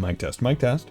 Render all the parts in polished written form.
Mic test, mic test.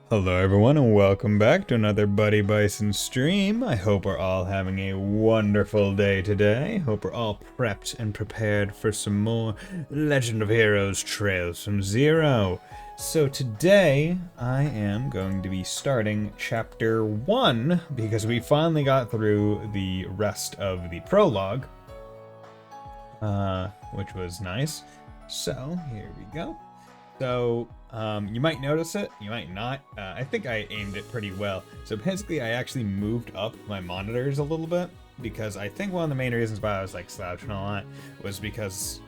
Hello everyone and welcome back to another Buddy Bison stream. I hope we're all having a wonderful day today. Hope we're all prepped and prepared for some more Legend of Heroes Trails from Zero. So today I am going to be starting chapter 1 because we finally got through the rest of the prologue, which was nice. So here we go. So, you might notice it, you might not. I think I aimed it pretty well. So basically, I actually moved up my monitors a little bit, because I think one of the main reasons why I was like slouching a lot was because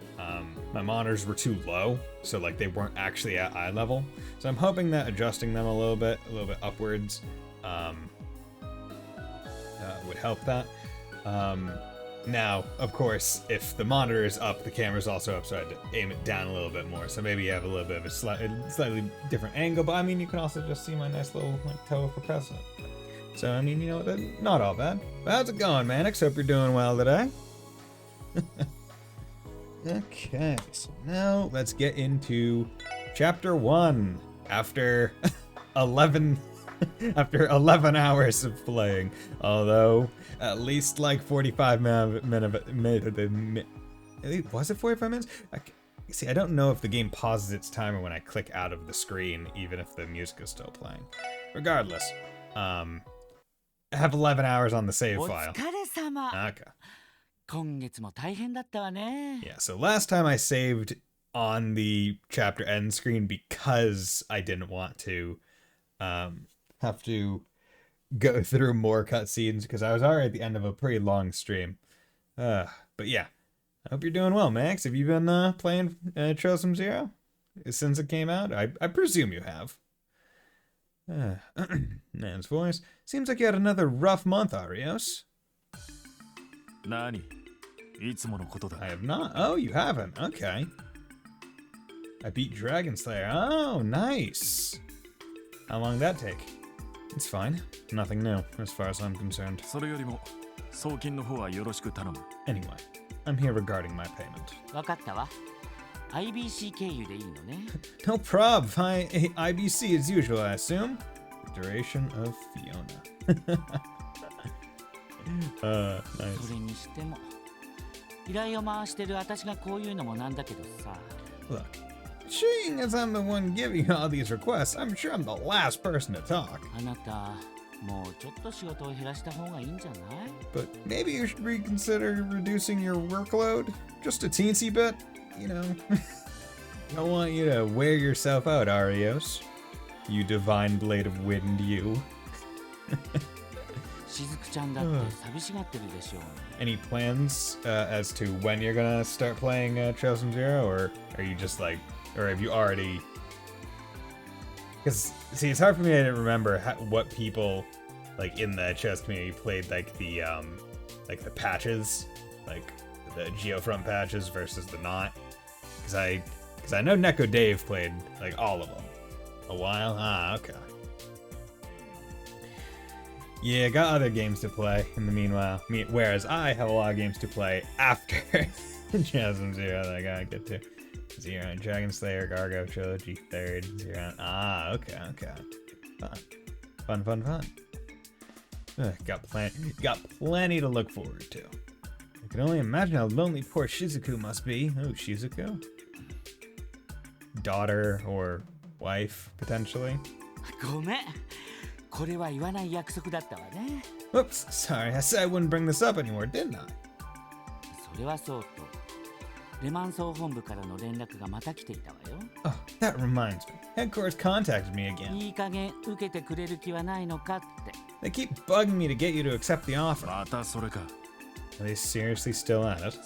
my monitors were too low, so like they weren't actually at eye level. So I'm hoping that adjusting them a little bit upwards would help that. Now, of course, if the monitor is up, the camera's also up, so I had to aim it down a little bit more. So maybe you have a little bit of a slightly different angle, but I mean, you can also just see my nice little toe for president. So, I mean, you know, not all bad. But how's it going, Mannix? Hope you're doing well today. Okay, so now let's get into Chapter 1. After 11 hours of playing, although at least like 45 minutes. Was it 45 minutes? See, I don't know if the game pauses its timer when I click out of the screen, even if the music is still playing. Regardless, I have 11 hours on the save file. Okay. Yeah, so last time I saved on the chapter end screen because I didn't want to have to go through more cutscenes because I was already at the end of a pretty long stream. But yeah, I hope you're doing well, Max. Have you been playing Chosen Zero since it came out? I presume you have. Nan's voice. Seems like you had another rough month, Arios. I have not. Oh, you haven't. Okay. I beat Dragon Slayer. Oh, nice. How long did that take? It's fine. Nothing new, as far as I'm concerned. Anyway, I'm here regarding my payment. No prob. IBC as usual, I assume. The duration of Fiona. Nice. Look, seeing as I'm the one giving you all these requests, I'm sure I'm the last person to talk. But maybe you should reconsider reducing your workload? Just a teensy bit, you know. I don't want you to wear yourself out, Arios. You divine blade of wind, you. Any plans as to when you're gonna start playing Chosen Zero, or are you just like, or have you already? Because see, it's hard for me to remember what people like in the chess community played like the patches, like the Geofront patches versus the not. Because I know Neko Dave played like all of them. A while? Ah, okay. Yeah, got other games to play in the meanwhile. Whereas I have a lot of games to play after Chosen Zero that I gotta get to. Zero, Dragon Slayer, Gargo Trilogy, 3rd, Zero. Ah, okay. Fun. Got plenty to look forward to. I can only imagine how lonely poor Shizuku must be. Oh, Shizuku? Daughter or wife, potentially. Oops, sorry, I said I wouldn't bring this up anymore, didn't I? Oh, that reminds me. Headquarters contacted me again. They keep bugging me to get you to accept the offer. Are they seriously still at it?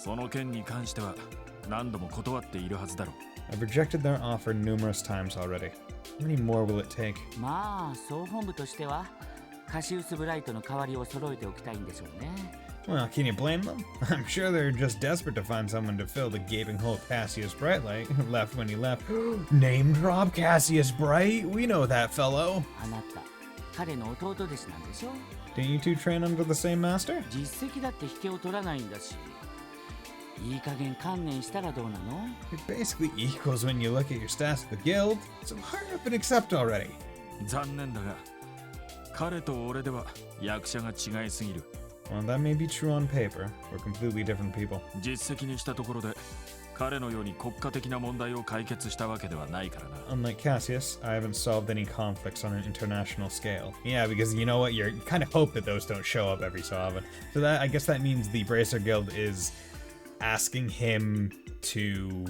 I've rejected their offer numerous times already. How many more will it take? Well, can you blame them? I'm sure they're just desperate to find someone to fill the gaping hole Cassius Bright left when he left. Name drop Cassius Bright? We know that fellow. Didn't you two train under the same master? It basically equals when you look at your stats at the guild, so hurry up and accept already. Well, that may be true on paper. We're completely different people. Unlike Cassius, I haven't solved any conflicts on an international scale. Yeah, because you know what? You kind of hope that those don't show up every so often. So I guess that means the Bracer Guild is asking him to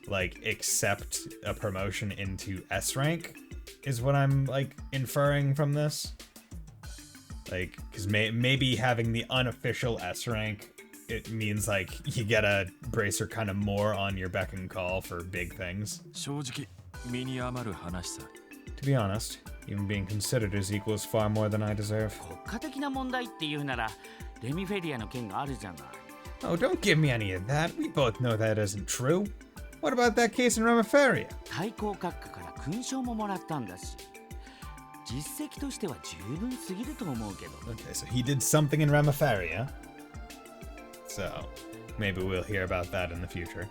like accept a promotion into S rank is what I'm like inferring from this. Like, because maybe having the unofficial S rank, it means like you get a bracer kind of more on your beck and call for big things. To be honest, even being considered as equal is far more than I deserve. Oh, don't give me any of that. We both know that isn't true. What about that case in Ramaferia? 対抗閣下から勲章ももらったんだし、実績としては十分すぎると思うけど。Okay, so he did something in Ramaferia. So, maybe we'll hear about that in the future.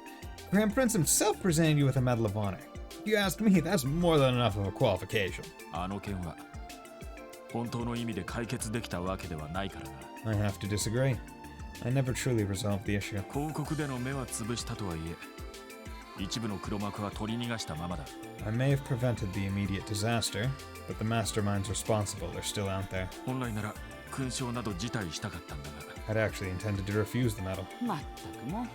Grand Prince himself presented you with a Medal of Honor. If you ask me, that's more than enough of a qualification. あの件は本当の意味で解決できたわけではないからな。I have to disagree. I never truly resolved the issue. 広告での目は潰したとはいえ、一部の黒幕は取り逃がしたままだ。I may have prevented the immediate disaster, but the masterminds responsible are still out there. 本来なら勲章など辞退したかったんだが。I'd actually intended to refuse the medal. まったくもう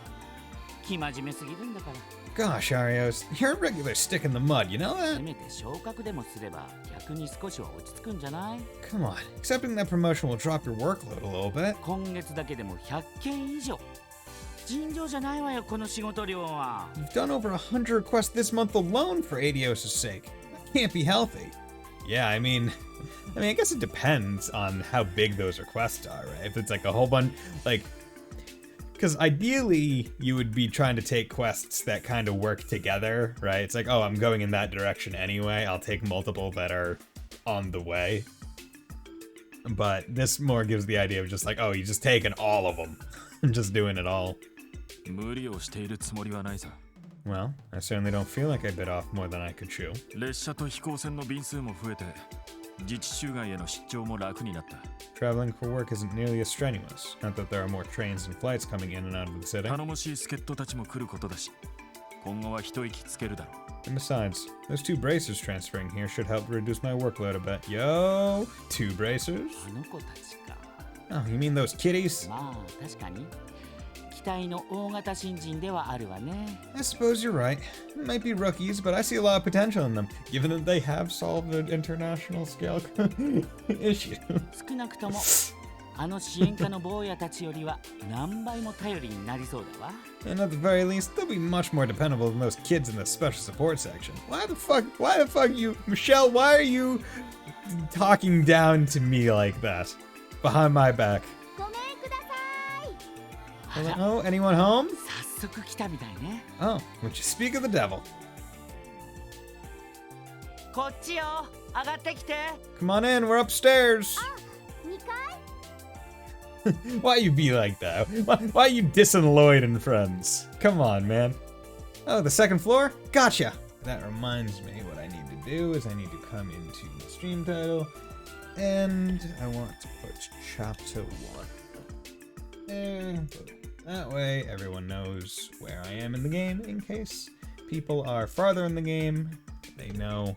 生真面目すぎるんだから。Gosh, Arios, you're a regular stick in the mud, you know せ that? めて昇格でもすれば逆に少しは落ち着くんじゃない？ Come on, accepting that promotion will drop your workload a little bit. 今月だけでも100件以上。尋常じゃないわよ、この仕事量は。You've done over 100 requests this month alone for Adios' sake. That can't be healthy. Yeah, I mean, I guess it depends on how big those requests are, right? If it's like a whole bunch, like, because ideally you would be trying to take quests that kind of work together, right? It's like, oh, I'm going in that direction anyway. I'll take multiple that are on the way. But this more gives the idea of just like, oh, you're just taking all of them and just doing it all. 無理をしているつもりはないさ。Well, I certainly don't feel like I bit off more than I could chew. 列車と飛行船の便数も増えて、自治州外への出張も楽になった。Traveling for work isn't nearly as strenuous. Not that there are more trains and flights coming in and out of the city. 頼もしい助っ人たちも来ることだし、今後は一息つけるだろう。And besides, those 2 bracers transferring here should help reduce my workload a bit. Yo, 2 bracers? あの子たちか。 Oh, you mean those kitties? まあ確かに期待の大型新人ではあるわね。 I suppose you're right. They might be rookies, but I see a lot of potential in them, given that they have solved an international scale issue. 少なくともあの支援課の坊やたちよりは何倍も頼りになりそうだわ。 And at the very least, they'll be much more dependable than those kids in the special support section. Why the fuck you, Michelle, why are you talking down to me like that? Behind my back. ごめんください。 Oh, anyone home? 早速来たみたいね。 Oh, would you speak of the devil? こっちよ、上がってきて。 Come on in, we're upstairs. 2階？ Why you be like that? Why you dissing Lloyd and friends? Come on, man. Oh, the second floor? Gotcha. That reminds me, what I need to do is I need to come into the stream title, and I want to put chapter 1. And that way everyone knows where I am in the game, in case people are farther in the game, they know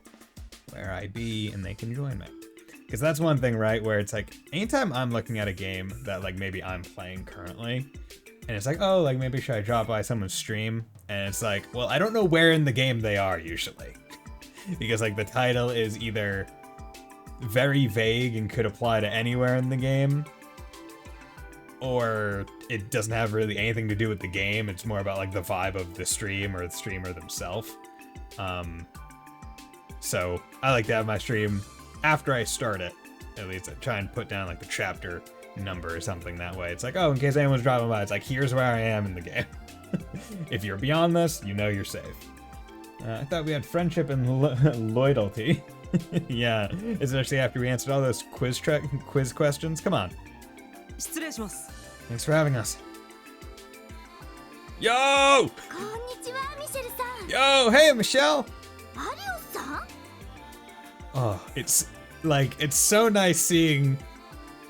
where I be and they can join me. Because that's one thing, right, where it's like, anytime I'm looking at a game that, like, maybe I'm playing currently, and it's like, oh, like, maybe should I drop by someone's stream? And it's like, well, I don't know where in the game they are, usually. Because, like, the title is either very vague and could apply to anywhere in the game, or it doesn't have really anything to do with the game. It's more about, like, the vibe of the stream or the streamer themselves. So, I like to have my stream after I start it, at least I try and put down like the chapter number or something that way. It's like, oh, in case anyone's dropping by, it's like, here's where I am in the game. If you're beyond this, you know you're safe. I thought we had friendship and loyalty. Yeah, especially after we answered all those quiz questions. Come on. 失礼します。 Thanks for having us. Yo! こんにちは、ミシェルさん。 Yo! Hey, Michelle! マリオさん？ Oh, it's so nice seeing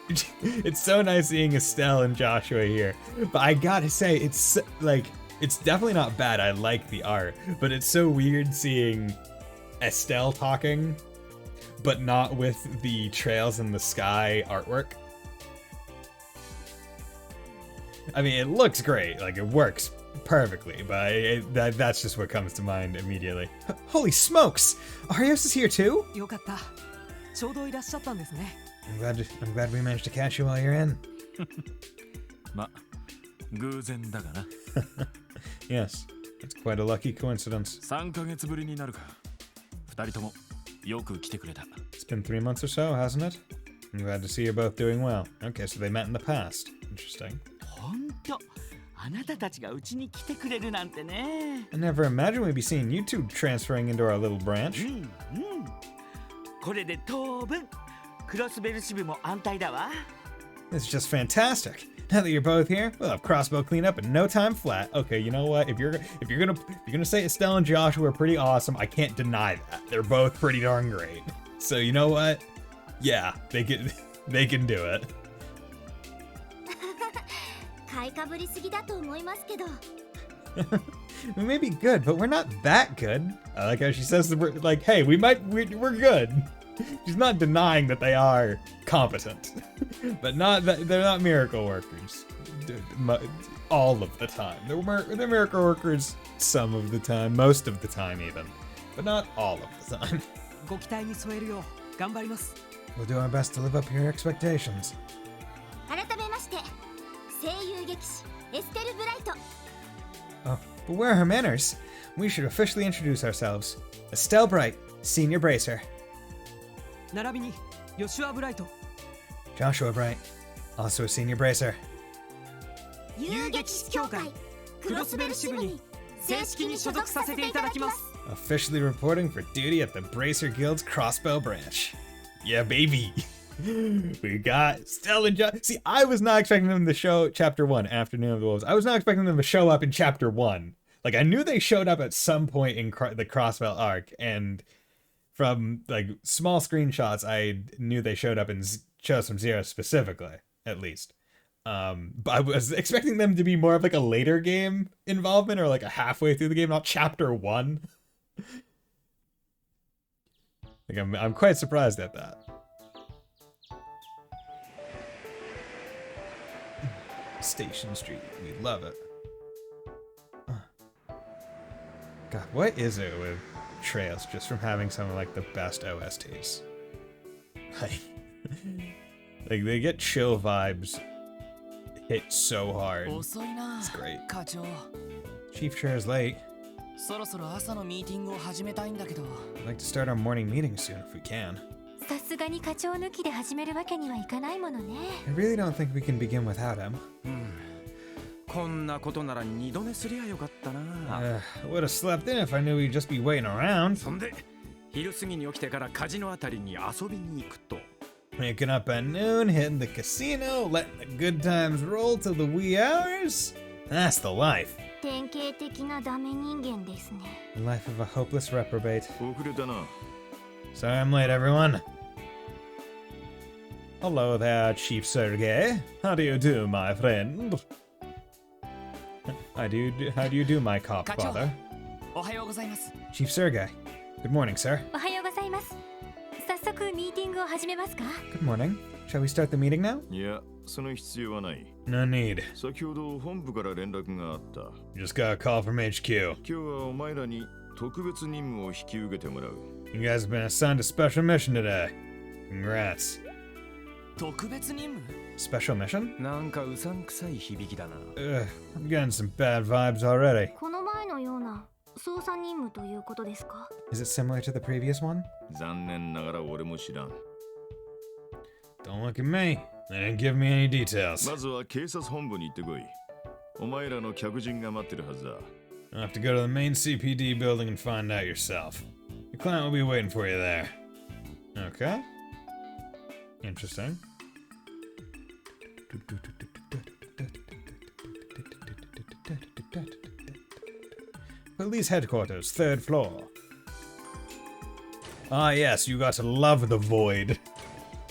it's so nice seeing Estelle and Joshua here. But I gotta say, it's definitely not bad. I like the art, but it's so weird seeing Estelle talking, but not with the Trails in the Sky artwork. I mean, it looks great, like it works perfectly, but that's just what comes to mind immediately. Holy smokes! Arios is here too? よかった。ちょうどいらっしゃったんですね。I'm glad we managed to catch you while you're in. ま、偶然だがな。Yes, it's quite a lucky coincidence. 3ヶ月ぶりになるか。2人ともよく来てくれた。 It's been 3 months or so, hasn't it? I'm glad to see you're both doing well. Okay, so they met in the past. Interesting. ほんとあなたたちがうちに来てくれるなんてね。 I never imagined we'd be seeing you two transferring into our little branch. これで当分クロスベル支部も安泰だわ。 It's just fantastic. Now that you're both here, we'll have crossbow cleanup in no time flat. Okay, you know what? If you're gonna say Estelle and Joshua are pretty awesome, I can't deny that. They're both pretty darn great. So you know what? Yeah, they can do it. 買いかぶりすぎだと思いますけど。 We may be good, but we're not that good. I like how she says that we're like, hey, we're good. She's not denying that they are competent, but they're not miracle workers all of the time. They're miracle workers some of the time, most of the time even, but not all of the time. ご期待に添えるよう頑張ります。 We'll do our best to live up to your expectations. 改めまして、声優劇士エステル・ブライト。 Oh, but where are her manners? We should officially introduce ourselves. Estelle Bright, Senior Bracer. 並びにヨシュア・ブライト。 Joshua Bright, also a Senior Bracer. 遊撃士協会クロスベル支部に正式に所属させていただきます。 Officially reporting for duty at the Bracer Guild's Crossbow Branch. Yeah, baby. We got Stella and John. See, I was not expecting them to show Chapter 1, Afternoon of the Wolves. I was not expecting them to show up in Chapter 1. Like, I knew they showed up at some point in the Crossbell arc, and from, like, small screenshots, I knew they showed up in Chosen Zero specifically, at least. But I was expecting them to be more of, like, a later game involvement, or, like, a halfway through the game, not Chapter 1. Like, I'm quite surprised at that. Station Street, we love it. God, what is it with Trails just from having some of like the best OSTs? Like they get chill vibes hit so hard. It's great. Chief Chair is late. そろそろ朝のミーティングを始めたいんだけど。 I'd like to start our morning meeting soon if we can. さすがに課長抜きで始めるわけにはいかないものね。 I really don't think we can begin without him. こんなことなら二度寝すりゃよかったな。 Would have slept in if I knew we'd just be waiting around. そんで昼過ぎに起きてからカジノあたりに遊びに行くと。 Waking up at noon, hitting the casino, letting the good times roll till the wee hours. That's the life. 典型的なダメ人間ですね。 The life of a hopeless reprobate. 遅れたな。 Sorry I'm late, everyone. Hello there, Chief Sergey. How do you do, my friend? How do you do, my cop father? おはようございます。 Chief Sergey. Good morning, sir. おはようございます。早速ミーティングを始めますか？ Good morning. Shall we start the meeting now? いや、その必要はない。 No need. 先ほど本部から連絡があった。 Just got a call from HQ. 今日はお前らに特別任務を引き受けてもらう。 You guys have been assigned a special mission today. Congrats. 特別任務？ Special mission? なんかうさんくさい響きだな。 Ugh, I'm getting some bad vibes already. この前のような捜査任務ということですか？ Is it similar to the previous one? 残念ながら俺も知らん。 Don't look at me. They didn't give me any details. まずは警察本部に行ってこい。お前らの客人が待ってるはずだ。 You'll have to go to the main CPD building and find out yourself. Your client will be waiting for you there. Okay. Interesting. Police headquarters, 3rd floor. Ah yes, you got to love the void.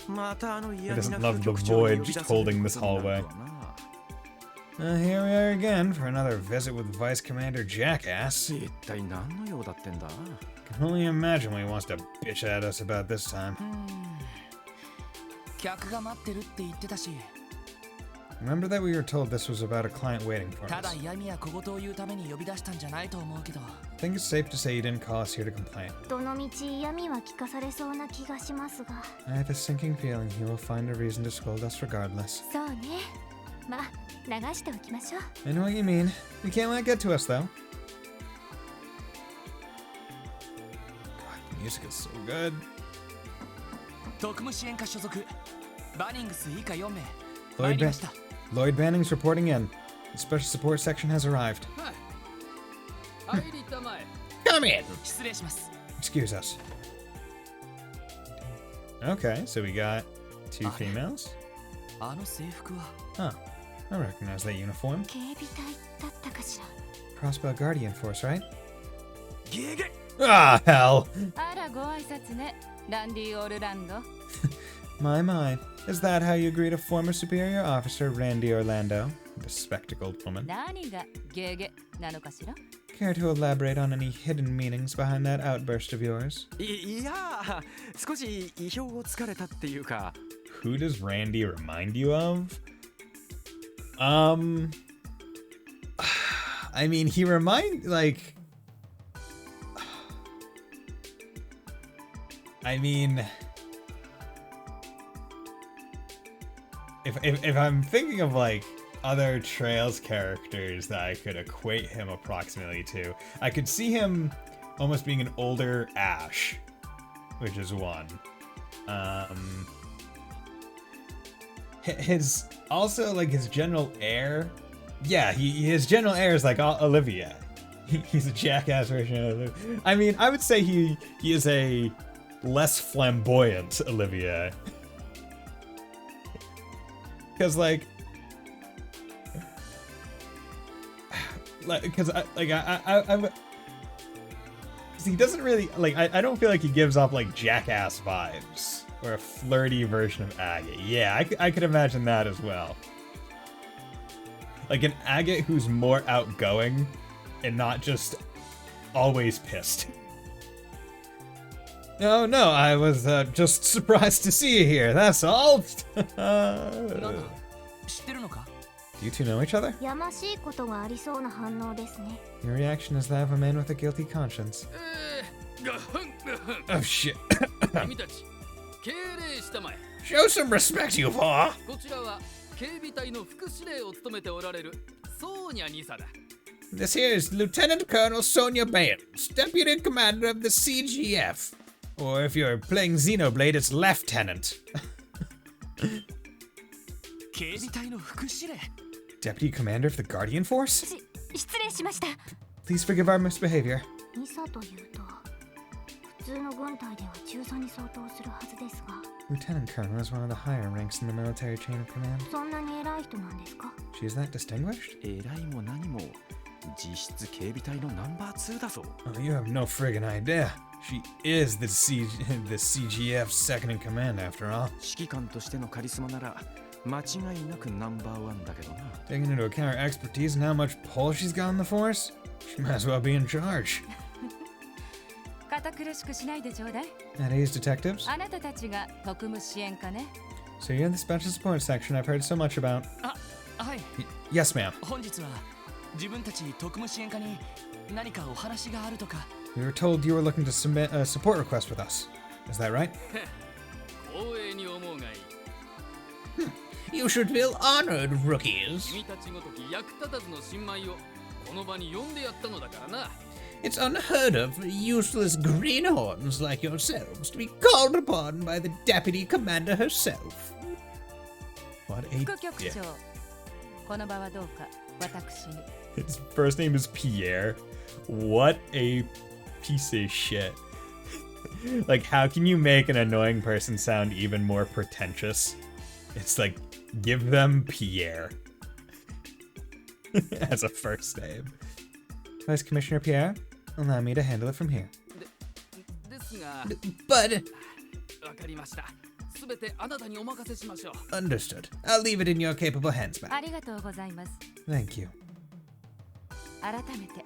またあの嫌 Who 味な doesn't love 副 the 局長に void 呼び出 just される holding こ this とにな hallway? るとはな。 Here we are again for another visit with Vice Commander Jackass. 一体何の用だってんだ？ Can only imagine what he wants to bitch at us about this time. 客が待ってるって言ってたし、 Remember that we were told this was about a client waiting for ただ us. 嫌味や小言を言うために呼び出したんじゃないと思うけど。 I think it's safe to say you didn't call us here to complain. どの道嫌味は聞かされそうな気がしますが。 I have a sinking feeling he will find a reason to scold us regardless. そうね。まあ流しておきましょう。 I know what you mean. We can't let it get to us though. God, the music is so good. 特務支援課所属バニングス以下4名 Lloyd 参りました。 Lloyd Banning's reporting in. The special support section has arrived. 入りたまえ。 Come in! 失礼します Excuse us. Okay, so we got two females. あの制服は Huh. I recognize that uniform. 警備隊だったかしら。 Crossbow Guardian Force, right? ゲゲ Ah, hell! あらご挨拶ね、ランディ・オルランド。 My, my. Is that how you greet a former superior officer, Randy Orlando? The spectacled woman. 何がゲゲなのかしら。 Care to elaborate on any hidden meanings behind that outburst of yours? いや少し意表をつかれたっていうか。 Who does Randy remind you of? I mean, he if I'm thinking of like other Trails characters that I could equate him approximately to, I could see him almost being an older Ash, which is one. His also like his general air, yeah, his general air is like Olivia. He's a jackass version of Olivia. I mean, I would say he is a less flamboyant Olivia. Because he doesn't really I don't feel like he gives off like jackass vibes or a flirty version of Agate. Yeah, I could imagine that as well. Like an Agate who's more outgoing and not just always pissed. Oh no, I was just surprised to see you here, that's all. なんだ知ってるのか Do you two know each other? やましいことがありそうな反応ですね。 Your reaction is that of a man with a guilty conscience. ガフンガフン。 Oh shit. 君たち敬礼したまえ。 Show some respect, you paw! こちらは警備隊の副司令を務めておられるソーニャ2佐だ。 This here is Lieutenant Colonel Sonia Bales, Deputy Commander of the CGF. Or if you're playing Xenoblade, it's Lieutenant. 警備隊の副司令 Deputy Commander of the Guardian Force? 失礼しました。 Please forgive our misbehavior. 2佐というと、普通の軍隊では中佐に相当するはずですが、 Lieutenant Colonel is one of the higher ranks in the military chain of command. そんなに偉い人なんですか？ She is that distinguished? 偉いも何も実質警備隊のナンバー2だぞ。 Oh, you have no friggin' idea. She is the CGF's second in command, after all. 指揮官としてのカリスマなら間違いなくナンバー1だけどな。 Taking into account her expertise and how much pull she's got in the force, she might as well be in charge. 堅苦しくしないでちょうだい。 At ease, detectives. あなたたちが特務支援課ね。 So you're in the special support section I've heard so much about. はい Yes, ma'am. 本日は自分たち特務支援課に何かお話があるとか We were told you were looking to submit a support request with us. Is that right? 光栄に思うがいい。 You should feel honored, rookies. 君たちごとき役立たずの新米をこの場に呼んでやったのだからな。 It's unheard of for useless greenhorns like yourselves to be called upon by the deputy commander herself. What a 副局 dick. 長、この場はどうか私に。 His first name is Pierre. What a piece of shit. Like, how can you make an annoying person sound even more pretentious? It's like, give them Pierre as a first name. Vice Commissioner Pierre, allow me to handle it from here. ですが、 But わかりました。すべてあなたにお任せしましょう。 understood. I'll leave it in your capable hands, ma'am. ありがとうございます。 Thank you. 改めて、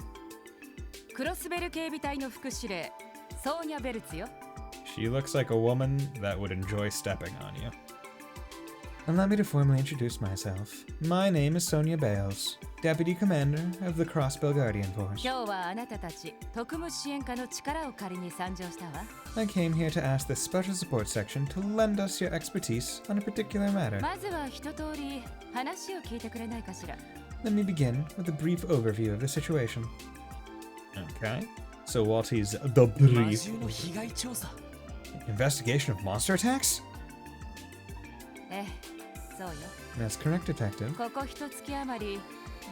クロスベル警備隊の副司令、ソーニャ・ベルツよ。 She looks like a woman that would enjoy stepping on you. Allow me to formally introduce myself. My name is Sonia Bales, Deputy Commander of the Crossbow Guardian Force. 今日はあなたたち特務支援課の力を借りに参上したわ。 I came here to ask the Special Support Section to lend us your expertise on a particular matter. まずは一通り話を聞いてくれないかしら。 Let me begin with a brief overview of the situation. Okay. So Walty's the 魔 brief 獣の被害調査 investigation of monster attacks? ええ、そうよ。That's correct, Detective. ここ一月余り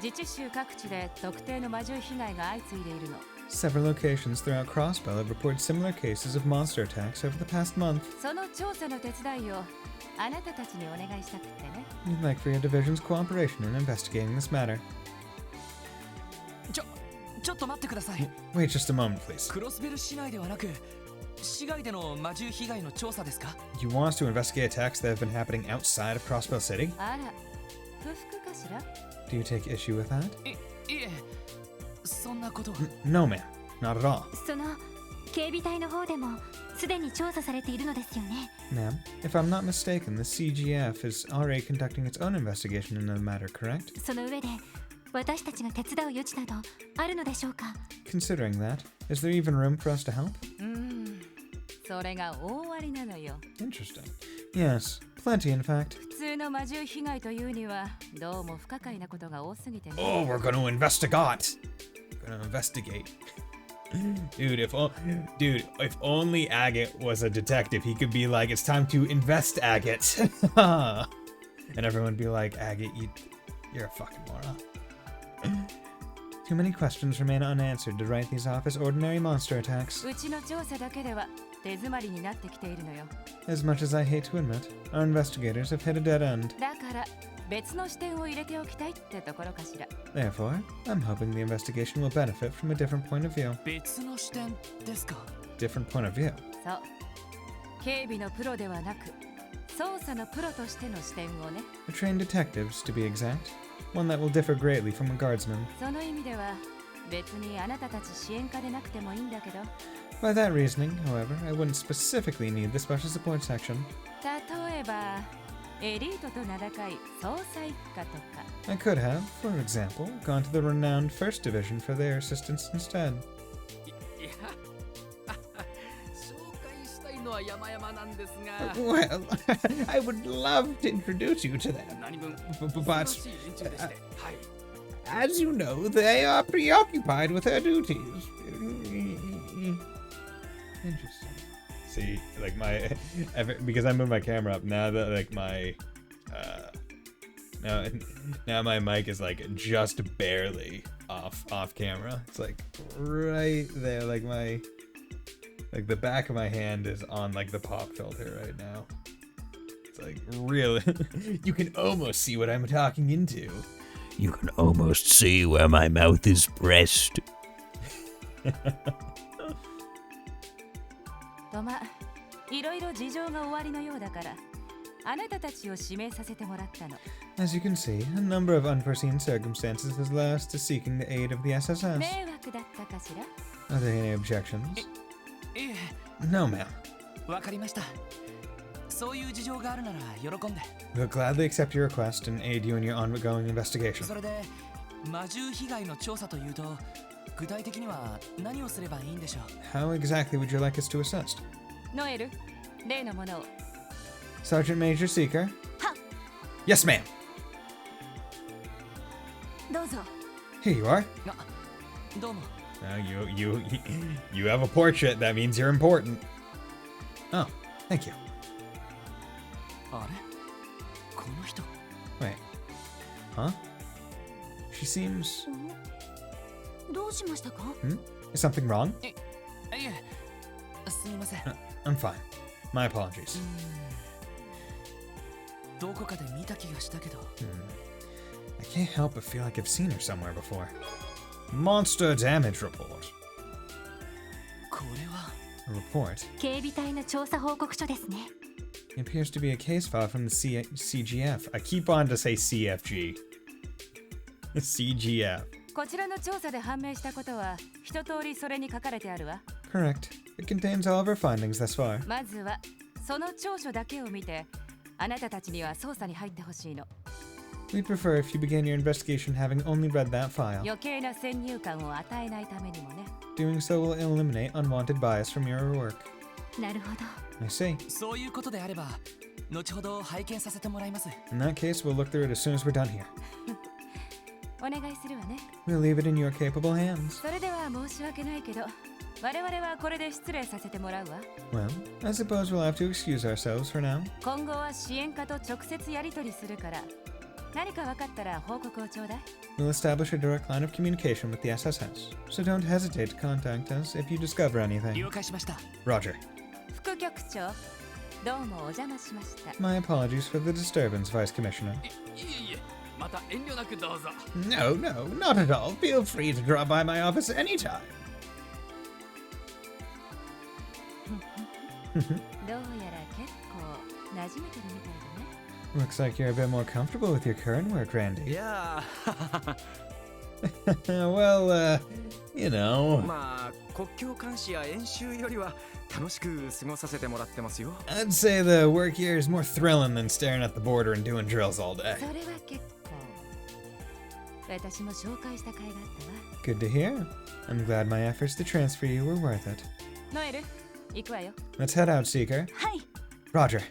自治州各地で特定の魔獣被害が相次いでいるの。 Several locations throughout Crossbell have reported similar cases of monster attacks over the past month. その調査の手伝いをあなたたちにお願いしたくってね。 We'd like for your division's cooperation in investigating this matter. ちょっと待ってください。 Wait just a moment, please. クロスベル市内ではなく市外での魔獣被害の調査ですか？ You want us to investigate attacks that have been happening outside of Crossbell City? あら、不服かしら？ Do you take issue with that? いえ、そんなことは。 No, ma'am. Not at all. その警備隊の方でもすでに調査されているのですよね。 Ma'am, if I'm not mistaken, the CGF is already conducting its own investigation in the matter, correct? その上で私たちが手伝う余地などあるのでしょうか？ Considering that, is there even room for us to help? それが大ありなのよ。 Interesting. Yes, plenty in fact. 普通の魔獣被害というにはどうも不可解なことが多すぎてね。 Oh, we're gonna investigate. Gonna investigate. Dude, if only Agate was a detective, he could be like, it's time to invest Agate. And everyone would be like, Agate, you're a fucking moron. Too many questions remain unanswered to write these off as ordinary monster attacks. うちの調査だけでは手詰まりになってきているのよ。 As much as I hate to admit, our investigators have hit a dead end. だから別の視点を入れておきたいってところかしら。 Therefore, I'm hoping the investigation will benefit from a different point of view. 別の視点ですか？ Different point of view. そう。警備のプロではなく、捜査のプロとしての視点をね。 A trained detectives, to be exact. One that will differ greatly from a guardsman. その意味では別にあなたたち支援課でなくてもいいんだけど。 By that reasoning, however, I wouldn't specifically need the special support section. 例えばエリートと名高い捜査一課とか。 I could have, for example, gone to the renowned First Division for their assistance instead. いや紹介したいのは山々なんですが Well, I would love to introduce you to them. 何分 But, 忙しい連中でしてはい as you know, they are preoccupied with their duties. Interesting. See, like because I moved my camera up now that like my now my mic is like just barely off camera. It's like right there, like the back of my hand is on like the pop filter right now. It's like really, you can almost see what I'm talking into. You can almost see where my mouth is pressed. とま、いろいろ事情がおありのようだからあなたたちを指名させてもらったの。 As you can see, a number of unforeseen circumstances has led us to seeking the aid of the SSS. 迷惑だったかしら？ Are there any objections? え No, ma'am. え、わかりました。そういう事情があるなら喜んで。 We'll gladly accept your request and aid you in your ongoing investigation. それで魔獣被害の調査というと具体的には何をすればいいんでしょう？ How exactly would you like us to assist? ノエル、例のものを。 Sergeant Major Seeker? Yes, ma'am. どうぞ。 Here you are. どうも。 You have a portrait. That means you're important. Oh, thank you. あれ？この人。 Wait. Huh? She seems... どうしましたか？ Is something wrong? いえ、すみません。 I'm fine. My apologies. どこかで見た気がしたけど。 I can't help but feel like I've seen her somewhere before. Monster damage report. これは。 A report. 警備隊の調査報告書ですね。 It appears to be a case file from the CGF. I keep on to say CFG. CGF. こちらの調査で判明したことは一通りそれに書かれてあるわ。 Correct. It contains all of our findings thus far. まずはその調書だけを見てあなたたちには捜査に入ってほしいの。 We'd prefer if you began your investigation having only read that file. 余計な先入観を与えないためにもね。 Doing so will eliminate unwanted bias from your work. なるほど。 I see. そういうことであれば後ほど拝見させてもらいます。 In that case, we'll look through it as soon as we're done here. お願いするわね。 We'll leave it in your capable hands. それでは申し訳ないけど我々はこれで失礼させてもらうわ。 Well, I suppose we'll have to excuse ourselves for now. 今後は支援課と直接やり取りするから何か分かったら報告をちょうだい。 We'll establish a direct line of communication with the SSS, so don't hesitate to contact us if you discover anything. 了解しました。 Roger. 副局長、どうもお邪魔しました。 My apologies for the disturbance, Vice Commissioner. いえいえ、また遠慮なくどうぞ。 No, no, not at all. Feel free to drop by my office anytime. どうやら結構馴染めてるみたいだね。 Looks like you're a bit more comfortable with your current work, Randy. いや Well, you know. まあ国境監視や演習よりは楽しく過ごさせてもらってますよ。 I'd say the work here is more thrilling than staring at the border and doing drills all day. それは結構。私も紹介した甲斐があったわ。 Good to hear. I'm glad my efforts to transfer you were worth it. ノエル、行くわよ。 Let's head out, Seeker. はい、 Roger.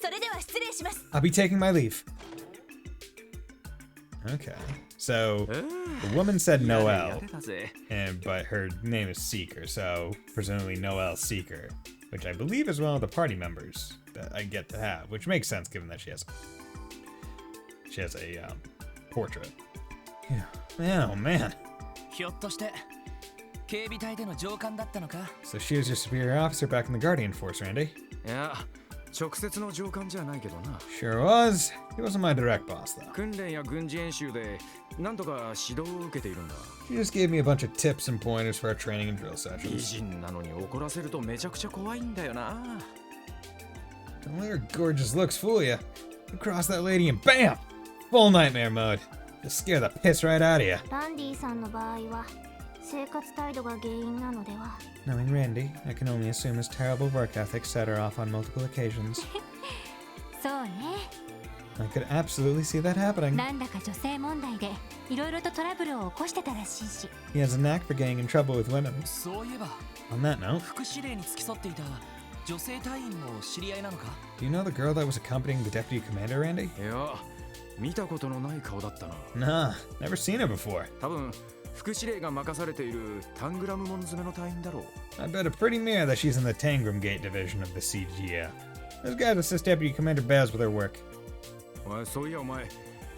それでは失礼します。 I'll be taking my leave. Okay. So, the woman said や Noelle, れたぜ。 but her name is Seeker, so presumably Noelle Seeker, which I believe is one of the party members that I get to have, which makes sense given that she has a portrait. Yeah. Man, oh man. ひょっとして警備隊での上官だったのか。 So she was your superior officer back in the Guardian Force, Randy? いや直接の上官じゃないけどな。 Sure was. He wasn't my direct boss, though. 訓練や軍事演習で何とか指導を受けているんだ。 She just gave me a bunch of tips and pointers for our training and drill 美 sessions. 人なのに怒らせるとめちゃくちゃ怖いんだよな。 Don't let her gorgeous looks fool you. You cross that lady and bam! Full nightmare mode. Just scare the piss right out of you. ランディさんの場合は生活態度が原因なのでは。 Knowing Randy, I can only assume his terrible work ethic set her off on multiple occasions. そうね。 I could absolutely see that happening. なんだか女性問題でいろいろとトラブルを起こしてたらしいし。 He has a knack for getting in trouble with women. そういえば On that note, 副司令に付き添っていた女性隊員も知り合いなのか。 do you know the girl that was accompanying the deputy commander, Randy? いや見たことのない顔だったな。 Nah, never seen her before. 多分副司令が任されているタングラム門詰めの隊員だろう。 I bet a pretty near that she's in the Tangram Gate division of the CGF. Those guys assist Deputy Commander Baz with her work. おいそういやお前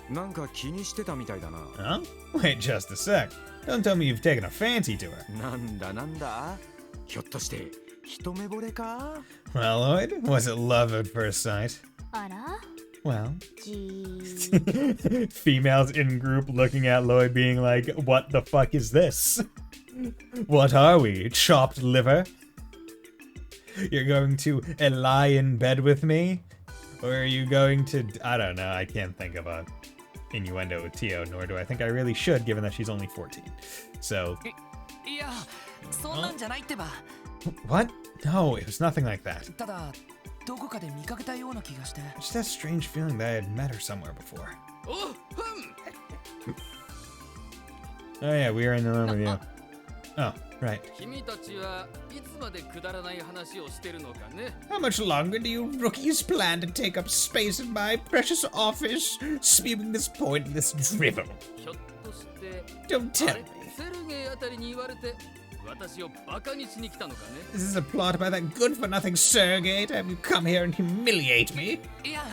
なんか気にしてたみたいだな。 Huh? Wait just a sec. Don't tell me you've taken a fancy to her. なんだひょっとして一目惚れか。 Well, Lloyd, was it love at first sight? あら Well, じー females in group looking at Lloyd being like, what the fuck is this? What are we? Chopped liver? You're going to lie in bed with me? Or are you going to... I don't know, I can't think of a innuendo with Tio, nor do I think I really should, given that she's only 14. So... いやそんなんじゃないってば。 What? No, it was nothing like that. ただどこかで見かけたような気がして。 I just had a strange feeling that I had met her somewhere before. おっ、Oh yeah, we were in the room with you. Oh, right. 君たちはいつまでくだらない話をしてるのかね。 How much longer do you rookies plan to take up space in my precious office, spewing this pointless drivel? ひょっとして Don't あ tell れ me. セルゲイあたりに言われて私をバカにしに来たのかね。 Is this a plot by that good-for-nothing Sergei to have you come here and humiliate me? いや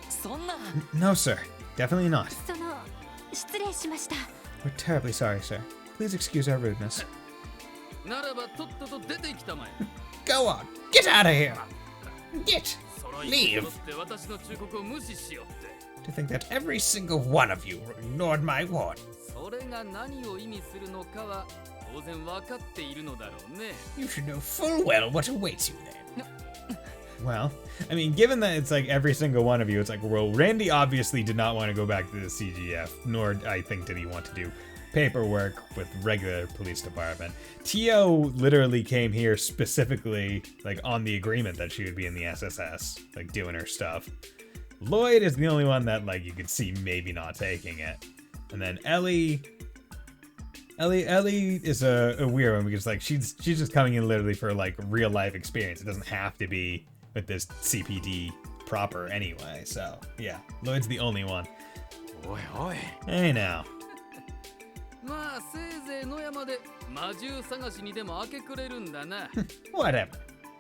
そんな。 No, sir. Definitely not. その失礼しました。 We're terribly sorry, sir. Please excuse our rudeness. ならばとっとと出てきたまえ。 Go on. Get out of here. Get. 揃い Leave. 揃って私の忠告を無視しようって。 To think that every single one of you ignored my warning. それが何を意味するのかは当然分かっているのだろうね。 You should know full well what awaits you then. Well, I mean, given that it's like every single one of you, it's like, well, Randy obviously did not want to go back to the CGF, nor I think did he want to do paperwork with regular police department. Tio literally came here specifically, like, on the agreement that she would be in the SSS, like, doing her stuff. Lloyd is the only one that, like, you could see maybe not taking it. And then Ellie is a weird one because, like, she's just coming in literally for, like, real life experience. It doesn't have to be with this CPD proper anyway. So, yeah, Lloyd's the only one. おいおい Hey now. まあせいぜい野山で魔獣探しにでも明け暮れるんだな。 Whatever.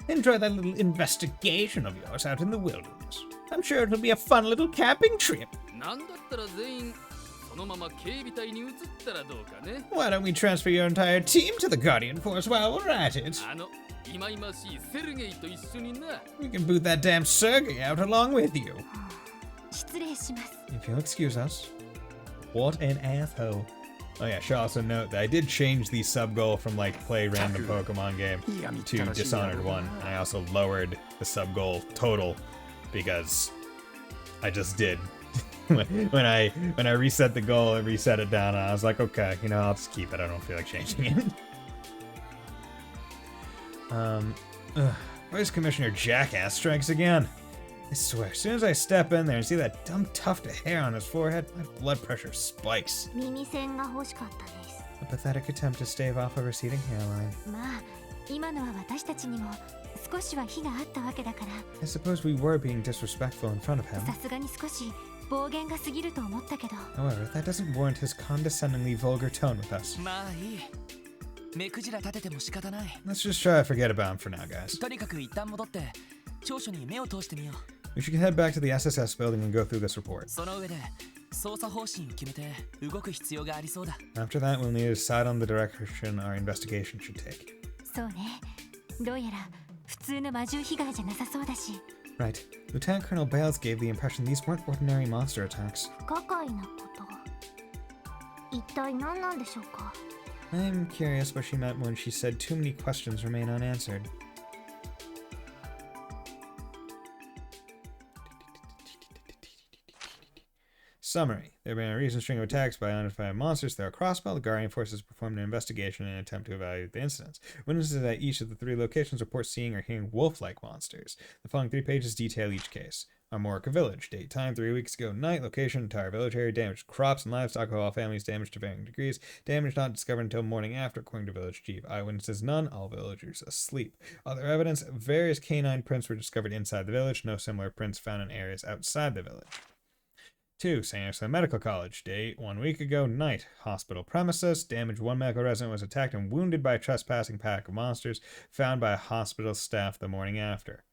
Enjoy that little investigation of yours out in the wilderness. I'm sure it'll be a fun little camping trip. なんだったら全員そのまま警備隊に移ったらどうかね。 Why don't we transfer your entire team to the Guardian Force while we're at it? 忌々しいセルゲイと一緒にな。 We can boot that damn Sergey out along with you. 失礼します。 If you'll excuse us. What an asshole. Oh yeah, should also note that I did change the sub goal from like play random Pokemon game to Dishonored 1. And I also lowered the sub goal total because I just did. when I reset the goal and reset it down, and I was like, okay, you know, I'll just keep it. I don't feel like changing it. Where's Commissioner Jackass strikes again? I swear, as soon as I step in there and see that dumb tuft of hair on his forehead, my blood pressure spikes. 耳栓が欲しかったです。 A pathetic attempt to stave off a receding hairline. まあ、今のは私たちにも少しは非があったわけだから。 I suppose we were being disrespectful in front of him. さすがに少し暴言が過ぎると思ったけど。 However, that doesn't warrant his condescendingly vulgar tone with us. まあいい。目くじら立てても仕方ない。 Let's just try to forget about him for now, guys. とにかく一旦戻って長所に目を通してみよう。 We should head back to the SSS building and go through this report. その上で捜査方針を決めて動く必要がありそうだ。 After that, we'll need to decide on the direction our investigation should take. そうね。どうやら普通の魔獣被害じゃなさそうだし。 Right. Lieutenant Colonel Bales gave the impression these weren't ordinary monster attacks. 不可解なこと。一体何なんでしょうか。 I'm curious what she meant when she said too many questions remain unanswered. Summary. There have been a recent string of attacks by unidentified monsters throughout Crossbell. The Guardian Forces performed an investigation in an attempt to evaluate the incidents. Witnesses at each of the 3 locations report seeing or hearing wolf-like monsters. The following 3 pages detail each case. Armorica Village. Date, time, 3 weeks ago. Night, location, entire village area. Damaged crops and livestock of all families. Damage to varying degrees. Damage not discovered until morning after, according to village chief. Eyewitnesses none. All villagers asleep. Other evidence. Various canine prints were discovered inside the village. No similar prints found in areas outside the village. 2. St. Ursula Medical College. Date, 1 week ago. Night. Hospital premises. Damaged. 1 medical resident was attacked and wounded by a trespassing pack of monsters found by hospital staff the morning after.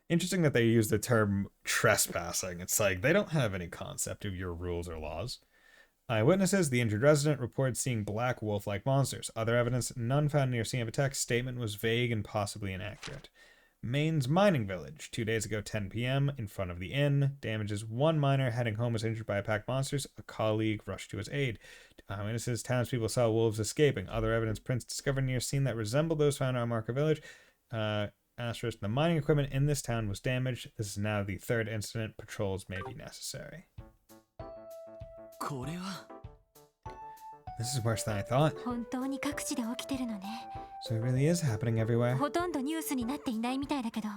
Interesting that they use the term trespassing. It's like they don't have any concept of your rules or laws. Eyewitnesses. The injured resident reports seeing black wolf-like monsters. Other evidence. None found near scene of attack. Statement was vague and possibly inaccurate. Maine's Mining Village. 2 days ago, 10 p.m. in front of the inn. Damages. 1 miner heading home was injured by a pack of monsters. A colleague rushed to his aid. Eyewitnesses. Townspeople saw wolves escaping. Other evidence. Prints discovered near scene that resembled those found in Armorica Village. Asterisk. The mining equipment in this town was damaged. This is now the 3rd incident. Patrols may be necessary. これは This is worse than I thought. 本当に各地で起きてるのね。 So it really is happening everywhere. ほとんどニュースになっていないみたいだけど。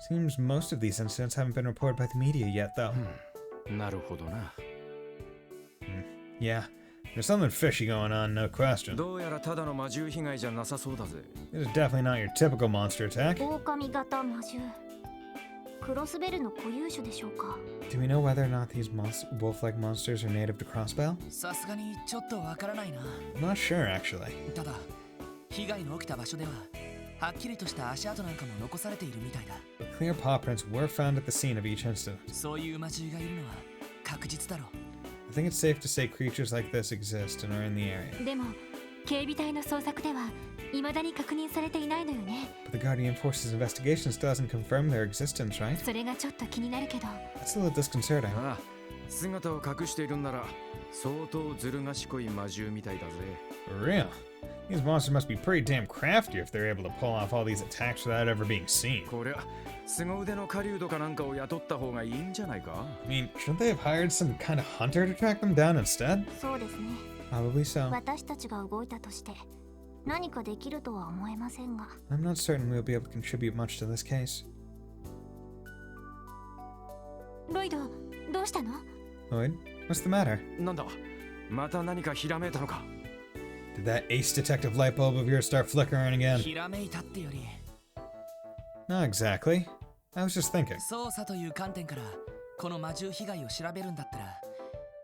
Seems most of these incidents haven't been reported by the media yet, though. なるほどな。Yeah, there's something fishy going on, no question. どうやらただの魔獣被害じゃなさそうだぜ。 This is definitely not your typical monster attack. 狼型魔獣。クロスベルの固有種でしょうか。 Do we know whether or not these wolf-like monsters are native to Crossbell? さすがにちょっとわからないな。 I'm not sure, actually. ただ被害の起きた場所でははっきりとした足跡なんかも残されているみたいだ。 But clear paw prints were found at the scene of each incident. そういう魔獣がいるのは確実だろう。 I think it's safe to say creatures like this exist and are in the area. でも警備隊の捜索では未だに確認されていないのよね。 But the Guardian Force's investigation still hasn't confirmed their existence, right? それがちょっと気になるけど。 That's a little disconcerting. ああ、姿を隠しているんなら相当ずる賢い魔獣みたいだぜ。 For real. These monsters must be pretty damn crafty if they're able to pull off all these attacks without ever being seen. こりゃ凄腕の狩人かなんかを雇った方がいいんじゃないか。 I mean, shouldn't they have hired some kind of hunter to track them down instead? そうですね。 Probably so. 私たちが動いたとして何かできるとは思えませんが。 I'm not certain we'll be able to contribute much to this case. ロイド、どうしたの？ Lloyd, what's the matter? なんだ、また何かひらめいたのか。 Did that ace detective light bulb of yours start flickering again? ひらめいたってより Not exactly. I was just thinking. 捜査という観点からこの魔獣被害を調べるんだったら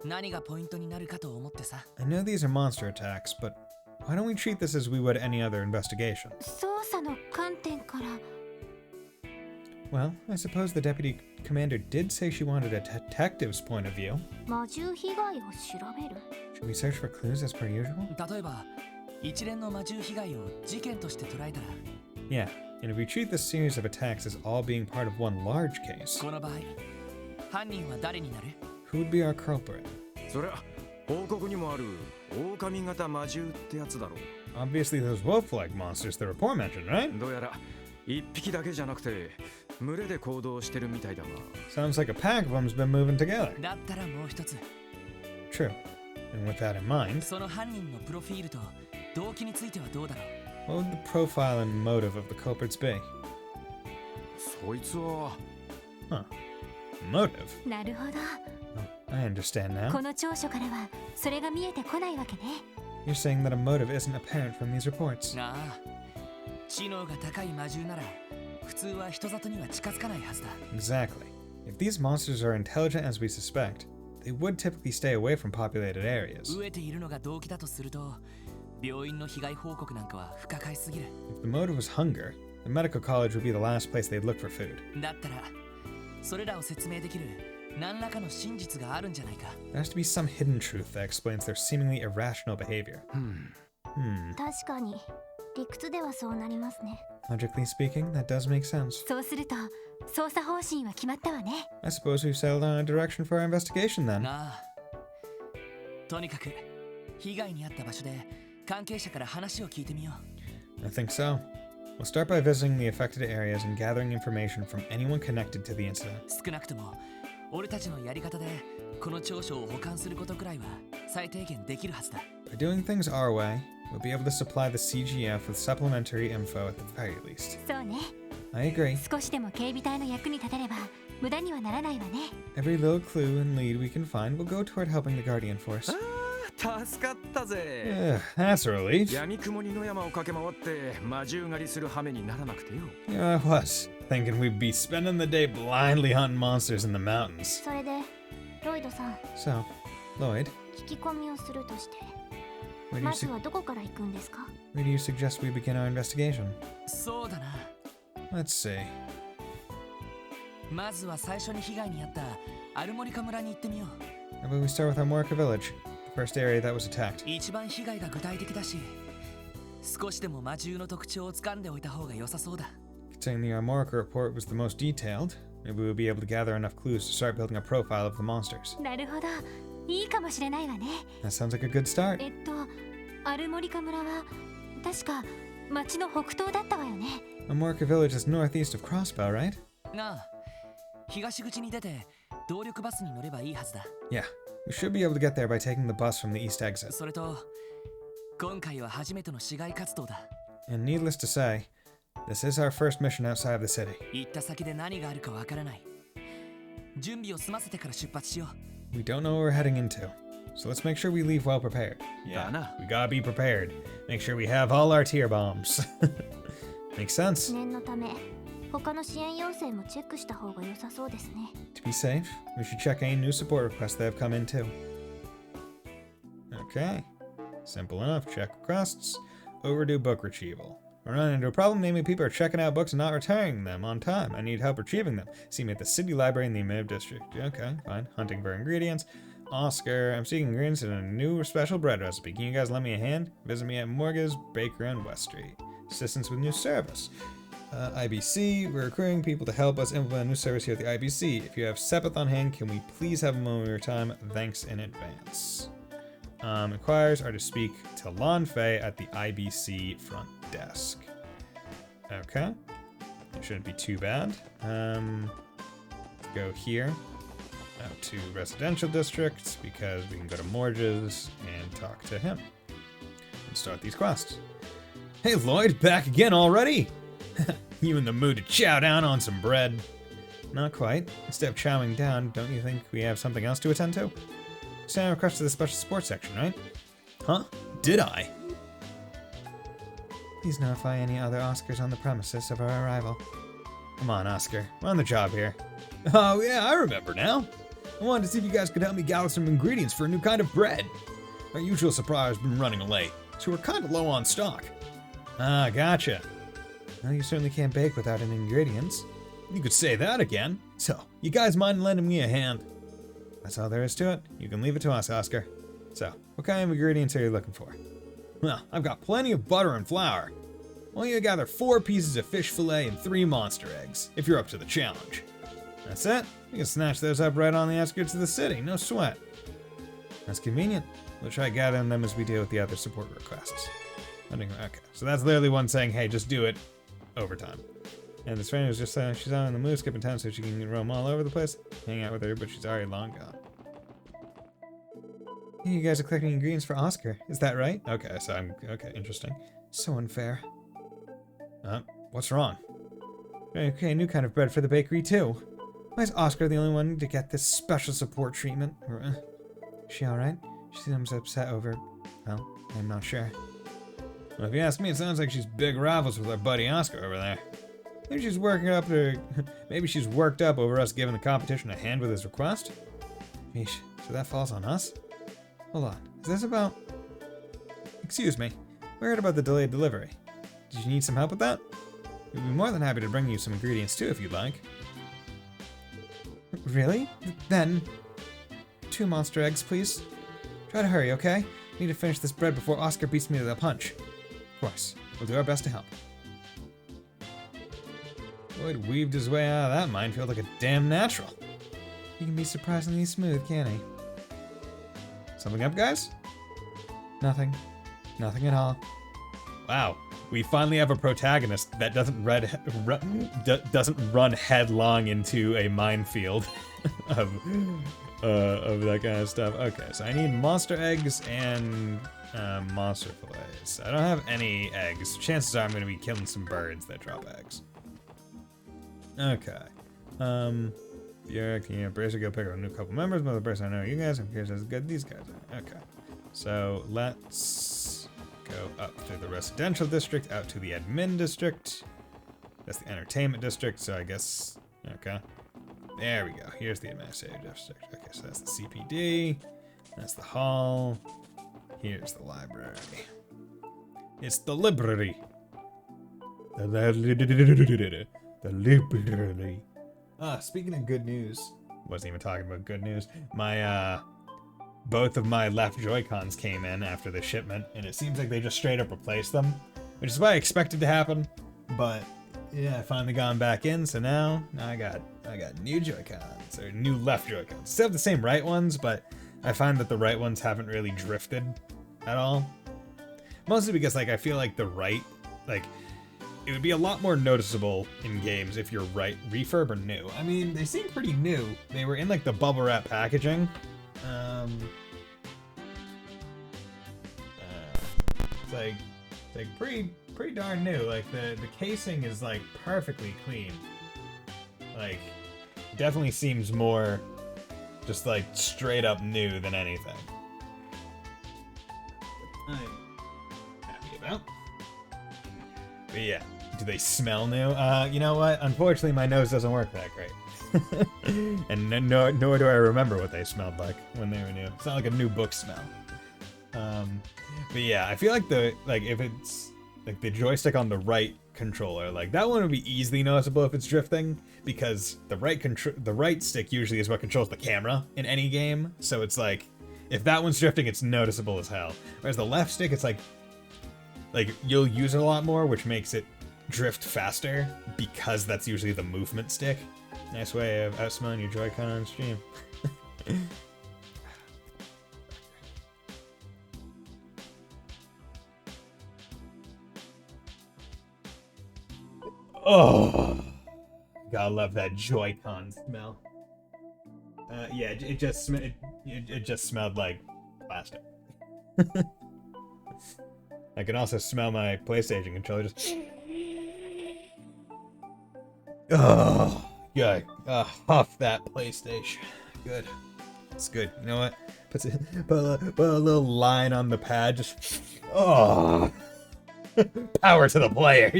何がポイントになるかと思ってさ。 I know these are monster attacks, but why don't we treat this as we would any other investigation? 捜査の観点から。Well, I suppose the deputy commander did say she wanted a detective's point of view. 魔獣被害を調べる Should we search for clues as per usual? 例えば一連の魔獣被害を事件として捉えたら Yeah, and if we treat this series of attacks as all being part of one large case, この場合犯人は誰になる？ who would be our culprit? そりゃ王国にもある狼型魔獣ってやつだろう。 Obviously those wolf-like monsters the report mentioned, right? どうやら一匹だけじゃなくて群れで行動してるみたいだが。 Sounds like a pack of them's been moving together. だったらもう一つ True. And with that in mind, その犯人のプロフィールと動機についてはどうだろう？ what would the profile and motive of the culprits be? そいつは Huh. Motive? なるほど Oh, I understand こ now. の調書からはそれが見えてこないわけね You're saying that a motive isn't apparent from these reports. なあ知能が高い魔獣なら普通は人里には近づかないはずだ Exactly. If these monsters are intelligent as we suspect, they would typically stay away from populated areas. 飢えているのが動機だとすると病院の被害報告なんかは不可解すぎる If the motive was hunger, the medical college would be the last place they'd look for food. だったらそれらを説明できる何らかの真実があるんじゃないか There has to be some hidden truth that explains their seemingly irrational behavior. 確かに理屈ではそうなりますね Logically speaking, that does make sense. そうすると捜査方針は決まったわね I suppose we've settled on a direction for our investigation then. なあとにかく被害に遭った場所で関係者から話を聞いてみよ I think so. We'll start by visiting the affected areas and gathering information from anyone connected to the incident. う少なくとも俺たちのやり方でこの調書を保管することくらいは最低限できるはずだ By doing things our way, we'll be able to supply the CGF with supplementary info at the very least. そうね I agree. 少しでも警備隊の役に立てれば無駄にはならないわね Every little clue and lead we can find will go toward helping the Guardian Force. 助かったぜ。 That's a relief. 闇雲に野山を駆け回って魔獣狩りする羽目にならなくてよ。 Yeah, I was thinking we'd be spending the day blindly hunting monsters in the mountains. それでロイドさん So, Lloyd, 聞き込みをするとして where do you, まずはどこから行くんですか where do you suggest we begin our investigation? そうだな Let's see. まずは最初に被害に遭ったアルモリカ村に行ってみよう How about we start with Armorica Village, the first area that was attacked? 一番被害が具体的だし少しでも魔獣の特徴をつかんでおいた方が良さそうだ Considering the Armorica report was the most detailed, maybe we'll be able to gather enough clues to start building a profile of the monsters. なるほどいいかもしれないわね That sounds like a good start. アルモリカ村は確か町の北東だったわよね Armorica Village is northeast of Crossbow, right? なあ東口に出て動力バスに乗ればいいはずだ Yeah, we should be able to get there by taking the bus from the east exit. それと今回は初めての市街活動だ And needless to say, this is our first mission outside of the city. 行った先で何があるかわからない準備を済ませてから出発しよ We don't know what we're heading into, so let's make sure we leave well prepared. Dana. We gotta be prepared. Make sure we have all our tear bombs. Makes sense. 念のため他の支援要請もチェックした方が良さそうですね To be safe, we should check any new support requests that have come in too. Okay. Simple enough. Check requests. Overdue book retrieval. We're running into a problem, namely people are checking out books and not returning them on time. I need help retrieving them. See me at the city library in the Mid District. Okay, fine. Hunting for ingredients. Oscar, I'm seeking ingredients in a new special bread recipe. Can you guys lend me a hand? Visit me at Morga's Bakery on West Street. Assistance with new service. IBC, we're recruiting people to help us implement a new service here at the IBC. If you have Sepith on hand, can we please have a moment of your time? Thanks in advance. Inquires are to speak to Lon Fei at the IBC front desk. Okay. It shouldn't be too bad. Go here. Out to residential districts because we can go to Morges and talk to him. And start these quests. Hey Lloyd, back again already? You in the mood to chow down on some bread? Not quite. Instead of chowing down, don't you think we have something else to attend to? Send a request to the special sports section, right? Huh? Did I? Please notify any other Oscars on the premises of our arrival. Come on, Oscar. We're on the job here. Oh yeah, I remember now. I wanted to see if you guys could help me gather some ingredients for a new kind of bread. Our usual supplier has been running late, so we're kind of low on stock. Ah, gotcha. Well, you certainly can't bake without any ingredients. You could say that again. So, you guys mind lending me a hand? That's all there is to it. You can leave it to us, Oscar. So, what kind of ingredients are you looking for? Well, I've got plenty of butter and flour. Why don't you gather 4 pieces of fish fillet and 3 monster eggs, if you're up to the challenge. That's it. You can snatch those up right on the outskirts of the city, no sweat. That's convenient. We'll try gathering them as we deal with the other support requests. Okay, so that's literally one saying, hey, just do it overtime. And this friend was just saying she's out on the move, skipping town so she can roam all over the place, hang out with her, but she's already long gone. You guys are collecting ingredients for Oscar, is that right? Okay, so okay, interesting. So unfair. What's wrong? Okay, new kind of bread for the bakery too. Why is Oscar the only one to get this special support treatment? Is she alright? She seems upset over... well, I'm not sure. Well, if you ask me, it sounds like she's big rivals with our buddy Oscar over there. Maybe she's maybe she's worked up over us giving the competition a hand with his request? Yeesh, so that falls on us? Hold on, is this about... Excuse me, we heard about the delayed delivery. Did you need some help with that? We'd be more than happy to bring you some ingredients too if you'd like. Really? Then... 2 monster eggs, please. Try to hurry, okay? Need to finish this bread before Oscar beats me to the punch. Of course, we'll do our best to help. Lloyd weaved his way out of that minefield like a damn natural. He can be surprisingly smooth, can't he? Something up, guys? Nothing. Nothing at all. Wow, we finally have a protagonist that doesn't run headlong into a minefield of that kind of stuff. Okay, so I need monster eggs and monster fillets. I don't have any eggs. Chances are I'm going to be killing some birds that drop eggs. Okay. Yeah, can you basically go pick up a new couple members? Another person I know you guys. I'm curious as good these guys are. Okay. So let's go up through the residential district, out to the admin district. That's the entertainment district, so I guess, okay. There we go. Here's the administrative district. Okay, so that's the CPD. That's the hall. Here's the library. It's the library. The library. Speaking of good news, wasn't even talking about good news. My both of my left Joy-Cons came in after the shipment, and it seems like they just straight up replaced them, which is what I expected to happen. But yeah, I finally got them back in, so now I got new Joy-Cons, or new left Joy-Cons. Still have the same right ones, but I find that the right ones haven't really drifted at all. Mostly because, like, I feel like the right, like, it would be a lot more noticeable in games if you're right, refurb or new. I mean, they seem pretty new. They were in, like, the bubble wrap packaging. It's like pretty darn new. Like, the casing is, like, perfectly clean. Like, definitely seems more just, like, straight up new than anything. I'm happy about. But yeah, do they smell new? You know what? Unfortunately, my nose doesn't work that great. And nor do I remember what they smelled like when they were new. It's not like a new book smell. But yeah, I feel like if it's like the joystick on the right controller, like that one would be easily noticeable if it's drifting, because the right stick usually is what controls the camera in any game. So it's like, if that one's drifting, it's noticeable as hell. Whereas the left stick, it's like you'll use it a lot more, which makes it drift faster, because that's usually the movement stick. Nice way of outsmelling your Joy-Con on stream. Oh, gotta love that Joy-Con smell. Yeah, it just smelled like plastic. I can also smell my PlayStation controller just. Oh, yeah. Huff that PlayStation. Good. It's good. You know what? Put a little line on the pad. Just. Oh. Power to the player.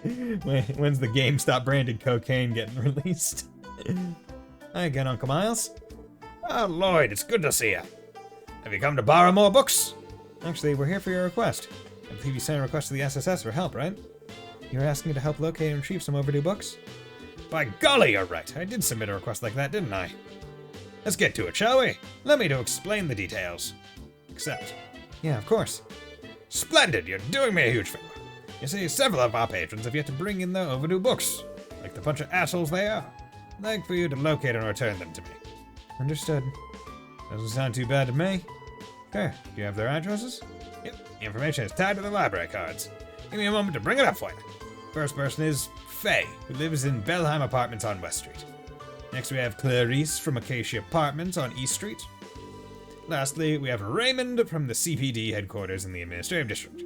When's the GameStop branded cocaine getting released? Hi again, Uncle Miles. Oh, Lloyd, it's good to see you. Have you come to borrow more books? Actually, we're here for your request. I believe you sent a request to the SSS for help, right? You were asking me to help locate and retrieve some overdue books? By golly, you're right. I did submit a request like that, didn't I? Let's get to it, shall we? Let me to explain the details. Accept. Yeah, of course. Splendid! You're doing me a huge favor. You see, several of our patrons have yet to bring in their overdue books. Like the bunch of assholes they are. I'd like for you to locate and return them to me. Understood. Doesn't sound too bad to me. There, do you have their addresses? Yep, the information is tied to the library cards. Give me a moment to bring it up for you. First person is Faye, who lives in Belheim Apartments on West Street. Next we have Clarice from Acacia Apartments on East Street. Lastly, we have Raymond from the CPD headquarters in the Administrative District.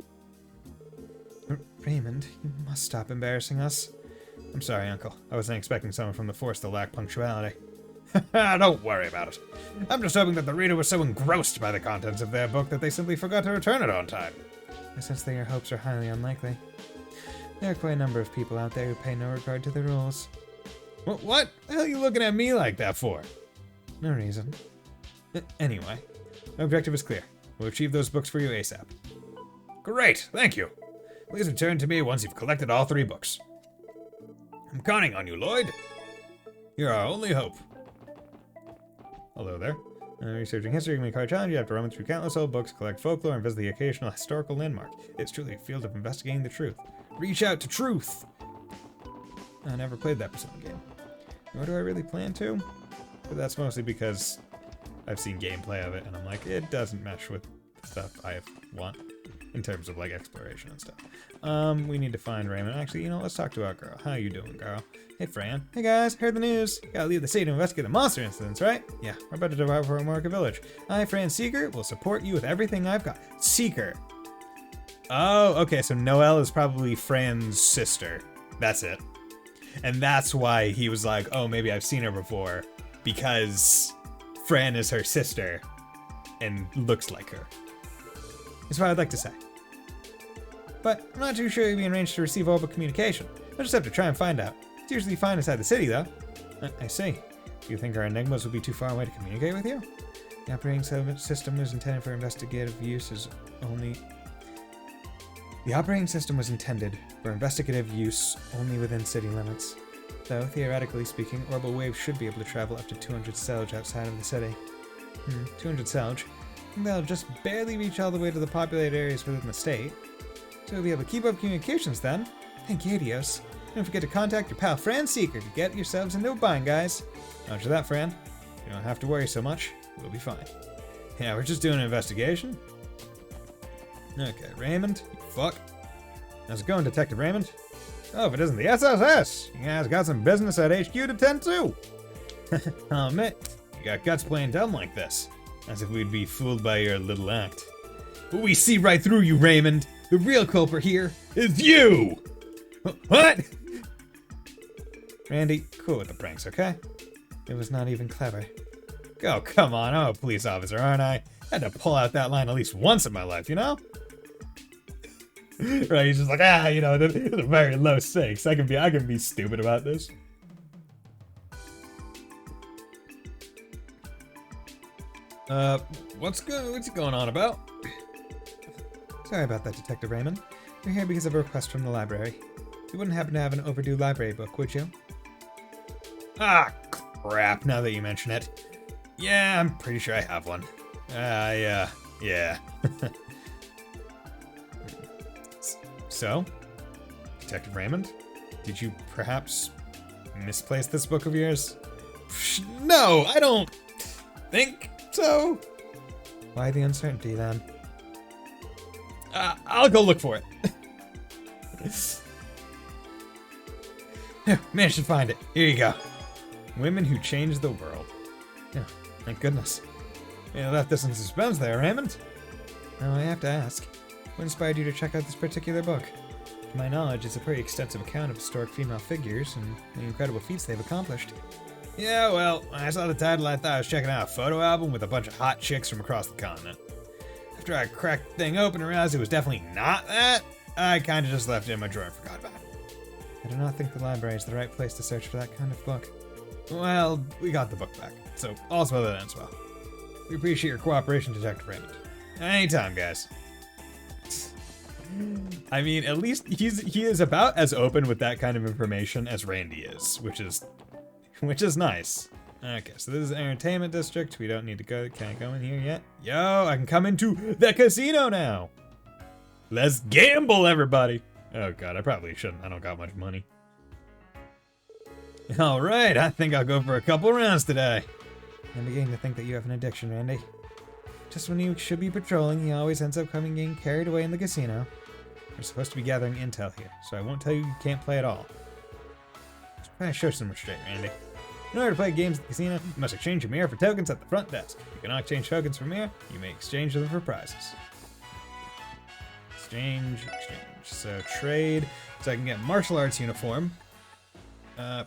Raymond, you must stop embarrassing us. I'm sorry, Uncle. I wasn't expecting someone from the force to lack punctuality. Don't worry about it. I'm just hoping that the reader was so engrossed by the contents of their book that they simply forgot to return it on time. I sense that your hopes are highly unlikely. There are quite a number of people out there who pay no regard to the rules. What the hell are you looking at me like that for? No reason. Anyway, my objective is clear. We'll achieve those books for you ASAP. Great, thank you. Please return to me once you've collected all 3 books. I'm counting on you, Lloyd. You're our only hope. Hello there. Researching history can be quite challenging. You have to roam through countless old books, collect folklore, and visit the occasional historical landmark. It's truly a field of investigating the truth. Reach out to truth! I never played that Persona game. Nor do I really plan to. But that's mostly because I've seen gameplay of it, and I'm like, it doesn't mesh with the stuff I want in terms of like exploration and stuff. We need to find Raymond. Actually, you know, let's talk to our girl. How you doing, girl? Hey, Fran. Hey, guys. Heard the news. Gotta leave the city to investigate the monster incidents, right? Yeah, we're about to depart for Market Village. I, Fran Seeker, will support you with everything I've got. Seeker. Oh, okay, so Noelle is probably Fran's sister. That's it. And that's why he was like, oh, maybe I've seen her before. Because Fran is her sister and looks like her. That's what I'd like to say. But I'm not too sure you'll be arranged to receive oral communication. We'll just have to try and find out. It's usually fine inside the city, though. I see. Do you think our enigmas will be too far away to communicate with you? The operating system was intended for investigative use only... The operating system was intended for investigative use only within city limits. Though, theoretically speaking, orbital waves should be able to travel up to 200 Selge outside of the city. 200 Selge? They'll just barely reach all the way to the populated areas within the state. So we'll be able to keep up communications then. Thank you, Adios. Don't forget to contact your pal Fran Seeker to get yourselves into a bind, guys. After that, Fran, you don't have to worry so much. We'll be fine. Yeah, we're just doing an investigation. Okay, Raymond, you fuck. How's it going, Detective Raymond? Oh, if it isn't the SSS! You guys got some business at HQ to tend to! I'll admit, you got guts playing dumb like this. As if we'd be fooled by your little act. But we see right through you, Raymond! The real culprit here is you! What? Randy, cool with the pranks, okay? It was not even clever. Oh, come on, I'm a police officer, aren't I? I had to pull out that line at least once in my life, you know? Right, he's just like, you know, they're very low stakes. I can be stupid about this. What's going on about? Sorry about that, Detective Raymond. We're here because of a request from the library. You wouldn't happen to have an overdue library book, would you? Ah, crap, now that you mention it. Yeah, I'm pretty sure I have one. Yeah. So, Detective Raymond, did you perhaps misplace this book of yours? No, I don't think so. Why the uncertainty then? I'll go look for it. Managed to find it. Here you go. Women Who Changed the World. Yeah, thank goodness. You left this in suspense there, Raymond. Now I have to ask, what inspired you to check out this particular book? To my knowledge, it's a pretty extensive account of historic female figures and the incredible feats they've accomplished. Yeah, well, when I saw the title, I thought I was checking out a photo album with a bunch of hot chicks from across the continent. After I cracked the thing open and realized it was definitely not that, I kind of just left it in my drawer and forgot about it. I do not think the library is the right place to search for that kind of book. Well, we got the book back, so all's well that ends well. We appreciate your cooperation, Detective Raymond. Anytime, guys. I mean, at least he is about as open with that kind of information as Randy is, which is nice. Okay, so this is entertainment district. We don't need to go. Can I go in here yet? Yo, I can come into the casino now. Let's gamble, everybody. Oh god, I probably shouldn't. I don't got much money. All right, I think I'll go for a couple rounds today. I'm beginning to think that you have an addiction, Randy. Just when you should be patrolling, he always ends up getting carried away in the casino. We're supposed to be gathering intel here, so I won't tell you you can't play at all. Just try to show some restraint, Randy. In order to play games at the casino, you must exchange your mirror for tokens at the front desk. You cannot exchange tokens for mirror, you may exchange them for prizes. Exchange. So trade, so I can get martial arts uniform.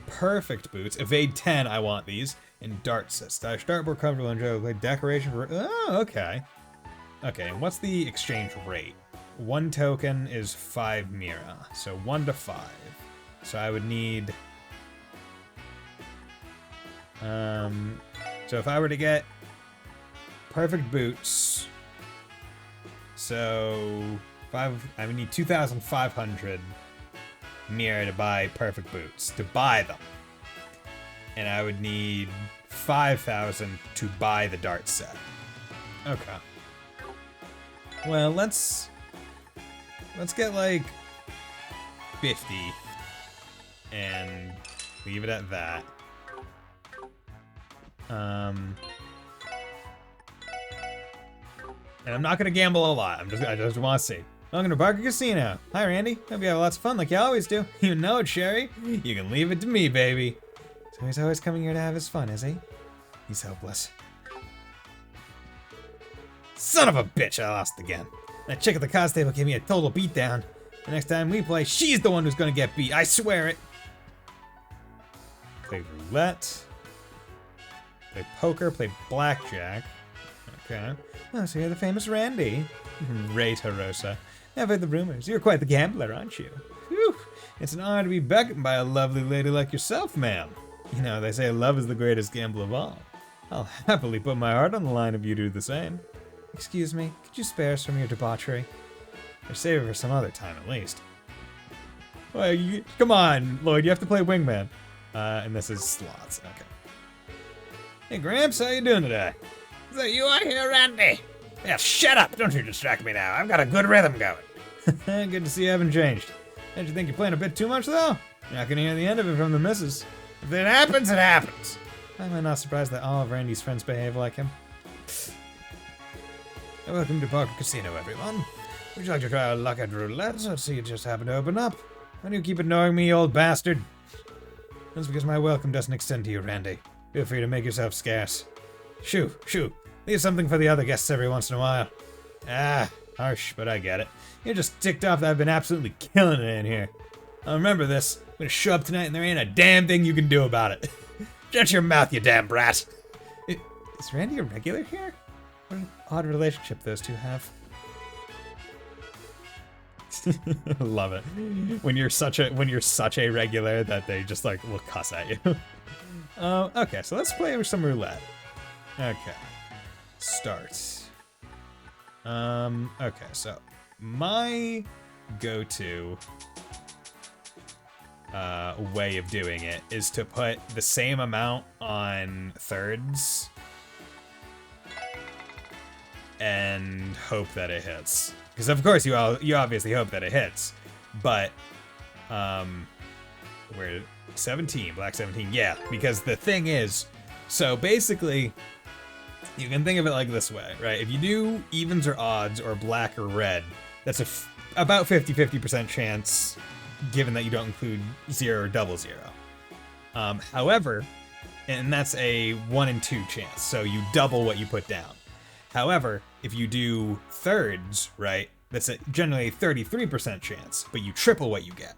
Perfect boots. Evade 10, I want these. And dart assist. I start more comfortable and enjoy like decoration for. Oh, okay. Okay, and what's the exchange rate? 1 token is 5 mira. So 1 to 5. So I would need. So if I were to get perfect boots, so I would need 2,500 mira to buy perfect boots, to buy them. And I would need 5,000 to buy the dart set. Okay. Well, let's get like 50 and leave it at that. And I'm not gonna gamble a lot. I just want to see. Welcome to Barker Casino. Hi, Randy. Hope you have lots of fun like you always do. You know it, Sherry. You can leave it to me, baby. So he's always coming here to have his fun, is he? He's hopeless. Son of a bitch, I lost again. That chick at the cards table gave me a total beatdown. The next time we play, she's the one who's gonna get beat. I swear it. Play roulette. Play poker. Play blackjack. Okay. Oh, so you're the famous Randy. Ray Tarosa. I've heard the rumors. You're quite the gambler, aren't you? Whew. It's an honor to be beckoned by a lovely lady like yourself, ma'am. You know, they say love is the greatest gamble of all. I'll happily put my heart on the line if you do the same. Excuse me, could you spare us from your debauchery? Or save it for some other time, at least. Well, come on, Lloyd, you have to play wingman. And this is slots, okay. Hey, Gramps, how you doing today? Is that you out here, Randy? Yeah, shut up! Don't you distract me now. I've got a good rhythm going. Good to see you haven't changed. Don't you think you're playing a bit too much, though? You're not gonna hear the end of it from the missus. If it happens, it happens. I'm not surprised that all of Randy's friends behave like him. Welcome to Barker Casino, everyone. Would you like to try our luck at roulette? Let's see, it just happened to open up. Why do you keep annoying me, you old bastard? That's because my welcome doesn't extend to you, Randy. Feel free to make yourself scarce. Shoo. Leave something for the other guests every once in a while. Ah, harsh, but I get it. You're just ticked off that I've been absolutely killing it in here. Now remember this. I'm gonna show up tonight and there ain't a damn thing you can do about it. Shut your mouth, you damn brat. Is Randy a regular here? What an odd relationship those two have. Love it. When you're such a regular that they just like will cuss at you. Okay, so let's play with some roulette. Okay. Start. Okay, so my go-to way of doing it is to put the same amount on thirds and hope that it hits. Because of course you obviously hope that it hits, but we're 17, black 17, yeah. Because the thing is, so basically, you can think of it like this way, right? If you do evens or odds or black or red, that's about 50-50% chance, given that you don't include 0 or double 0. However, and that's a 1 in 2 chance, so you double what you put down. However, if you do thirds, right, that's generally a 33% chance, but you triple what you get.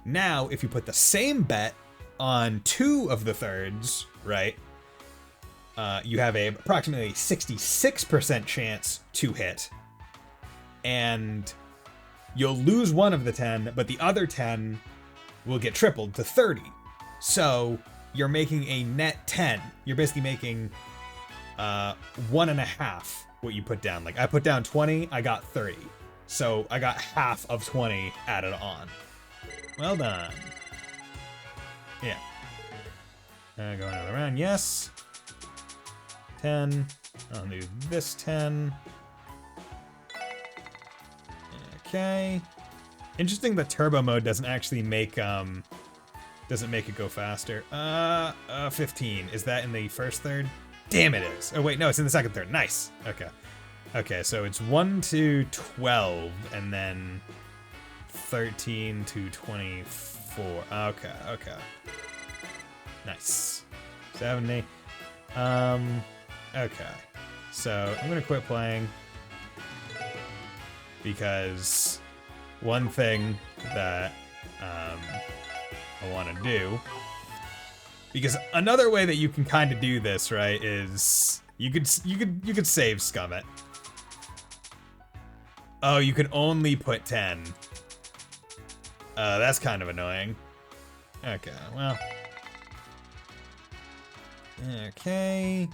Now, if you put the same bet on 2 of the thirds, right, you have a approximately 66% chance to hit, and you'll lose 1 of the 10, but the other 10 will get tripled to 30. So you're making a net 10. You're basically making 1.5 what you put down. Like I put down 20, I got 30. So I got half of 20 added on. Well done. Yeah. Go another round. Yes. 10. I'll do this 10. Okay. Interesting that turbo mode doesn't actually make doesn't make it go faster. 15. Is that in the first third? Damn, it is. Oh wait, no, it's in the second third. Nice. Okay. Okay, so it's 1 to 12 and then 13 to 24. Okay, okay. Nice. 70. Okay. So I'm gonna quit playing because one thing that I want to do, because another way that you can kind of do this, right, is you could save Scummit. Oh, you can only put 10. That's kind of annoying. Okay, well. Okay.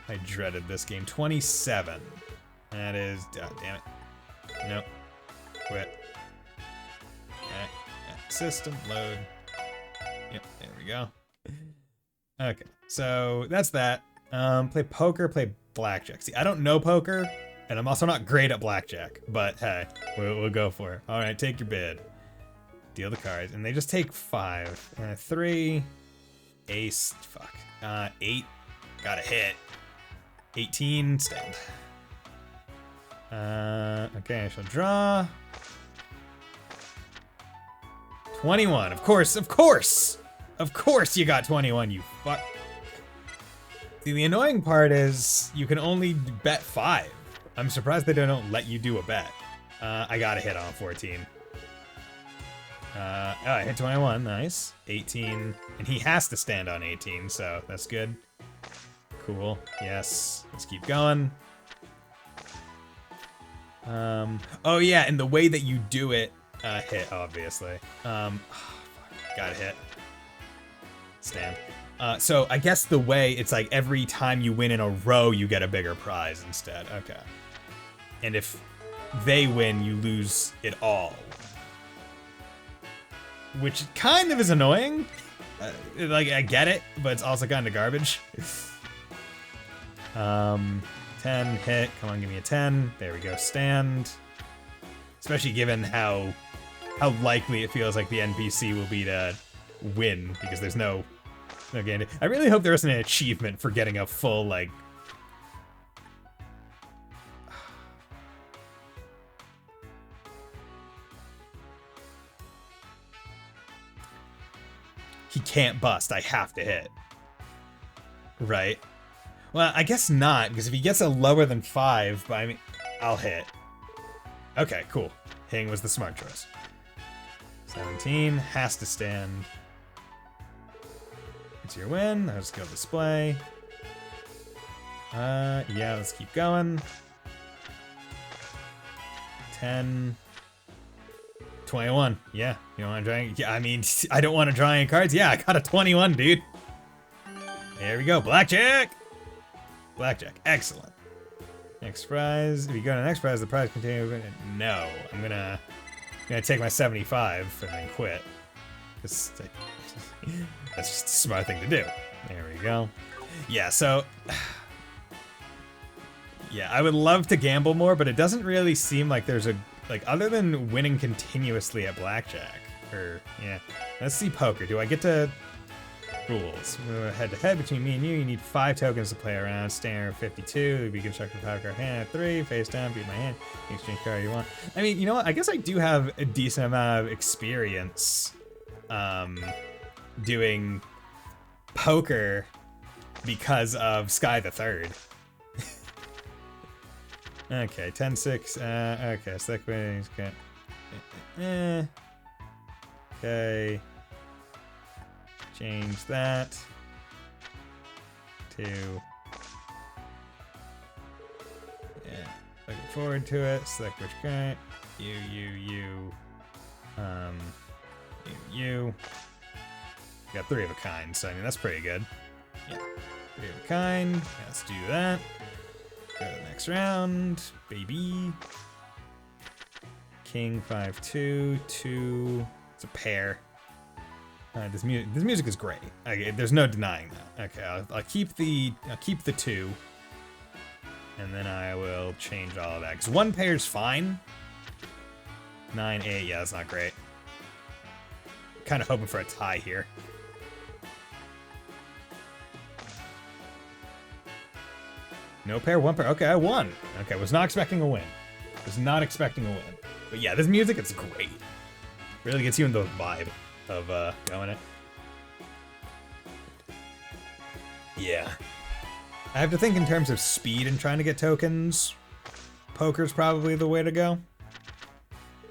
I dreaded this game. 27. That is... Oh, damn it. Nope. Quit. System load. Yep, there we go. Okay, so that's that. Play poker, play blackjack. See, I don't know poker, and I'm also not great at blackjack, but hey, we'll go for it. All right, take your bid. Deal the cards, and they just take 5. 3. Ace, fuck. 8. Got a hit. 18, stand. Okay, I shall draw. 21, of course, of course! Of course you got 21, you fuck. See, the annoying part is you can only bet 5. I'm surprised they don't let you do a bet. I got a hit on 14. Oh, I hit 21, nice. 18, and he has to stand on 18, so that's good. Cool, yes, let's keep going. Oh yeah, and the way that you do it, hit, obviously. Got a hit. Stand. So I guess the way, it's like every time you win in a row, you get a bigger prize instead. Okay. And if they win, you lose it all. Which kind of is annoying. Like, I get it, but it's also kind of garbage. 10, hit. Come on, give me a 10. There we go, stand. Especially given how likely it feels like the NPC will be to win, because there's no guarantee. I really hope there isn't an achievement for getting a full, like... He can't bust, I have to hit. Right? Well, I guess not, because if he gets a lower than 5, I mean, I'll hit. Okay, cool. Hitting was the smart choice. 17, has to stand. It's your win. I'll just go display. Yeah, let's keep going. 10. 21. Yeah, you don't want to draw? Yeah, I mean, I don't want to draw any cards. Yeah, I got a 21, dude. There we go. Blackjack! Blackjack. Excellent. Next prize. If you go to the next prize, the prize continues. No, I'm gonna take my 75 and then quit. That's just a smart thing to do. There we go. Yeah, so... Yeah, I would love to gamble more, but it doesn't really seem like there's a... Like, other than winning continuously at blackjack. Or, yeah. Let's see poker. Do I get to... Rules. Head-to-head between me and you. You need 5 tokens to play around. Standard 52. Be constructed 5 card hand at 3. Face down. Beat my hand. Exchange card you want. I mean, you know what? I guess I do have a decent amount of experience doing poker because of Sky the Third. Okay, 10-6. Okay, so that means okay. Change that to... Yeah, looking forward to it. Select which guy. You. Got 3 of a kind, so I mean, that's pretty good. Yeah, 3 of a kind. Yeah, let's do that. Go to the next round, baby. King 5-2, 2. It's a pair. This music is great. There's no denying that. Okay, I'll keep the 2, and then I will change all of that. Cause one pair's fine. 9-8, yeah, that's not great. Kind of hoping for a tie here. No pair, one pair. Okay, I won. Okay, was not expecting a win. Was not expecting a win. But yeah, this music is great. Really gets you in the vibe of going it. Yeah. I have to think in terms of speed and trying to get tokens. Poker's probably the way to go.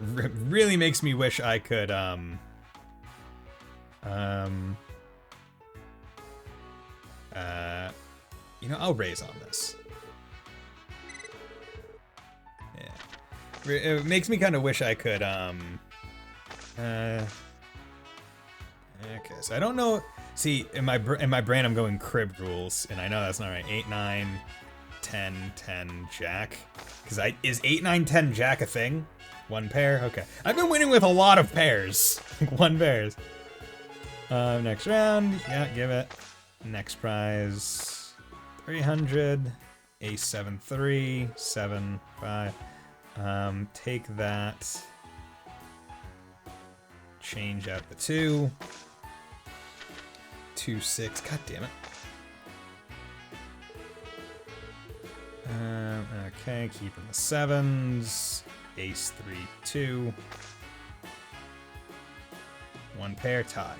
Really makes me wish I could, you know, I'll raise on this. Yeah. It makes me kind of wish I could, okay, so I don't know. See, in my brain, I'm going crib rules, and I know that's not right. 8, 9, 10, 10, jack. Because is 8, 9, 10 jack a thing? One pair? Okay. I've been winning with a lot of pairs. One pairs. Next round. Yeah, give it. Next prize. 300. Ace 7, 3. 7, 5. Take that. Change out the 2. 2, 6. God damn it. Okay, keeping the 7s. Ace 3, 2. One pair, tie.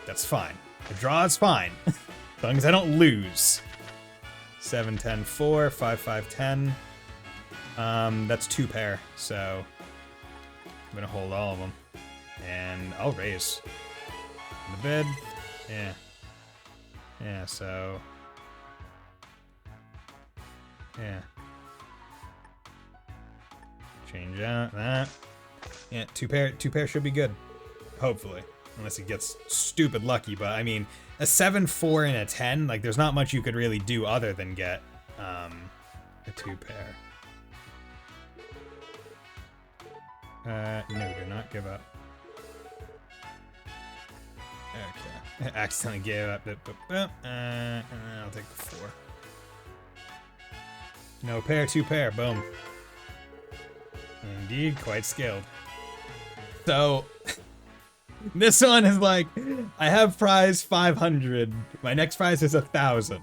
That's fine. The draw is fine. As long as I don't lose. 7, 10, 4. 5, 5, 10. That's 2 pair, so I'm gonna hold all of them. And I'll raise. In the bid. Yeah. Yeah, so. Yeah. Change out that. Yeah, two pair should be good. Hopefully. Unless he gets stupid lucky, but I mean, a 7, 4, and a 10, like there's not much you could really do other than get a 2 pair. No, do not give up. Okay. I accidentally gave up. I'll take the 4. No pair, 2 pair, boom. Indeed, quite skilled. So, this one is like, I have prize 500. My next prize is 1,000.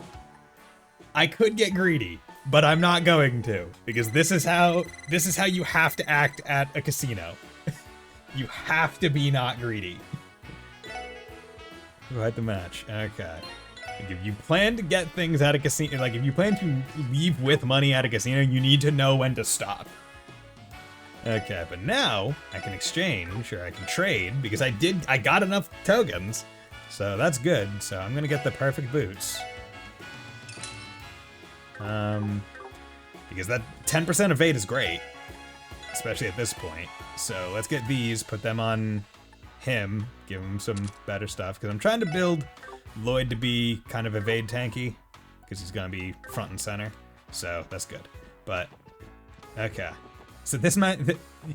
I could get greedy, but I'm not going to, because this is how you have to act at a casino. You have to be not greedy. Who had the match? Okay. If you plan to get things at a casino, like if you plan to leave with money at a casino, you need to know when to stop. Okay, but now I can exchange, or I can trade, because I got enough tokens, so that's good. So I'm gonna get the perfect boots. Because that 10% evade is great, especially at this point. So let's get these, put them on him, give him some better stuff, because I'm trying to build Lloyd to be kind of evade tanky, because he's gonna be front and center, so that's good. But okay, so this might,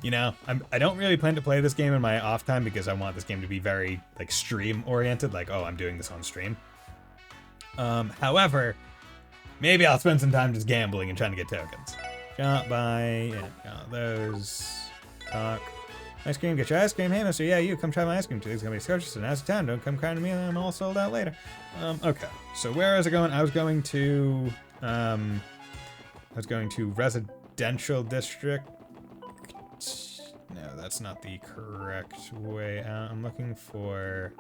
you know, I don't really plan to play this game in my off time because I want this game to be very like stream oriented, like, oh, I'm doing this on stream. However, maybe I'll spend some time just gambling and trying to get tokens. Shop, buy, yeah, got those. Talk. Ice cream, get your ice cream. Hey, mister, yeah, you, come try my ice cream. Today's gonna be scorchous, and now's the time. Don't come crying to me, and I'm all sold out later. Okay. So where was I going? I was going to, residential district. No, that's not the correct way out. I'm looking for,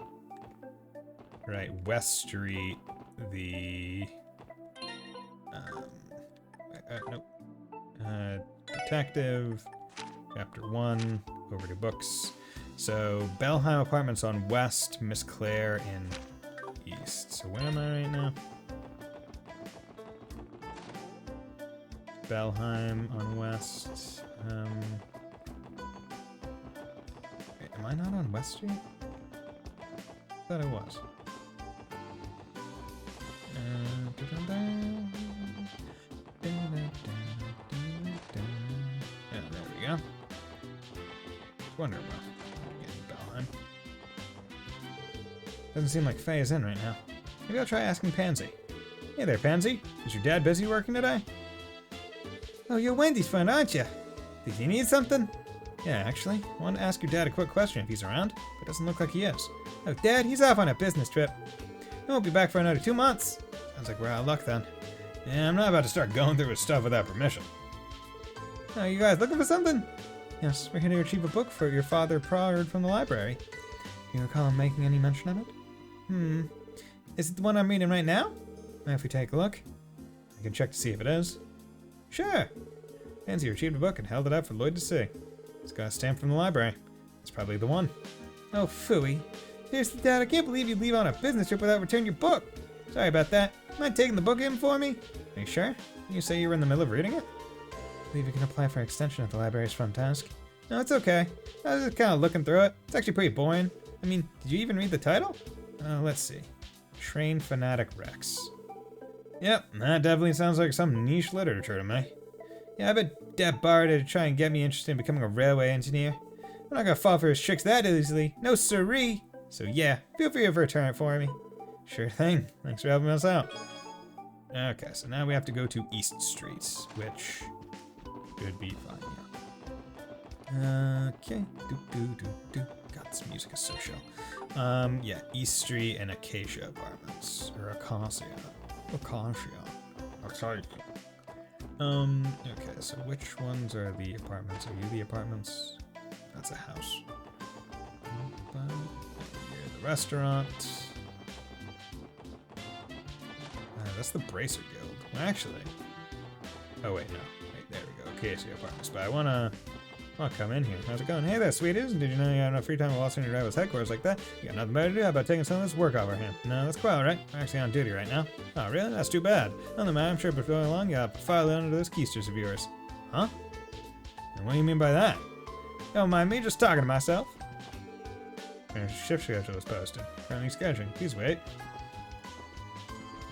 right, West Street, the, nope. Detective, chapter 1. Over to books. So Belheim Apartments on West, Miss Claire in East. So where am I right now? Belheim on West. Wait, am I not on West Street? I thought I was. Wondering about Belheim. Doesn't seem like Faye is in right now. Maybe I'll try asking Pansy. Hey there, Pansy. Is your dad busy working today? Oh, you're Wendy's friend, aren't you? Did you need something? Yeah, actually. I want to ask your dad a quick question if he's around, but it doesn't look like he is. Oh, Dad, he's off on a business trip. He won't be back for another 2 months. Sounds like we're out of luck then. Yeah, I'm not about to start going through his stuff without permission. Oh, you guys looking for something? Yes, we're here to retrieve a book for your father borrowed from the library. Do you recall him making any mention of it? Is it the one I'm reading right now? Well, if we take a look, I can check to see if it is. Sure. Pansy retrieved a book and held it up for Lloyd to see. It's got a stamp from the library. It's probably the one. Oh, phooey. Seriously, Dad, I can't believe you'd leave on a business trip without returning your book. Sorry about that. Mind taking the book in for me? Are you sure? Didn't you say you were in the middle of reading it? I believe you can apply for an extension at the library's front desk. No, it's okay. I was just kind of looking through it. It's actually pretty boring. I mean, did you even read the title? Let's see. Train Fanatic Rex. Yep, that definitely sounds like some niche literature to me. Yeah, I bet Dad borrowed it to try and get me interested in becoming a railway engineer. I'm not gonna fall for his tricks that easily. No siree. So yeah, feel free to return it for me. Sure thing. Thanks for helping us out. Okay, so now we have to go to East Street, which should be fine. Yeah. Okay. God, this music is so chill. Yeah, East Street and Acacia Apartments. Or Acacia. Acacia. Okay, so which ones are the apartments? Are you the apartments? That's a house. You're the restaurant. That's the Bracer Guild. Well, actually. Oh wait, no. Wait, there we go. Acacia Apartments. But I wanna come in here. How's it going? Hey there, sweeties. Did you know you had enough free time to walk in your driver's headquarters like that? You got nothing better to do? How about taking some of this work off our hand? No, that's quite alright. We're actually on duty right now. Oh, really? That's too bad. Nothing matter. I'm sure before long you'll file it under those keysters of yours. Huh? And what do you mean by that? Don't mind me, just talking to myself. Shift schedule is posted. Currently scheduling. Please wait.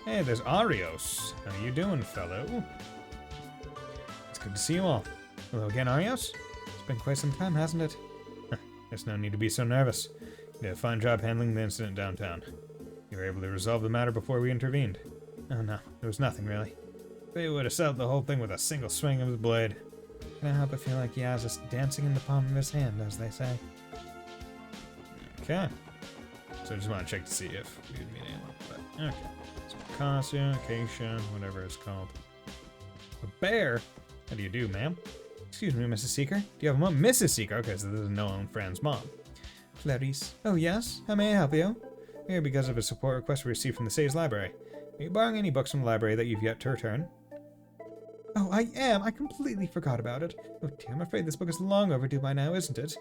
Hey, there's Arios. How you doing, fellow? It's good to see you all. Hello again, Arios? It's been quite some time, hasn't it? There's no need to be so nervous. You did a fine job handling the incident downtown. You were able to resolve the matter before we intervened. Oh no, there was nothing really. They would have settled the whole thing with a single swing of his blade. Can't help but feel like he has us dancing in the palm of his hand, as they say. Okay. So I just want to check to see if we would meet anyone. But okay. So Acacia, Acacia, whatever it's called. A bear? How do you do, ma'am? Excuse me, Mrs. Seeker. Do you have a mom? Mrs. Seeker? Okay, so this is Noah and Fran's mom. Clarice. Oh, yes? How may I help you? We're here because of a support request we received from the Say's library. Are you borrowing any books from the library that you've yet to return? Oh, I am. I completely forgot about it. Oh dear, I'm afraid this book is long overdue by now, isn't it?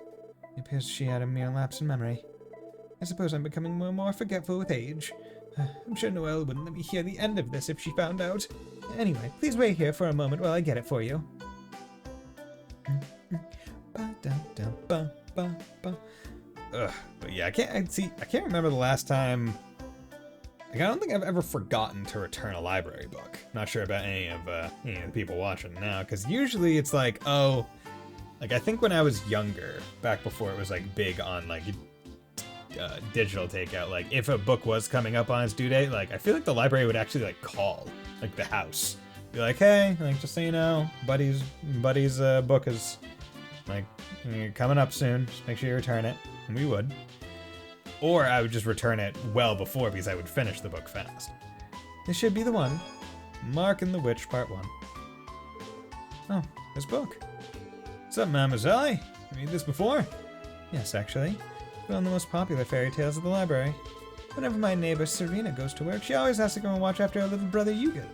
It appears she had a mere lapse in memory. I suppose I'm becoming more and more forgetful with age. I'm sure Noelle wouldn't let me hear the end of this if she found out. Anyway, please wait here for a moment while I get it for you. Ugh, but yeah, I can't remember the last time. Like, I don't think I've ever forgotten to return a library book. Not sure about any of the people watching now, because usually it's like, oh, like I think when I was younger, back before it was like big on like digital takeout, like if a book was coming up on its due date, like I feel like the library would actually like call like the house, be like, hey, like just so you know, buddy's book is like coming up soon. Just make sure you return it, and we would. Or I would just return it well before because I would finish the book fast. This should be the one. Mark and the Witch, Part 1. Oh, this book. What's up, Mademoiselle? You read this before? Yes, actually. It's one of the most popular fairy tales of the library. Whenever my neighbor Serena goes to work, she always has to go and watch after her little brother Yuga.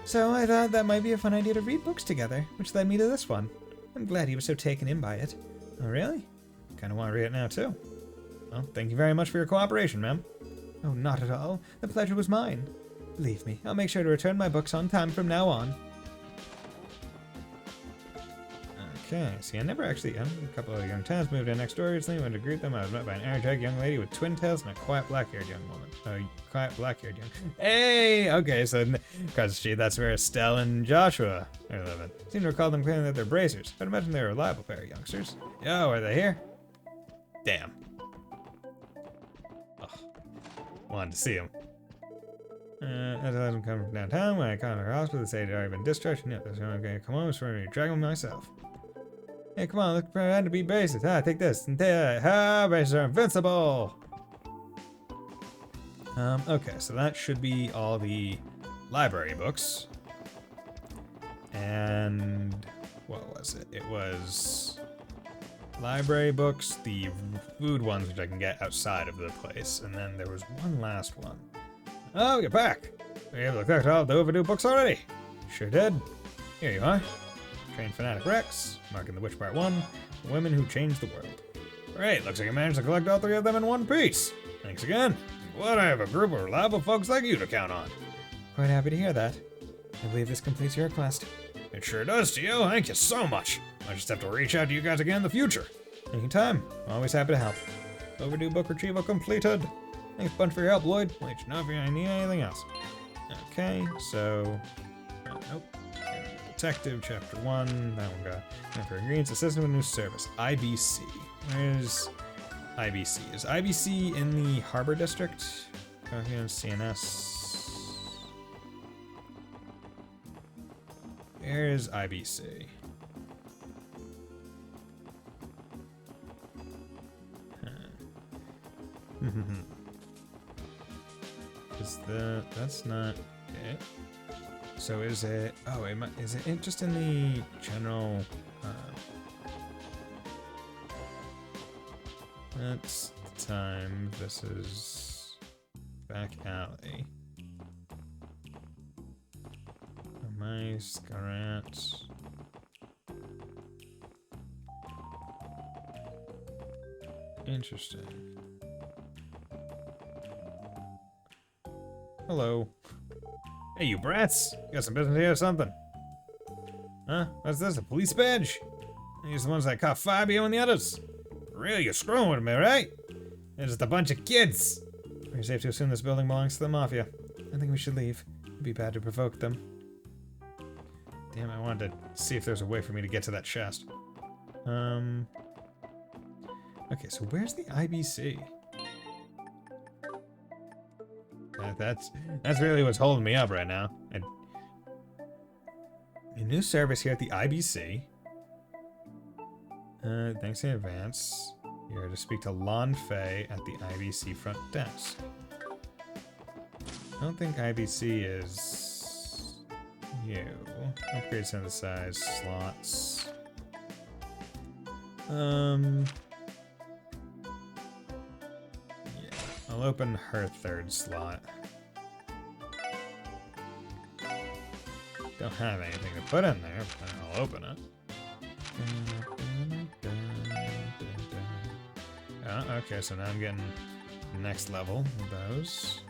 So I thought that might be a fun idea to read books together, which led me to this one. I'm glad he was so taken in by it. Oh, really? Kinda want to read it now, too. Well, thank you very much for your cooperation, ma'am. Oh, not at all. The pleasure was mine. Believe me, I'll make sure to return my books on time from now on. Okay, see, I a couple of young tenants moved in next door recently. Went to greet them. I was met by an energetic young lady with twin tails and a quiet black-haired young woman. Hey! Okay, so across the street, that's where Estelle and Joshua are living. Seem to recall them claiming that they're bracers. I'd imagine they're a reliable pair of youngsters. Yo, are they here? Damn. Ugh. Wanted to see them. As I wasn't coming from downtown, when I called her hospital, they say they'd already been discharged. No, that's I'm gonna come home for me to drag them myself. Hey, come on, let's pretend to be bases. Take this. Bases are invincible! Okay, so that should be all the library books. And what was it? It was library books, the food ones, which I can get outside of the place, and then there was one last one. Oh, you're back! Were you able to collect all the overdue books already? Sure did. Here you are. Train Fanatic Rex, Marking the Witch Part 1, Women Who Changed the World. Great, looks like I managed to collect all 3 of them in one piece. Thanks again. Glad I have a group of reliable folks like you to count on. Quite happy to hear that. I believe this completes your request. It sure does, Gio. Thank you so much. I just have to reach out to you guys again in the future. Anytime. Always happy to help. Overdue book retrieval completed. Thanks a bunch for your help, Lloyd. I'll let you know if you need anything else. Okay, so... nope. Detective, Chapter 1. That one got... for ingredients, assistant with new service. IBC. Where's IBC? Is IBC in the Harbor District? Oh, here in CNS. Where is IBC? That's not it. So is it? Oh, is it just in the general? That's the time. This is back alley. Mice, Garant. Interesting. Hello. Hey, you brats! You got some business here or something? Huh? What's this? A police badge? These are the ones that caught Fabio and the others. Really, you're screwing with me, right? They're just a bunch of kids. We're safe to assume this building belongs to the Mafia. I think we should leave. It'd be bad to provoke them. Damn, I wanted to see if there's a way for me to get to that chest. Okay, so where's the IBC? That's really what's holding me up right now. A new service here at the IBC. Thanks in advance. You're to speak to Lon Fei at the IBC front desk. I don't think IBC is you. Upgrade synthesize slots. Yeah, I'll open her 3rd slot. Don't have anything to put in there, but I'll open it. Oh, okay, so now I'm getting the next level of those.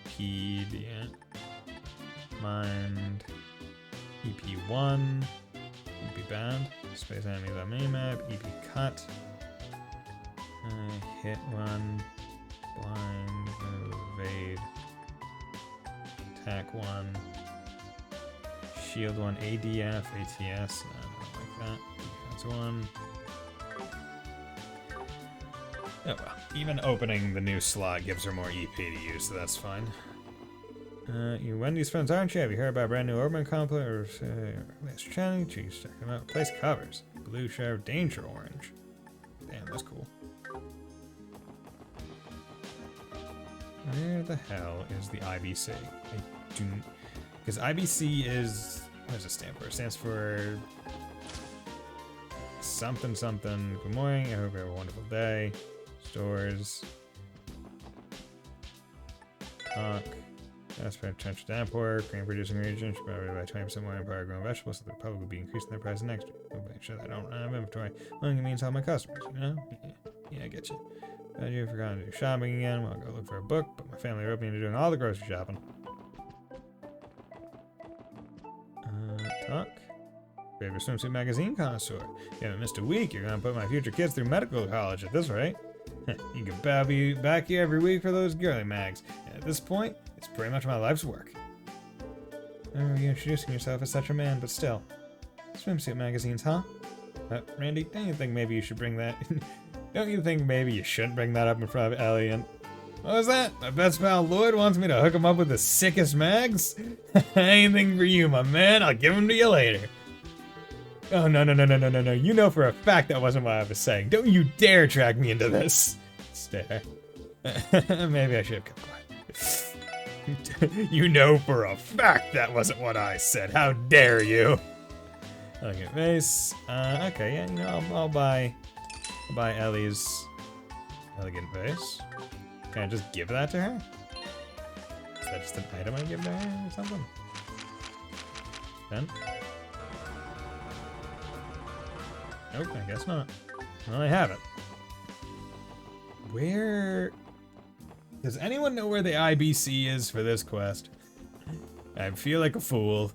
Ped, yeah. Mind. EP1. EP bad. Space enemies on minimap. EP cut. Hit 1. Blind. Move. Evade. Attack 1. Shield 1. ADF. ATS. I don't like that. Defense 1. Oh well, even opening the new slot gives her more EP to use, so that's fine. You Wendy's friends, aren't you? Have you heard about a brand new urban complex? Last challenge, cheese, check them out. Place covers. Blue Sheriff Danger Orange. Damn, that's cool. Where the hell is the IBC? I do... Because IBC is... What does it stand for? It stands for... Something something. Good morning, I hope you have a wonderful day. Stores. Talk. That's for potential downpour. Grain producing region should probably by 20% more empire growing vegetables, so they'll probably be increasing their price next year. I'll make sure that I don't have inventory. Only means all my customers, you know? Yeah, I get you. But you forgot to do shopping again. Well, I'll go look for a book, but my family roped me into doing all the grocery shopping. Talk. Favorite swimsuit magazine connoisseur. You haven't missed a week. You're gonna put my future kids through medical college at this rate. You can be back here every week for those girly mags. And at this point, it's pretty much my life's work. I remember you introducing yourself as such a man, but still. Swimsuit magazines, huh? Randy, don't you think maybe you should bring that... Don't you think maybe you shouldn't bring that up in front of Ellie and... What was that? My best pal Lloyd wants me to hook him up with the sickest mags? Anything for you, my man. I'll give them to you later. Oh, no. You know for a fact that wasn't what I was saying. Don't you dare drag me into this. Stare. Maybe I should have kept quiet. You know for a fact that wasn't what I said. How dare you? Elegant vase. Okay, yeah, you know, I'll buy Ellie's elegant vase. Can I just give that to her? Is that just an item I give to her or something? Then? Nope, I guess not. Well, I have it. Where... Does anyone know where the IBC is for this quest? I feel like a fool.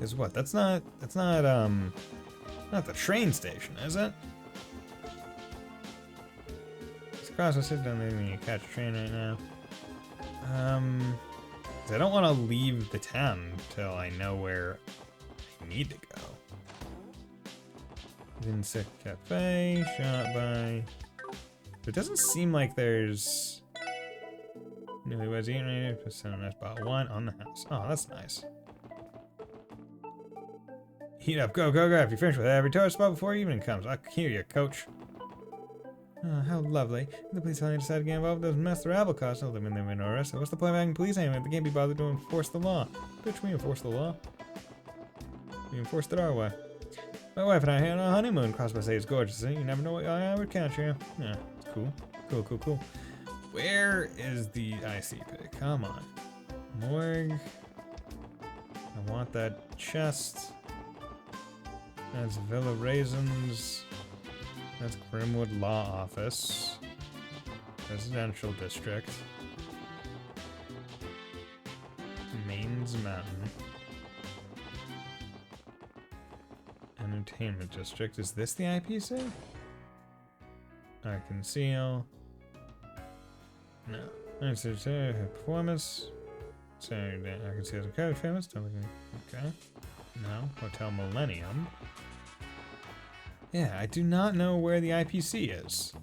Is what? That's not the train station, is it? It's across the city, don't make me catch a train right now. 'Cause I don't want to leave the town until I know where I need to go. Insect Cafe, shot by... It doesn't seem like there's... Newlyweds eating ready to send a nice bottle of wine on the house. Oh, that's nice. Heat up, go. If you're finished with every tourist spot before evening comes. I'll hear you, coach. Oh, how lovely. If the police finally decide to get involved, doesn't mess their apple cost. They'll them in no arrest. So what's the point of having police anyway? They can't be bothered to enforce the law. Bitch, we enforce the law. We enforced it our way. My wife and I had a honeymoon. Across by say it's gorgeous. You never know what I would catch you. Yeah, it's cool. Cool. Where is the ICP? Come on. Morgue. I want that chest. That's Villa Raisins. That's Grimwood Law Office. Residential District. Mains Mountain. Entertainment District. Is this the IPC? I conceal. No. Performance. Saturday. I can see as a code famous. Okay. No. Hotel Millennium. Yeah, I do not know where the IPC is.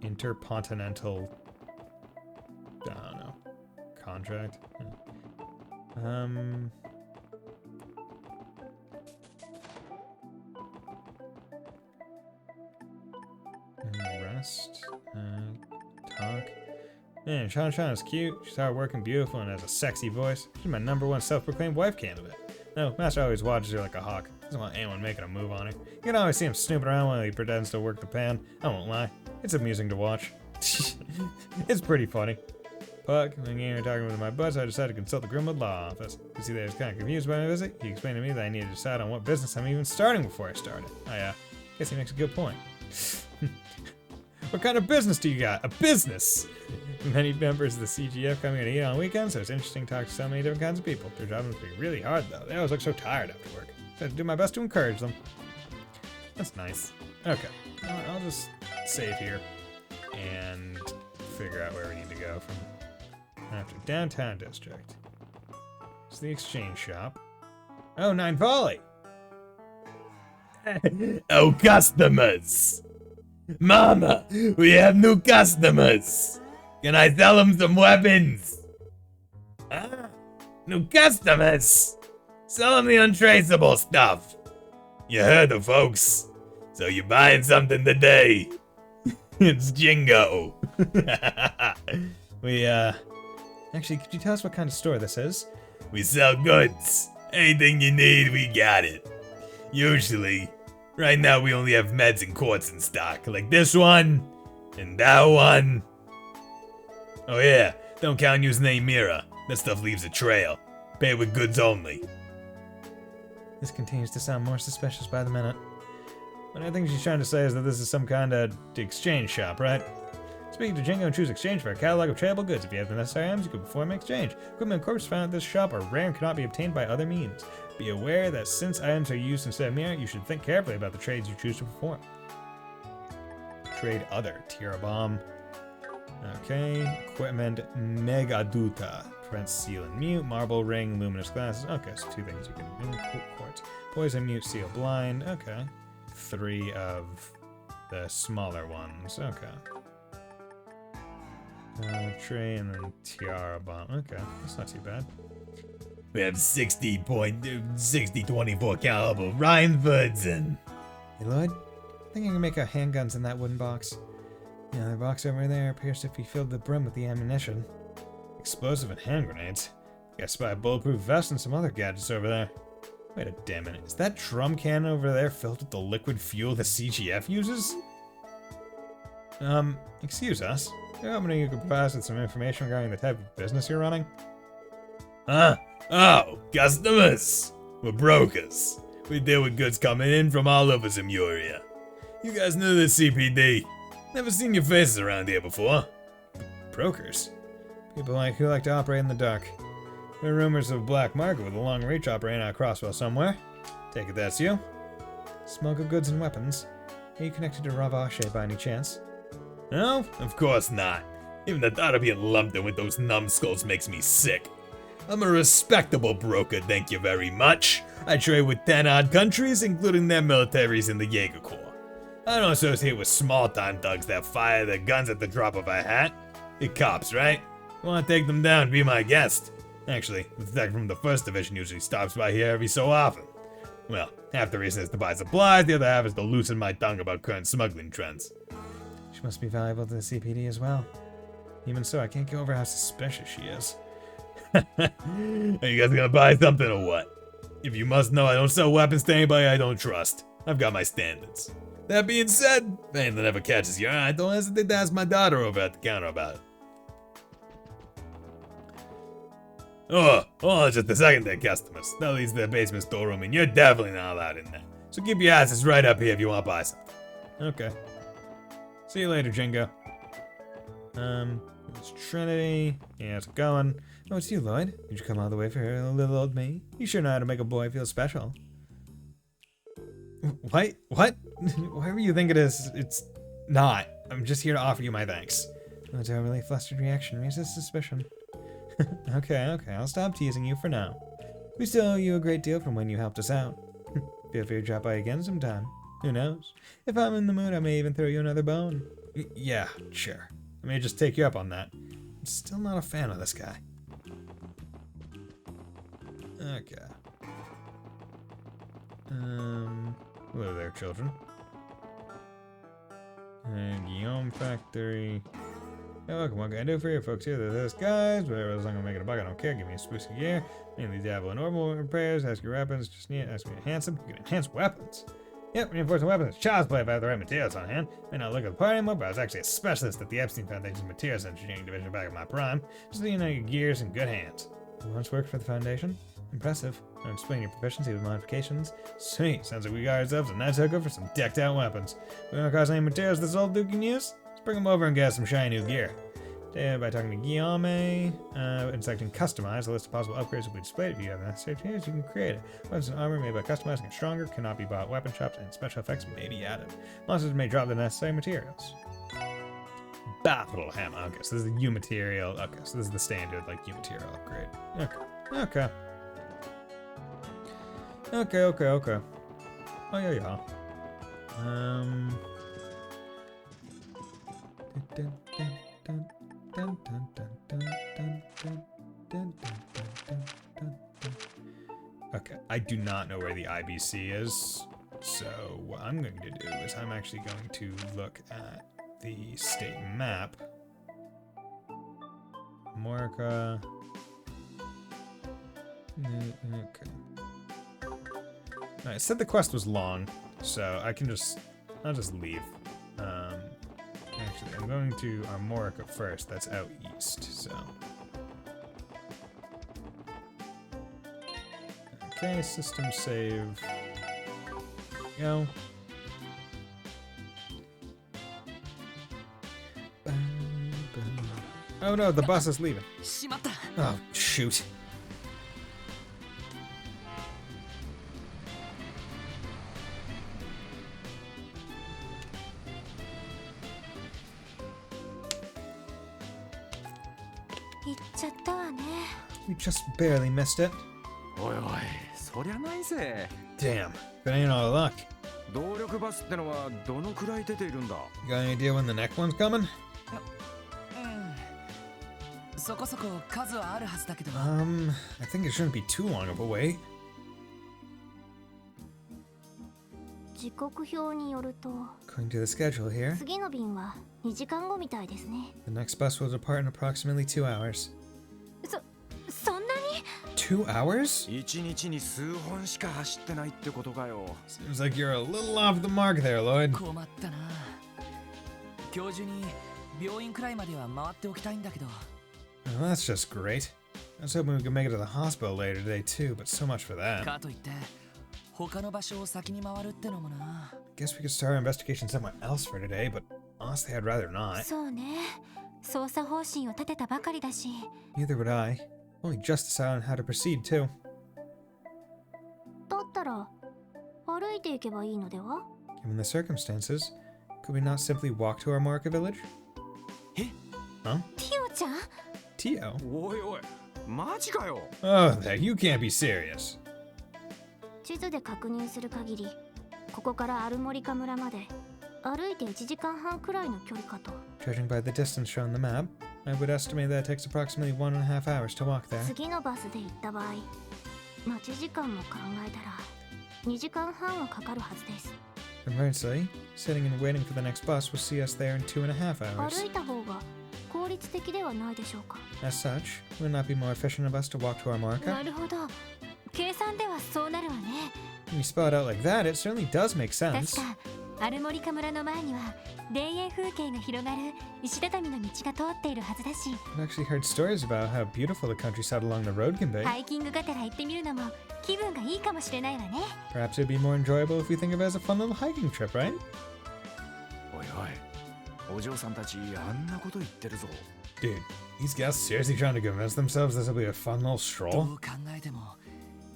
Intercontinental. I don't know. Contract. Rest. Talk. Man, Shawn is cute. She's hardworking, beautiful, and has a sexy voice. She's my #1 self-proclaimed wife candidate. No, Master always watches her like a hawk. Doesn't want anyone making a move on her. You can always see him snooping around while he pretends to work the pan. I won't lie. It's amusing to watch. It's pretty funny. Puck, when you were talking with my bud, so I decided to consult the Grimwood Law Office. You see that I was kind of confused by my visit. He explained to me that I needed to decide on what business I'm even starting before I started. I guess he makes a good point. What kind of business do you got? A business! Many members of the CGF coming in to eat on weekends, so it's interesting to talk to so many different kinds of people. Their job must be really hard, though. They always look so tired after work. So I do my best to encourage them. That's nice. Okay. I'll just save here and figure out where we need to go from after downtown district. It's the exchange shop. Oh, 9 Volley! Oh, customers! Mama, we have new customers! Can I sell them some weapons? Ah, new customers! Sell them the untraceable stuff! You heard the folks. So you're buying something today. It's Jingo. Actually, could you tell us what kind of store this is? We sell goods. Anything you need, we got it. Usually. Right now we only have meds and quartz in stock, like this one, and that one. Oh yeah, don't count using any mirror. That stuff leaves a trail. Pay with goods only. This continues to sound more suspicious by the minute. What I think she's trying to say is that this is some kind of exchange shop, right? Speak to Jingo and choose exchange for a catalog of tradable goods. If you have the necessary items, you can perform an exchange. Equipment and corpse found at this shop are rare and cannot be obtained by other means. Be aware that since items are used instead of merit, you should think carefully about the trades you choose to perform. Trade other. Tira bomb. Okay. Equipment. Megaduta. Prevents seal and mute. Marble ring. Luminous glasses. Okay, so 2 things you can do. Quartz. Poison, mute, seal, blind. Okay. 3 of the smaller ones. Okay. Tray and then tiara bomb. Okay, that's not too bad. We have 60.24 caliber Reinfords and... Hey, Lloyd? I think I can make handguns in that wooden box. The other box over there appears to be filled to the brim with the ammunition. Explosive and hand grenades. Guess by a bulletproof vest and some other gadgets over there. Wait a damn minute. Is that drum cannon over there filled with the liquid fuel the CGF uses? Excuse us. You're hoping you could provide us with some information regarding the type of business you're running? Huh? Oh, customers. We're brokers. We deal with goods coming in from all over Zemuria. You guys know the CPD. Never seen your faces around here before. Brokers? People who like to operate in the dark. There are rumors of a black market with a long reach operating out of Crosswell somewhere. Take it that's you. Smuggle goods and weapons. Are you connected to Ravache by any chance? No, of course not. Even the thought of being lumped in with those numbskulls makes me sick. I'm a respectable broker, thank you very much. I trade with 10 odd countries, including their militaries in the Jaeger Corps. I don't associate with small-time thugs that fire their guns at the drop of a hat. You're cops, right? You want to take them down, be my guest. Actually, the detective from the 1st Division usually stops by here every so often. Well, half the reason is to buy supplies, the other half is to loosen my tongue about current smuggling trends. She must be valuable to the CPD as well. Even so, I can't get over how suspicious she is. Are you guys gonna buy something or what? If you must know, I don't sell weapons to anybody I don't trust. I've got my standards. That being said, if anything ever catches your eye, don't hesitate to ask my daughter over at the counter about it. Oh, hold on just a second there, customers. That leads to the basement storeroom, and you're definitely not allowed in there. So keep your asses right up here if you want to buy something. Okay. See you later, Jingo. It's Trinity. Yeah, it's going. Oh, it's you, Lloyd. Did you come all the way for little old me? You sure know how to make a boy feel special. What? Whatever you think it is, it's not. I'm just here to offer you my thanks. Lloyd's overly flustered reaction raises suspicion. Okay, I'll stop teasing you for now. We still owe you a great deal from when you helped us out. Feel free to drop by again sometime. Who knows? If I'm in the mood, I may even throw you another bone. Yeah, sure. I may just take you up on that. I'm still not a fan of this guy. Okay. Hello there, children. And Guillaume Factory. Hey, welcome. What can I do for you folks here? There's guys, whatever, as long as I'm making a buck, I don't care. Give me a spooky gear. Mainly dabble in normal repairs, ask your weapons, just need ask me to enhance them. You can enhance weapons. Yep, reinforcing weapons. Child's play if I have the right materials on hand. May not look at the part anymore, but I was actually a specialist at the Epstein Foundation's Materials Engineering Division back in my prime. Just so you know, your gear's in good hands. You once worked for the Foundation? Impressive. I'll explain your proficiency with modifications. Sweet, sounds like we got ourselves a nice hookup for some decked out weapons. We don't cost any materials this old dude can use? Let's bring him over and get some shiny new gear. By talking to Guillaume, and selecting Customize, a list of possible upgrades will be displayed. If you have the necessary tools, you can create it. Weapons and armor made by customizing it stronger, cannot be bought at weapon shops, and special effects may be added. Monsters may drop the necessary materials. Battle hammer. Okay, so this is the U material. Okay, so this is the standard, like, U material upgrade. Okay. Okay. Oh, yeah. Okay, I do not know where the IBC is, so what I'm going to do is I'm actually going to look at the state map. Morica. Okay. Alright, it said the quest was long, so I'll just leave. Actually, I'm going to Armorica first. That's out east, so. Okay, system save. Go. Oh no, the bus is leaving. しまった。 Oh, shoot. We just barely missed it. おいおい、そりゃないぜ。 Damn, that ain't our luck. 動力バスってのはどのくらい出ているんだ？ You got any idea when the next one's coming? うん。そこそこ数はあるはずだけど。 I think it shouldn't be too long of a wait. 時刻表によると According to the schedule here, 次の便は2時間後みたいですね。 the next bus will depart in approximately 2 hours. そんなに 2 hours? 1日に数本しか走ってないってことかよ。 Seems like you're a little off the mark there, Lloyd. 困ったな。今日中に病院くらいまでは回っておきたいんだけど。 Well, that's just great. I was hoping we could make it to the hospital later today too, but so much for that. かといって他の場所を先に回るってのもな。 Guess we could start our investigation somewhere else for today, but honestly, I'd rather not. そうね。捜査方針を立てたばかりだし。 Neither would I. Only just decided on how to proceed too. だったら歩いていけばいいのでは？ Given the circumstances, could we not simply walk to our Marca village? え？ Huh? ティオちゃん？ Tio? おいおい、マジかよ。 Oh, that you can't be serious. 地図で確認する限り、ここからアルモリカ村まで歩いて1時間半くらいの距離かと。 Judging by the distance shown on the map, I would estimate that it takes approximately 1.5 hours to walk there. 次のバスで行った場合、待ち時間も考えたら2時間半はかかるはずです。 Conversely, sitting and waiting for the next bus will see us there in 2.5 hours. 歩いた方が効率的ではないでしょうか。 As such, would it not be more efficient of us to walk to our な Marca? るほど。計算ではそうなるわね。 When you spell it out like that, it certainly does make 確 sense. かアルモリカ村の前には田園風景が広がる石畳の道が通っているはずだし、 I've actually heard stories about how beautiful the countryside along the road can be. ハイキングがてら行ってみるのも気分がいいかもしれないわね。 Perhaps it'd be more enjoyable if we think of it as a fun little hiking trip, right? おいおい、お嬢さんたちあんなこと言ってるぞ。 Dude, these guys seriously trying to convince themselves this will be a fun little ど stroll? う考えても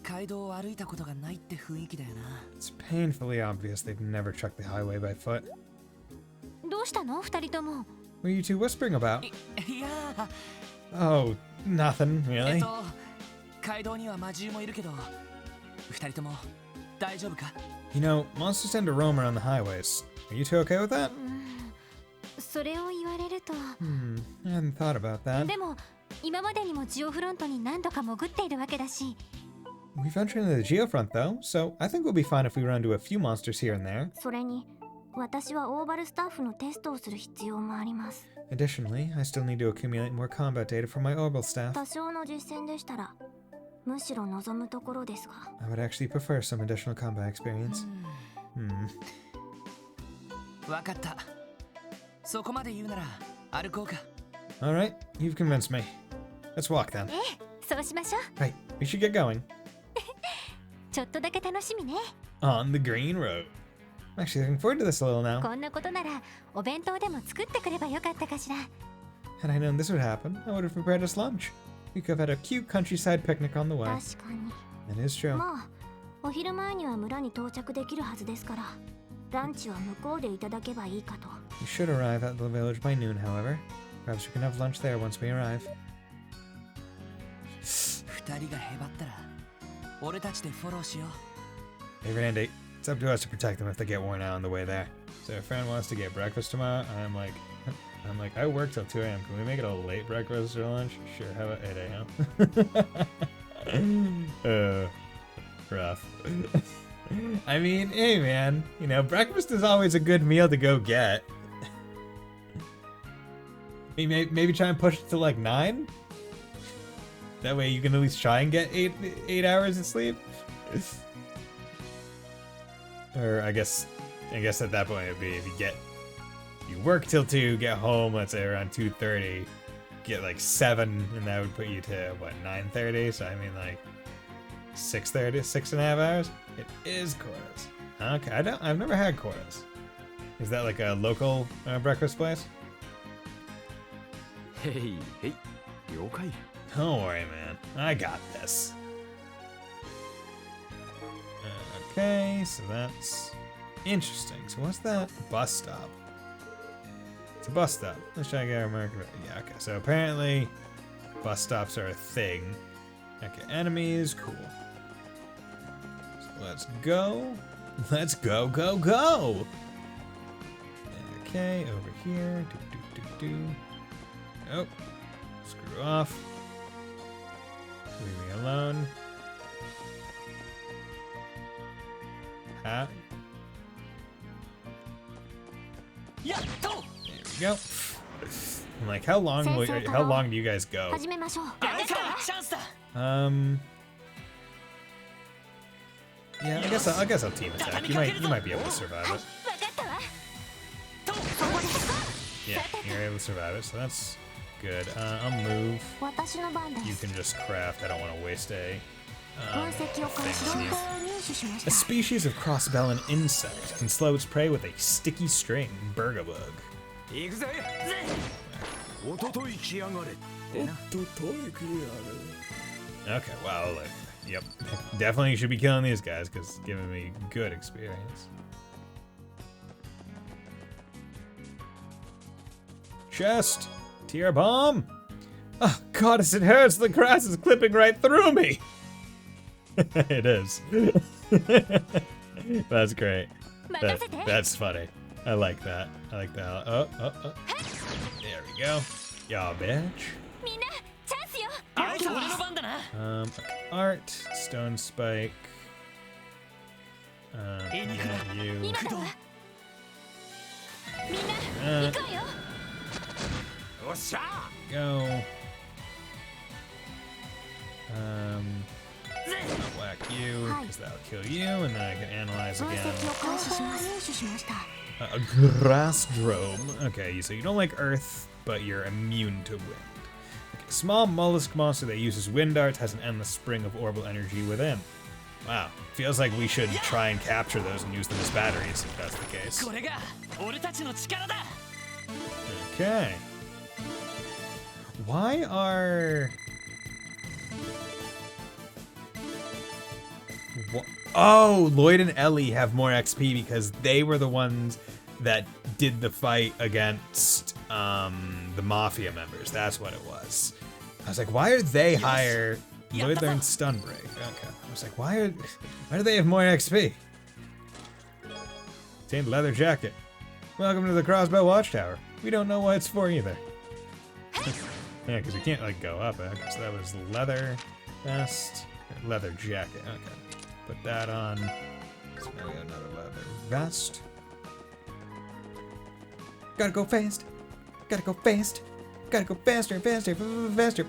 街道を歩いたことがないって雰囲気だよな。 It's painfully obvious they've never trekked the highway by foot. どうしたの二人とも？ What are you two whispering about? いやー、 Oh, nothing, really. 街道には魔獣もいるけど、二人とも大丈夫か？ You know, monsters tend to roam around the highways. Are you two okay with that? それを言われると。 I hadn't thought about that. でも今までにもジオフロントに何度か潜っているわけだし。 We ventured into the geofront though, so I think we'll be fine if we run into a few monsters here and there. それに私はオーバルスタッフのテストをする必要もあります。 Additionally, I still need to accumulate more combat data for my orbital staff. 多少の実践でしたらむしろ望むところですが。 I would actually prefer some additional combat experience. わかった。そこまで言うなら歩こうか。 Alright, you've convinced me. Let's walk then. ええ、そうしましょう。 Right, we should get going. ちょっとだけ楽しみね。 On the green road. I'm actually looking forward to this a little now. こんなことならお弁当でも作ってくればよかったかしら。 Had I known this would happen, I would have prepared us lunch. We could have had a cute countryside picnic on the way. 確かに。 That is true. まあお昼前には村に到着できるはずですから、ランチは向こうでいただけばいいかと。 We should arrive at the village by noon, however. Perhaps we can have lunch there once we arrive. 二人がへばったら俺たちでフォローしよう。 Hey Randy, it's up to us to protect them if they get worn out on the way there. So if a friend wants to get breakfast tomorrow, I'm like, I work till 2 a.m. Can we make it a late breakfast or lunch? Sure, how about 8 a.m.? Rough. I mean, hey man, you know, breakfast is always a good meal to go get. Maybe try and push it to like 9? That way you can at least try and get 8 hours of sleep. Or I guess at that point it'd be if you work till 2, get home, let's say around 2:30, get like 7, and that would put you to what, 9:30? So I mean like 6:30, 6.5 hours. It is Cora's. Okay, I've never had Cora's. Is that like a local breakfast place? へいへい、了解。 Don't worry, man. I got this. Okay, so that's interesting. So what's that bus stop? It's a bus stop. Let's try to get our marker. Yeah, okay. So apparently bus stops are a thing. Okay, enemies, cool. So let's go. Let's go, go, go! Okay, over here. Oh, screw off. Leave me alone. Hat. There we go. I'm like, how long do you guys go? Yeah, I guess I'll team attack. You might be able to survive it. Yeah, you're able to survive it, so that's good. I'll move. You can just craft. I don't want to waste a thing on you. A species of crossbellied insect can slow its prey with a sticky string, burgabug. Okay, wow, look. Yep, definitely should be killing these guys because it's giving me good experience. Chest! Tear bomb! Oh, goddess, it hurts! The grass is clipping right through me! It is. That's great. That's funny. I like that. I like that. Oh. There we go. Y'all, bitch. Art, stone spike. Yeah, you. Go. I'll whack you, because that'll kill you, and then I can analyze again. A grass drome. Okay, so you don't like earth, but you're immune to wind. Okay, small mollusk monster that uses wind darts has an endless spring of orbital energy within. Wow, feels like we should try and capture those and use them as batteries if that's the case. Okay. Why are... Oh, Lloyd and Ellie have more XP because they were the ones that did the fight against the Mafia members. That's what it was. I was like, why are they higher? Lloyd learned stun break. Okay. I was like, why do they have more XP? Obtained leather jacket. Welcome to the Crossbow Watchtower. We don't know what it's for either. Yeah, because we can't like go up. Okay, so that was leather vest, leather jacket. Okay. Put that on. So now we got another leather vest. Gotta go fast. Gotta go fast. Gotta go faster, faster, faster.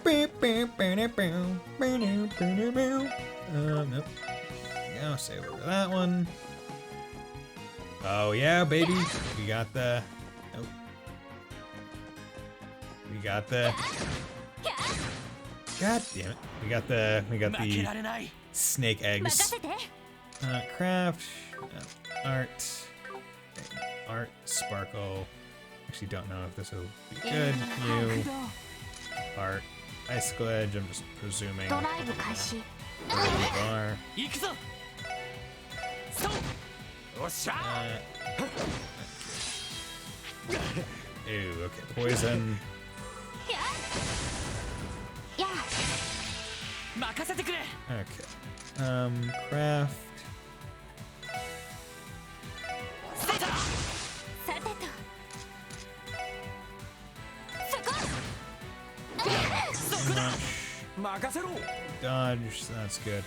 Nope. Go save over that one. Oh yeah, baby. We got the. Nope. We got the. God damn it. We got the snake eggs. Craft. Art. Art. Sparkle. Actually don't know if this will be good. You. Art. Icicle edge. I'm just presuming. Bar. Ew, okay. Poison. Okay. Craft. Dodge, so that's good.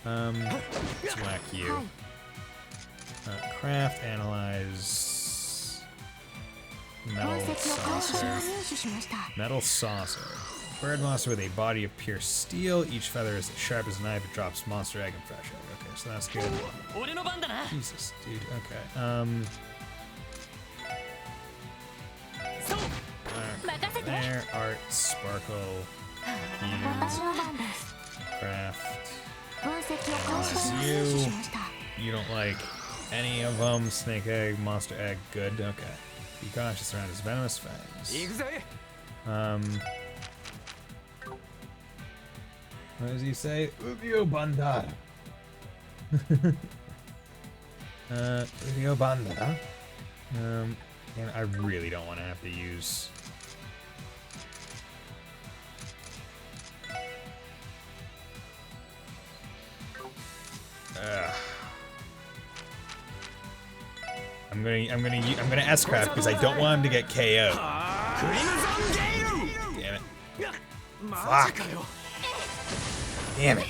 Let's whack you. Craft, analyze. Metal saucer. Metal saucer. Bird monster with a body of pure steel. Each feather is as sharp as a knife. It drops monster egg and fresh egg. Okay, so that's good. Jesus, dude. Okay. There, art, sparkle, craft. You don't like any of them. Snake egg, monster egg, good. Okay. Be cautious around his venomous fangs. What does he say? Uvio Bandara. Uvio Bandara. And I really don't want to have to use. I'm gonna S-craft because I don't want him to get KO. Damn it. Fuck. Damn it.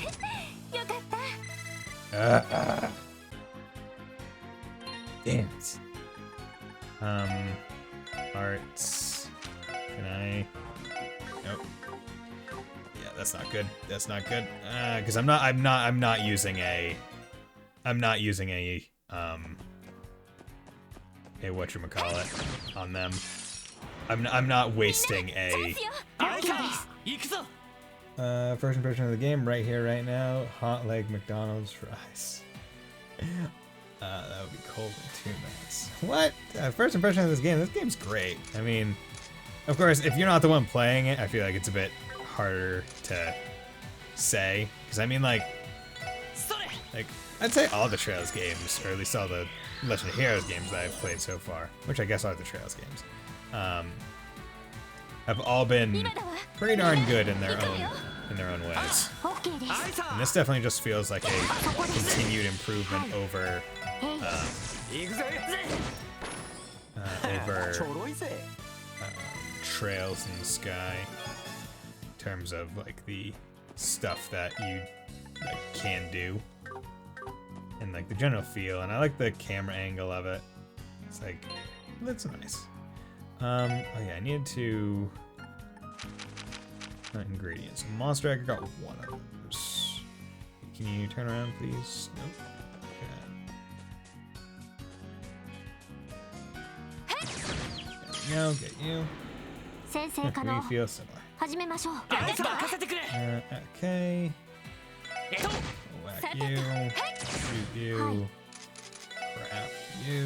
Damn it. Arts. Can I? Nope. Yeah, that's not good. That's not good. Because I'm not using a whatchamacallit on them. I'm not wasting a first impression of the game right here, right now. Hot leg McDonald's fries. That would be cold in 2 minutes. What? First impression of this game? This game's great. I mean, of course, if you're not the one playing it, I feel like it's a bit harder to say. Because I mean, like, I'd say all the Trails games, or at least all the Legend of Heroes games that I've played so far, which I guess are the Trails games, have all been pretty darn good in their own ways. And this definitely just feels like a continued improvement over Trails in the Sky in terms of like the stuff that you like can do and like the general feel, and I like the camera angle of it. It's like, that's nice. Oh yeah, I needed to ingredients. Monster Egg, I got one of those. Can you turn around, please? Nope. Okay. There we go, get you. We feel similar. Okay. Whack you. Shoot you. Crap you.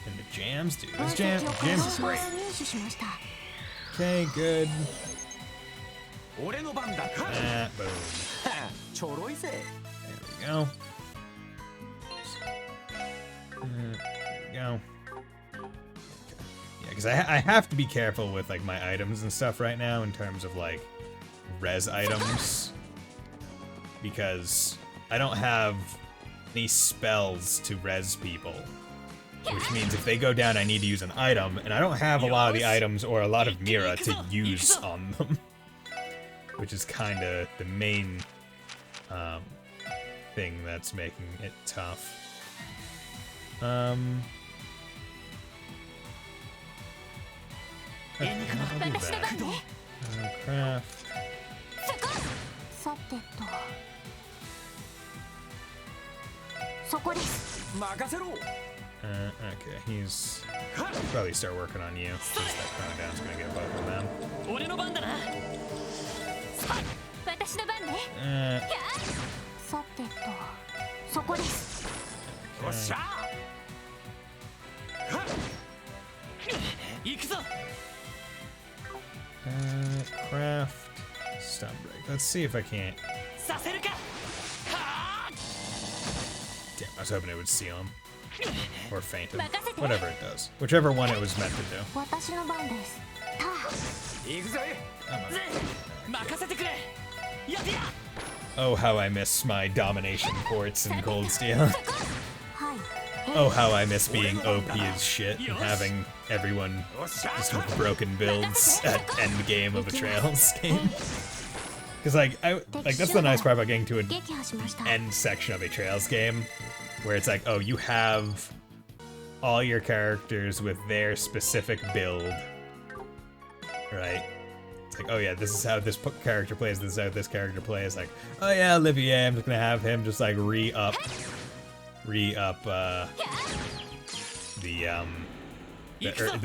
And the jams, dude. This jams is great. Okay, good. Boom. There we go. There we go. Yeah, because I have to be careful with like my items and stuff right now in terms of like res items, because I don't have any spells to res people, which means if they go down I need to use an item, and I don't have a lot of the items or a lot of Mira to use on them, which is kind of the main thing that's making it tough. Okay, I'll do that. Craft. Okay, he's probably start working on you, since that chrono down's gonna get both of them. Craft. Stun break. Let's see if I can't. Damn, I was hoping it would seal him. Or faint him. Whatever it does. Whichever one it was meant to do. Oh, how I miss my domination ports in Cold Steel. Oh, how I miss being OP as shit and having everyone just with broken builds at end game of a Trails game. Because like that's the nice part about getting to an end section of a Trails game, where it's like, oh, you have all your characters with their specific build, right? It's like, oh yeah, this is how this character plays, this is how this character plays. Like, oh yeah, Olivier, I'm just gonna have him just like re-up the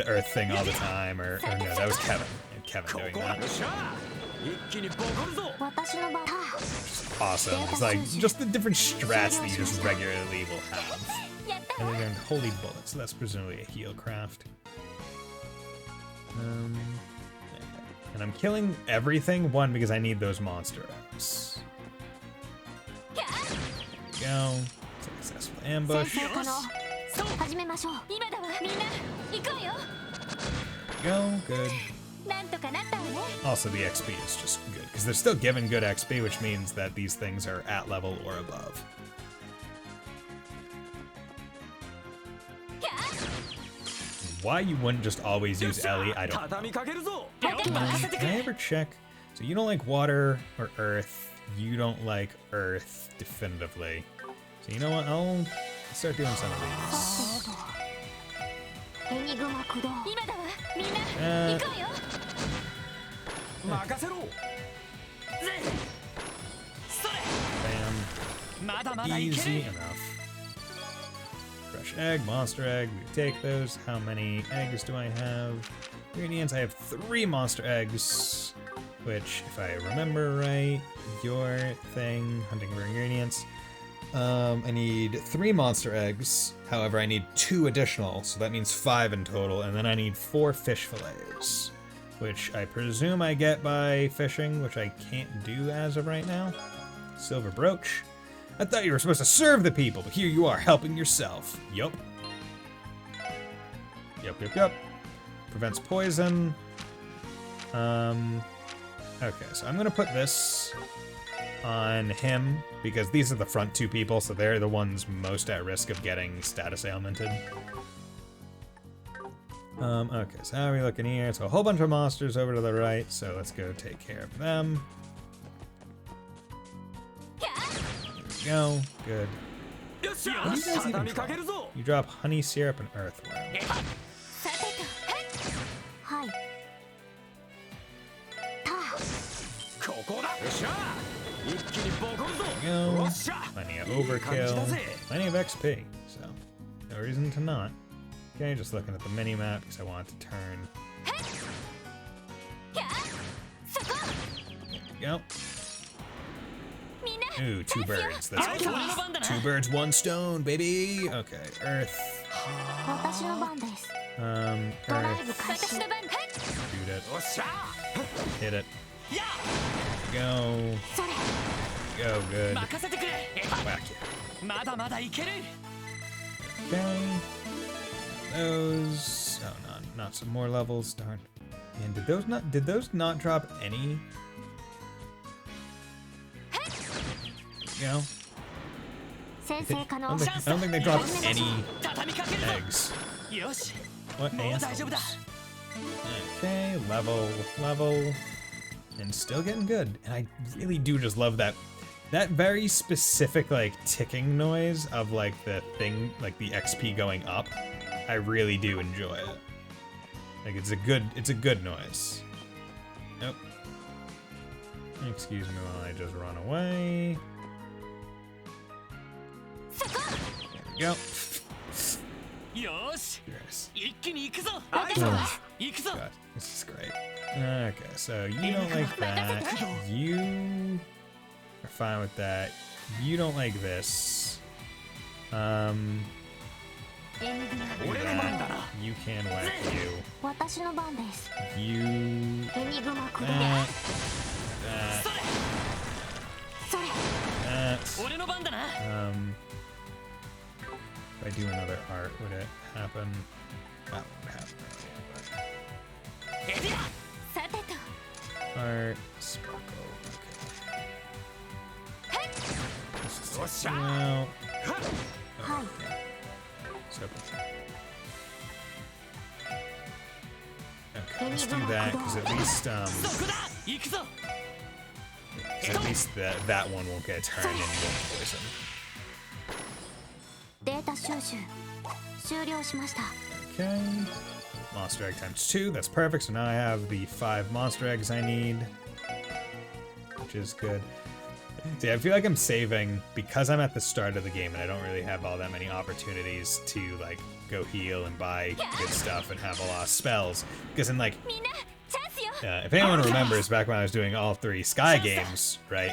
Earth thing all the time, or no, that was Kevin. Kevin doing that. Just awesome. It's like just the different strats that you just regularly will have. And then learned Holy Bullet, so that's presumably a heal craft. And I'm killing everything, one, because I need those monster eggs. There we go. Successful ambush. 先生可能始めましょう。今だわ。みんな行こうよ。 Go, good. なんとかなったわね。 Also, the XP is just good, because they're still giving good XP, which means that these things are at level or above. Why you wouldn't just always use Ellie, I don't know. Can I ever check? So you don't like water or earth. You don't like earth, definitively. So you know what? I'll start doing some of these. エニグマ駆動。今だわ。みんな行こうよ。任せろ。 Bam. Easy enough. Fresh egg, monster egg. We take those. How many eggs do I have? Ingredients. I have 3 monster eggs, which, if I remember right, your thing, hunting for ingredients. I need 3 monster eggs. However, I need 2 additional, so that means 5 in total. And then I need 4 fish fillets, which I presume I get by fishing, which I can't do as of right now. Silver brooch. I thought you were supposed to serve the people, but here you are, helping yourself. Yup. Yup. Prevents poison. Okay, so I'm gonna put this on him, because these are the front 2 people, so they're the ones most at risk of getting status ailmented. Okay, so how are we looking here? So a whole bunch of monsters over to the right, so let's go take care of them. Go. Good. What do you guys even drop? You drop honey syrup and earthworm. はい。Go. Plenty of overkill. Plenty of XP, so no reason to not. Okay, just looking at the mini map because I want to turn. There we go. Ooh, 2 birds. That's good. 2 birds, 1 stone, baby. Okay, earth. 私の番です。 ドライブ Earth. 開始。 Shoot it. Hit it. Go. それ。 Go, good. 任せてくれ。 Whack it. まだまだいける。 Okay. Those. Oh, not some more levels. Darn. And did those not drop any? Go. 先生可能。 I don't think they dropped any eggs. よし。 What もう大丈夫だ。 Okay, level, and still getting good. And I really do just love that very specific like ticking noise of like the thing, like the XP going up. I really do enjoy it. Like it's a good noise. Nope. Excuse me while I just run away. There we go. よし。 Yes. 一気に行くぞ。 Oh, 行くぞ。 God, this is great. Okay, so you don't like that. You are fine with that. You don't like this. Do that. You can whack you. 私の番です。 You. エニグマ駆動。 That. それ。 That. 俺の番だな。 If I do another art, would it happen? That would happen. さてと。 Art, sparkle. Okay. Let's just take you out. Oh, yeah. So. Okay, let's do that because at least そこだ。行くぞ。 so at least that one won't get turned into poison. データ収集終了しました。 Okay. Monster egg times 2. That's perfect. So now I have the 5 monster eggs I need, which is good. See, I feel like I'm saving because I'm at the start of the game and I don't really have all that many opportunities to like go heal and buy good stuff and have a lot of spells. Because in like, if anyone remembers back when I was doing all 3 Sky games, right?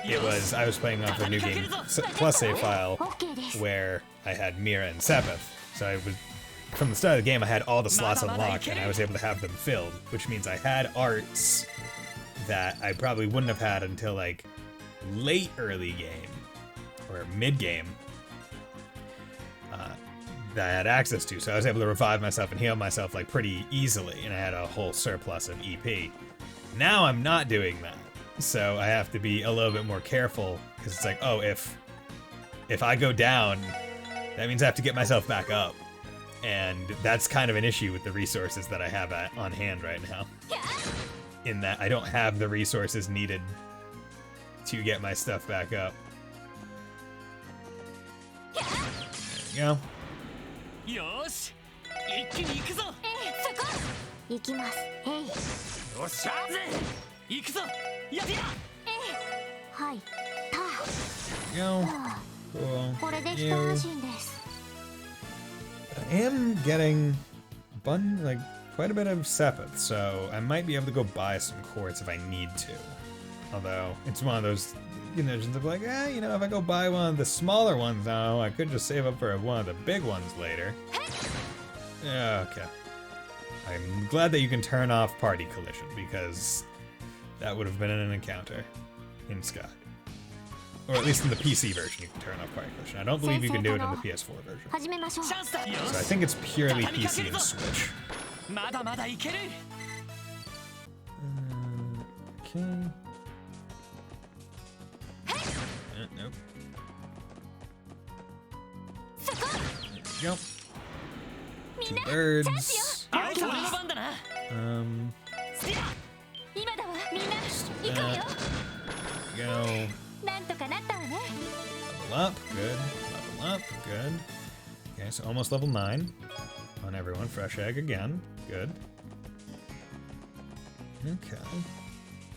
I was playing off a new game plus save file where I had Mira and Sepith. So I was from the start of the game I had all the slots unlocked and I was able to have them filled, which means I had arts that I probably wouldn't have had until like late early game or mid game that I had access to. So I was able to revive myself and heal myself like pretty easily, and I had a whole surplus of EP. Now I'm not doing that, so I have to be a little bit more careful, because it's like, oh, if I go down, that means I have to get myself back up. And that's kind of an issue with the resources that I have on hand right now. In that I don't have the resources needed to get my stuff back up. There we go. よーし一気に行くぞそこ行きます。えい。よっしゃ行くぞやってやはい。た。 There we go. Cool. これで一安心です。 I am getting like quite a bit of Sepith, so I might be able to go buy some quartz if I need to. Although it's one of those conditions of like, you know, if I go buy one of the smaller ones now, I could just save up for one of the big ones later. Yeah, okay. I'm glad that you can turn off party collision, because that would have been an encounter in Sky. Or at least in the PC version you can turn off party collision. I don't believe you can do it in the PS4 version. 始めましょう。 チャンスだ So I think it's purely PC and Switch. まだまだいける Okay. Nope. There we go. Two birds. あいつ俺の番だな 今だわ。みんな行くわよ。 Go. なんとかなったわね。 Level up. Good. Level up. Good. Okay, so almost level 9 on everyone. Fresh egg again. Good. Okay.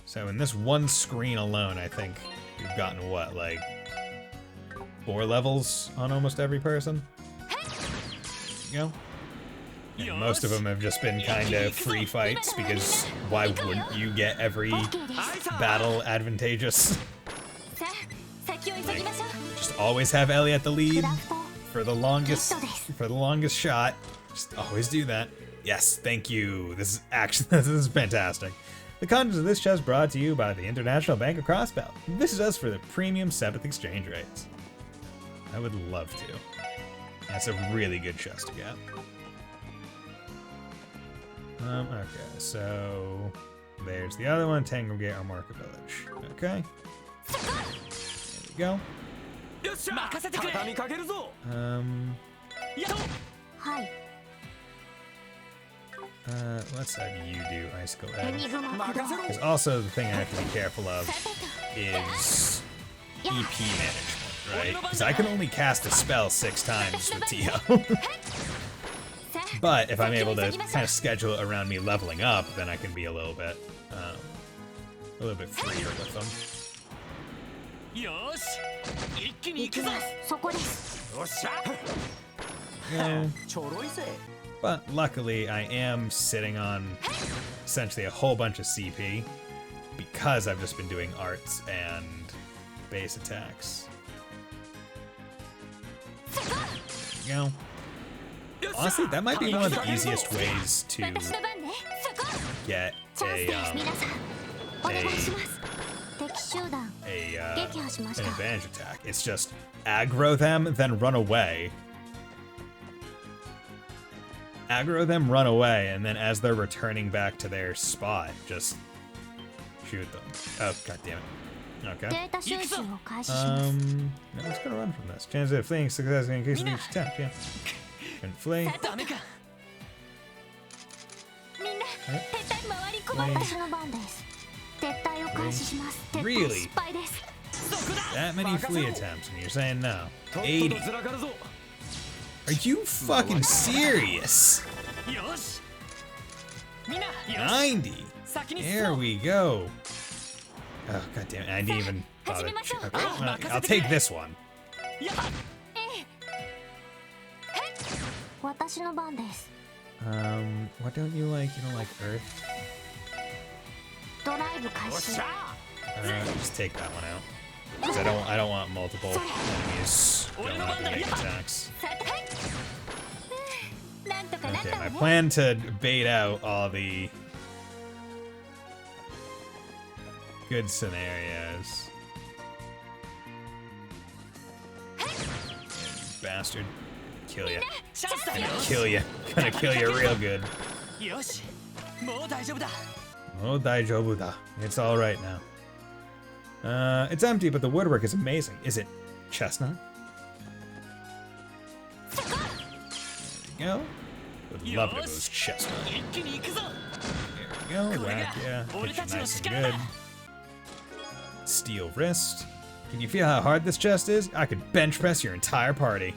So in this one screen alone, I think we've gotten what, like 4 levels on almost every person? There you go. And most of them have just been kind of free fights, because why wouldn't you get every battle advantageous? さあ、先を急ぎましょう。 Just always have Ellie at the lead for the longest shot. Just always do that. Yes, thank you. This is actually this is fantastic. The contents of this chest brought to you by the International Bank of Crossbelt. This is us for the premium Sepith exchange rates. I would love to. That's a really good chest to get. Okay, so there's the other one, Tanglegate Armorca Village. Okay. There we go. 任せてくれ 畳みかけるぞ はい。 Let's have you do Icicle エニ Edge. グマ駆動。 Because also the thing I have to be careful of is EP management, right? Because I can only cast a spell 6 times with TO. But if I'm able to kind of schedule it around me leveling up, then I can be a little bit freer with them. よーし一気に行き行くぞます。そこです。よっしゃ Yeah. ちょろいぜ But luckily, I am sitting on essentially a whole bunch of CP because I've just been doing arts and base attacks. There you go. Honestly, that might be one of the easiest ways to 私の番ね。そこ。 get チャンスです。 a 皆さん。お願いします。敵集団。撃破しまし an た。 advantage attack. It's just aggro them, then run away. Aggro them, run away, and then as they're returning back to their spot, just shoot them. Oh, god damn it. デ Okay. ータ収集を開始します。 No, let's gonna run from this. Chance of fleeing success in case of each attempt, yeah. Can flee. ダメかみんな、撤退回り込まれ私の番です。撤退を開始します。撤退 Really? 失敗です。 That many flee attempts, and you're saying no. とっとと 80. ずらかるぞ Are you fucking serious? よしみんなよし 90. 先に進 There もう we go. Oh, god damn it. I didn't even bother. Okay, well, I'll take this one. やっ私の番です。 What don't you like? You don't like Earth? ドライブ開始。 Just take that one out. Because I don't want multiple enemies going up and making attacks. さてはい。なんとかなっ Okay, たわ I ね。 plan to bait out all the good scenarios. Bastard. Kill ya. Gonna kill ya. Gonna kill you real good. よしもう大丈夫だ Oh, daijoubu da. It's alright now. It's empty, but the woodwork is amazing. Is it chestnut? There we go. Would love it if it was chestnut. 一気に行くぞ There we go. Whack, yeah. Hit you nice and good. Steel wrist. Can you feel how hard this chest is? I could bench press your entire party.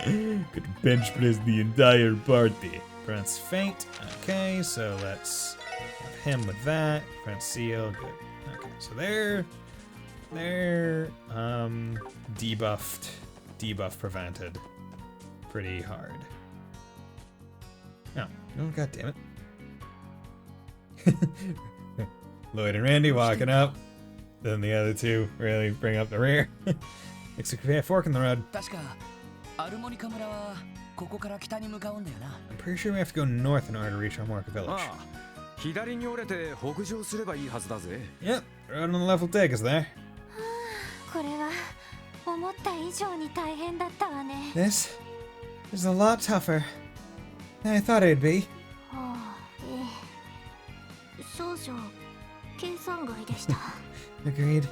Could bench press the entire party. Press feint. Okay, so let's have him with that. Press seal. Good. Okay, so they're debuff prevented pretty hard. No, god damn it. Lloyd and Randy walking up. Then the other two really bring up the rear. Looks like we have a fork in the road. 確かアルモニカ村はここから北に向かうんだよな I'm pretty sure we have to go north in order to reach Armorica Village. ああ、左に折れて北上すればいいはずだぜ。 Yep, road on the left will take us there. これは思った以上に大変だったわね。 This is a lot tougher than I thought it'd be. はあ、少々計算外でした。Agreed.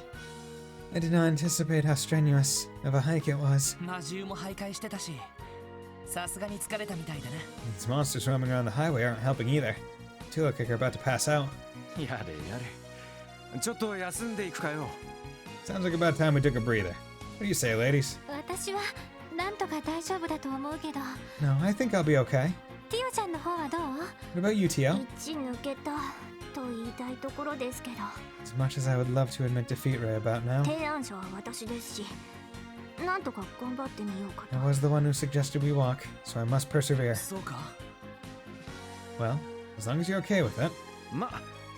I did not anticipate how strenuous of a hike it was. 魔獣も徘徊してたしさすがに疲れたみたいだな These monsters roaming around the highway aren't helping either. Two look like they're about to pass out. やれやれ。ちょっと休んでいくかよ。 Sounds like about time we took a breather. What do you say, ladies? 私はなんとか大丈夫だと思うけど、 No, I think I'll be okay. ティオちゃんの方はどう？ What about you, Tio? 一抜けたと言いたいところですけど、 As much as I would love to admit defeat right about now, 提案者は私ですし、なんとか頑張ってみようかと。 I was the one who suggested we walk, so I must persevere. そうか Well, as long as you're okay with it. ま、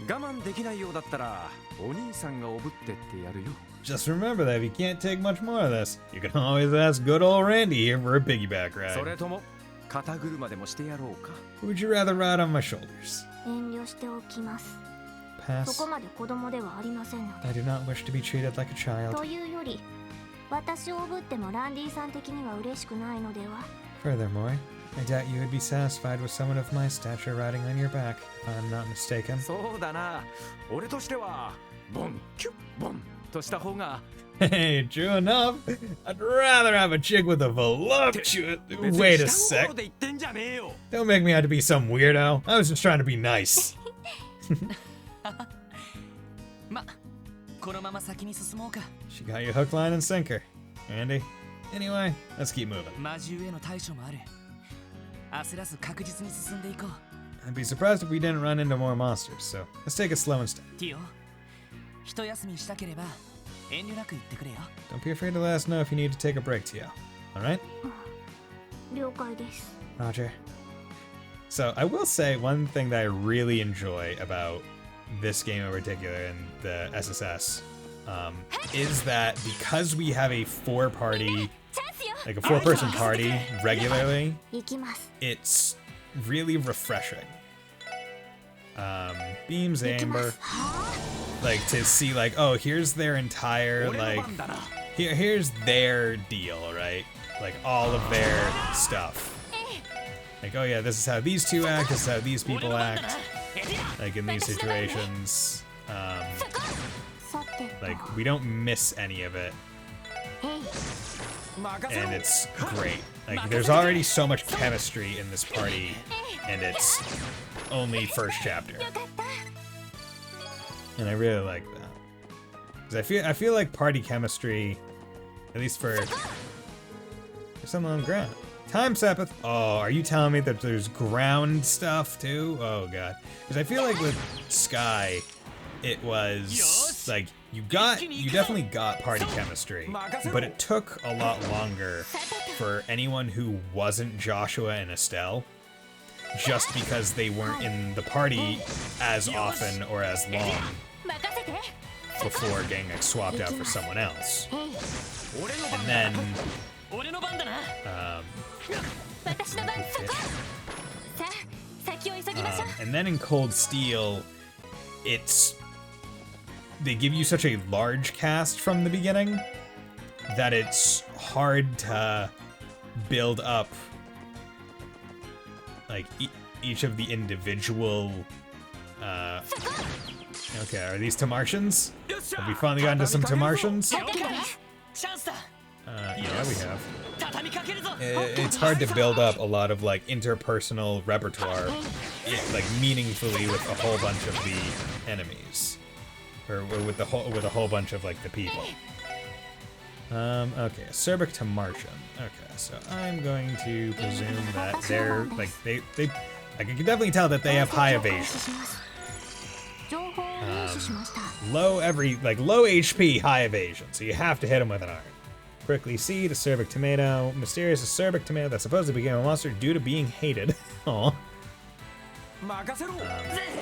我慢できないようだったらお兄さんがおぶってってやるよ。 Just remember that if you can't take much more of this, you can always ask good old Randy here for a piggyback そ ride. れとも肩車でもしてやろうか。 Who would you rather ride on my shoulders? 遠慮しておきます。そ Pass. こまで子供ではありませんので。 I do not wish to be treated like a と child. いうより、私をおぶってもランディさん的には嬉しくないのでは？ Furthermore, I doubt you would be satisfied with someone of my stature riding on your back, if I'm not mistaken. そうだな。俺としてはボンキュッボンとした方が。 Hey, true enough. I'd rather have a chick with a voluptuous. Wait a sec. で言ってんじゃねえよ。 Don't make me out to be some weirdo. I was just trying to be nice. まこのまま先に進もうか She got you hook, line, and sinker. Andy. Anyway, let's keep moving. 魔獣への対処もある焦らず確実に進んでいこう I'd be surprised if we didn't run into more monsters, so let's take it slow and steady. ティオ一休みしたければ遠慮なく言ってくれよ Don't be afraid to let us know if you need to take a break, Tio. Alright? 了解です。 Roger. So, I will say one thing that I really enjoy about this game in particular and the SSS is that because we have a four-person party regularly, 行きます。 it's really refreshing. Beams Amber, like to see like, oh, here's their entire like, here's their deal, right? Like all of their stuff. Like, oh yeah, this is how these two act, this is how these people act. Like in these situations, さてと。 like we don't miss any of it, えい。 and it's great. Like there's already so much chemistry in this party, and it's only first chapter, よかった。 and I really like that. 'Cause I feel like party chemistry, at least for something on the ground. Time Sepith. Oh, are you telling me that there's ground stuff too? Oh god. Because I feel like with Sky, it was like you definitely got party chemistry, but it took a lot longer for anyone who wasn't Joshua and Estelle, just because they weren't in the party as often or as long 任せて。 before getting like, swapped out for someone else. えい。 And then 俺の番だな私の番。そこ。さあ、先を急ぎましょう。 and then in Cold Steel, it's they give you such a large cast from the beginning that it's hard to build up like each of the individual okay, are these Tamartians? Have we finally gotten to some Tamartians? Yeah, we have. It's hard to build up a lot of like interpersonal repertoire, like meaningfully with a whole bunch of the enemies, or with a whole bunch of like the people. Okay, Acerbic Tamartian. Okay, so I'm going to presume that they're like they I can definitely tell that they have high evasion. Low HP, high evasion, so you have to hit them with an iron. Prickly Seed, Acerbic Tomato, Mysterious Acerbic Tomato that supposedly became a monster due to being hated. Aw.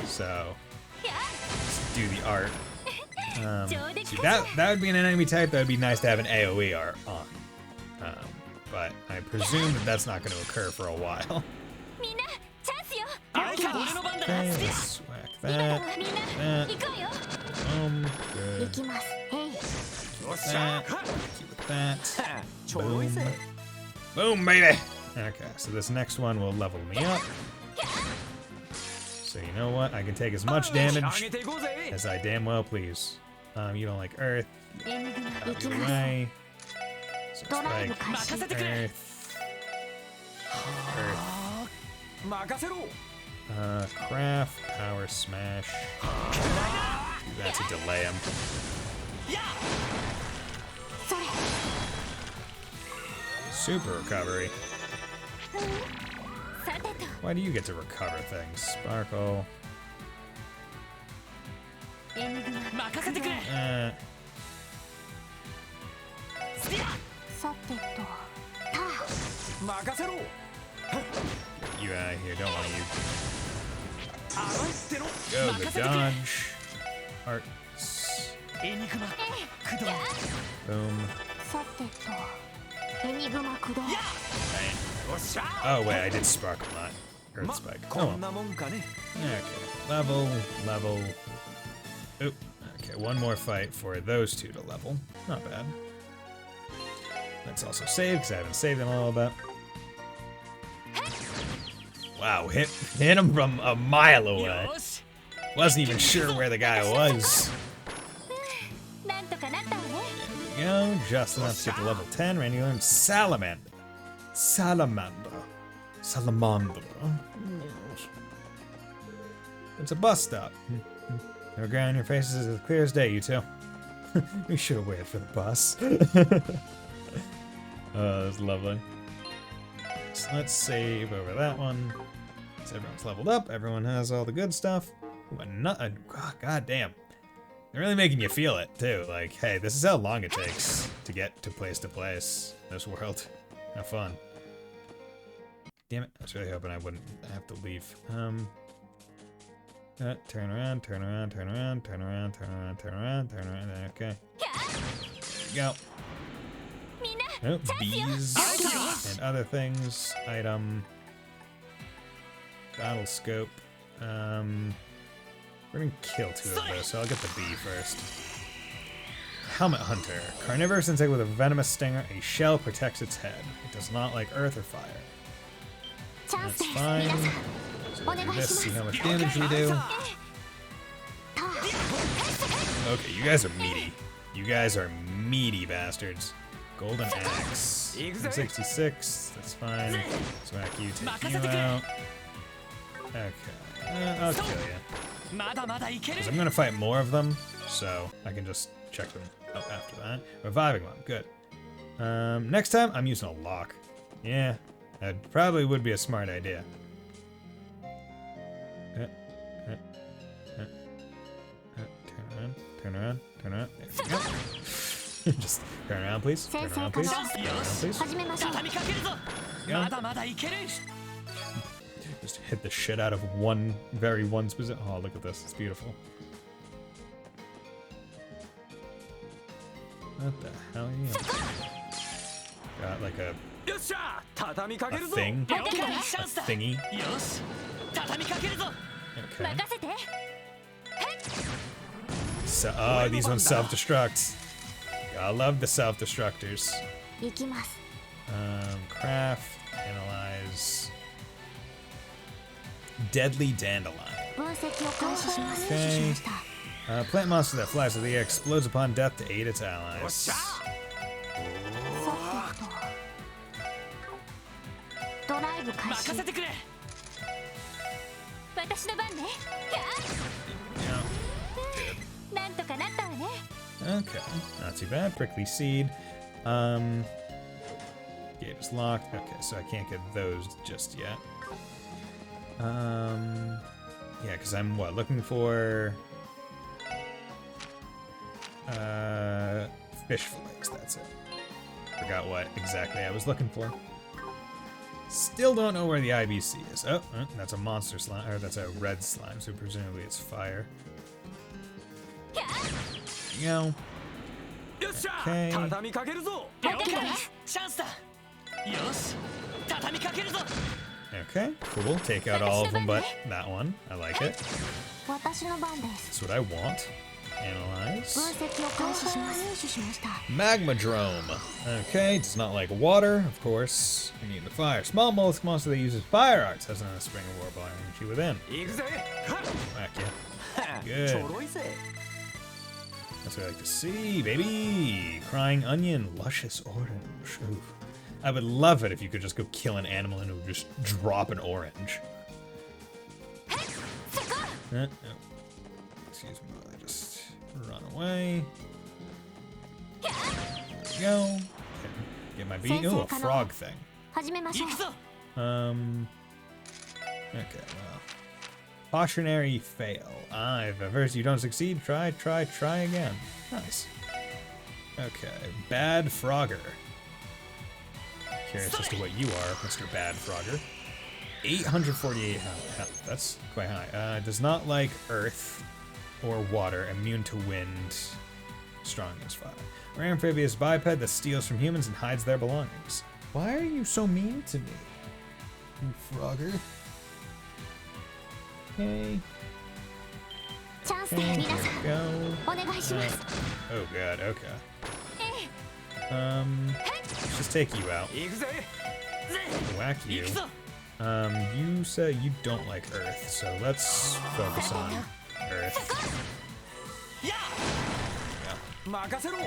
So, let's do the art. See, that would be an enemy type that would be nice to have an AoE art on. But I presume that that's not going to occur for a while. Okay, let's whack that. Good. That. Boom. Boom, baby! Okay, so this next one will level me up. So you know what? I can take as much damage as I damn well please. You don't like Earth. Either way. So it's like Earth. Craft, Power Smash. Do that to delay him. Super Recovery. Why do you get to recover things? Sparkle. You out of here, don't want you. Go, the dodge. Hearts. Boom. Oh wait, I did Sparkle, not Earth Spike. Oh. Okay, level. Oop. Okay, one more fight for those two to level. Not bad. Let's also save, because I haven't saved them a little bit. Wow, hit him from a mile away. Wasn't even sure where the guy was. There we go, just enough to get to level 10. Randy learned Salamander. It's a bus stop. No ground on your faces is as clear as day, you two. We should have waited for the bus. Oh, that's lovely. So let's save over that one. So everyone's leveled up, everyone has all the good stuff. God damn. They're really making you feel it, too. Like, hey, this is how long it takes to get to place in this world. Have fun. Damn it, I was really hoping I wouldn't have to leave. Turn around. Okay. There we go. Oh, bees and other things. Item. Battle scope. We're gonna kill two of those, so I'll get the bee first. Helmet Hunter. Carnivorous insect with a venomous stinger. A shell protects its head. It does not like earth or fire. That's fine. So we'll do this, see how much damage we do. Okay, you guys are meaty. You guys are meaty bastards. Golden Axe. 66, that's fine. Smack you, take you out. Okay, I'll kill you. Because I'm going to fight more of them, so I can just check them out after that. Reviving them, good. Next time, I'm using a lock. Yeah, that probably would be a smart idea. Turn around. There we go. Just turn around, please. Turn around, please. Just hit the shit out of one specific. Oh, look at this. It's beautiful. What the hell are you? Got like a thing? A thingy? Okay. Oh, these ones self-destruct. I love the self-destructors. 行きます。 Craft, analyze. Deadly dandelion. 分析を開始します。 Okay. Plant monster that flies through the air explodes upon death to aid its allies. さてとドライブ開始。任せてくれ。私の番ね。 Yeah. なんとかなったわね。 Okay, not too bad. Prickly seed. Gate is locked. Okay, so I can't get those just yet. Yeah, because I'm what looking for fish fillets. That's it. Forgot what exactly I was looking for. Still don't know where the IBC is. Oh, that's a monster slime, or that's a red slime, so presumably it's fire. There you go. Okay. 畳みかけるぞ。了解。チャンスだ。よし。畳みかけるぞ。 Okay, cool. Take out all of them but that one. I like it. 私の番です。 That's what I want. Analyze. 分析を開始します。入手しました。 Magmadrome. Okay, does not like water, of course. We need the fire. Small mollusk monster that uses fire arts has an spring of warble energy within. 行くぜ。 Whack ya. ち Good. ょろいぜ。 That's what I like to see, baby. Crying onion, luscious orange. Ooh. I would love it if you could just go kill an animal and it would just drop an orange. Oh. Excuse me while I just run away. There we go. Get my beat. Ooh, a frog thing. 始めましょう。 Okay, well. Cautionary fail. If at first you don't succeed, try again. Nice. Okay, Bad Frogger. Curious as to what you are, Mr. Bad Frogger. 848 health. That's quite high. Does not like earth or water. Immune to wind. Strong as fire. Rare amphibious biped that steals from humans and hides their belongings. Why are you so mean to me, you Frogger? Okay. チャンスです。皆さん。 Go. お願いします。 Oh god, okay. Let's just take you out. 行くぜ。 Whack you. You say you don't like Earth, so let's focus on Earth. Yeah. 任せろ。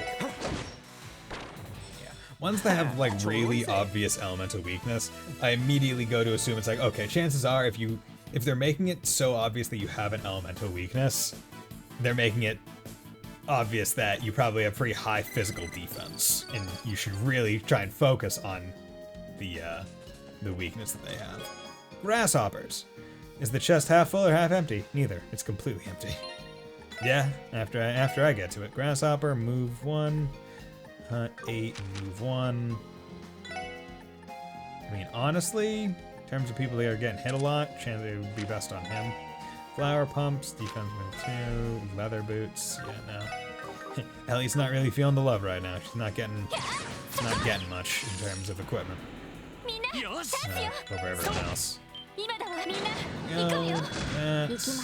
Ones that have like really obvious elemental weakness, I immediately go to assume it's like, okay, chances are if they're making it so obvious that you have an elemental weakness, they're making it obvious that you probably have pretty high physical defense, and you should really try and focus on the weakness that they have. Grasshoppers. Is the chest half full or half empty? Neither. It's completely empty. Yeah, after I get to it. Grasshopper, move 1. Hunt 8, move 1. I mean, honestly, in terms of people that are getting hit a lot, chance it would be best on him. Flower pumps, defense move 2, leather boots. Yeah, no. Ellie's not really feeling the love right now. She's not getting much in terms of equipment. Over everyone else. 今だわみんな。 Go. 行くよ。 That's 行きます。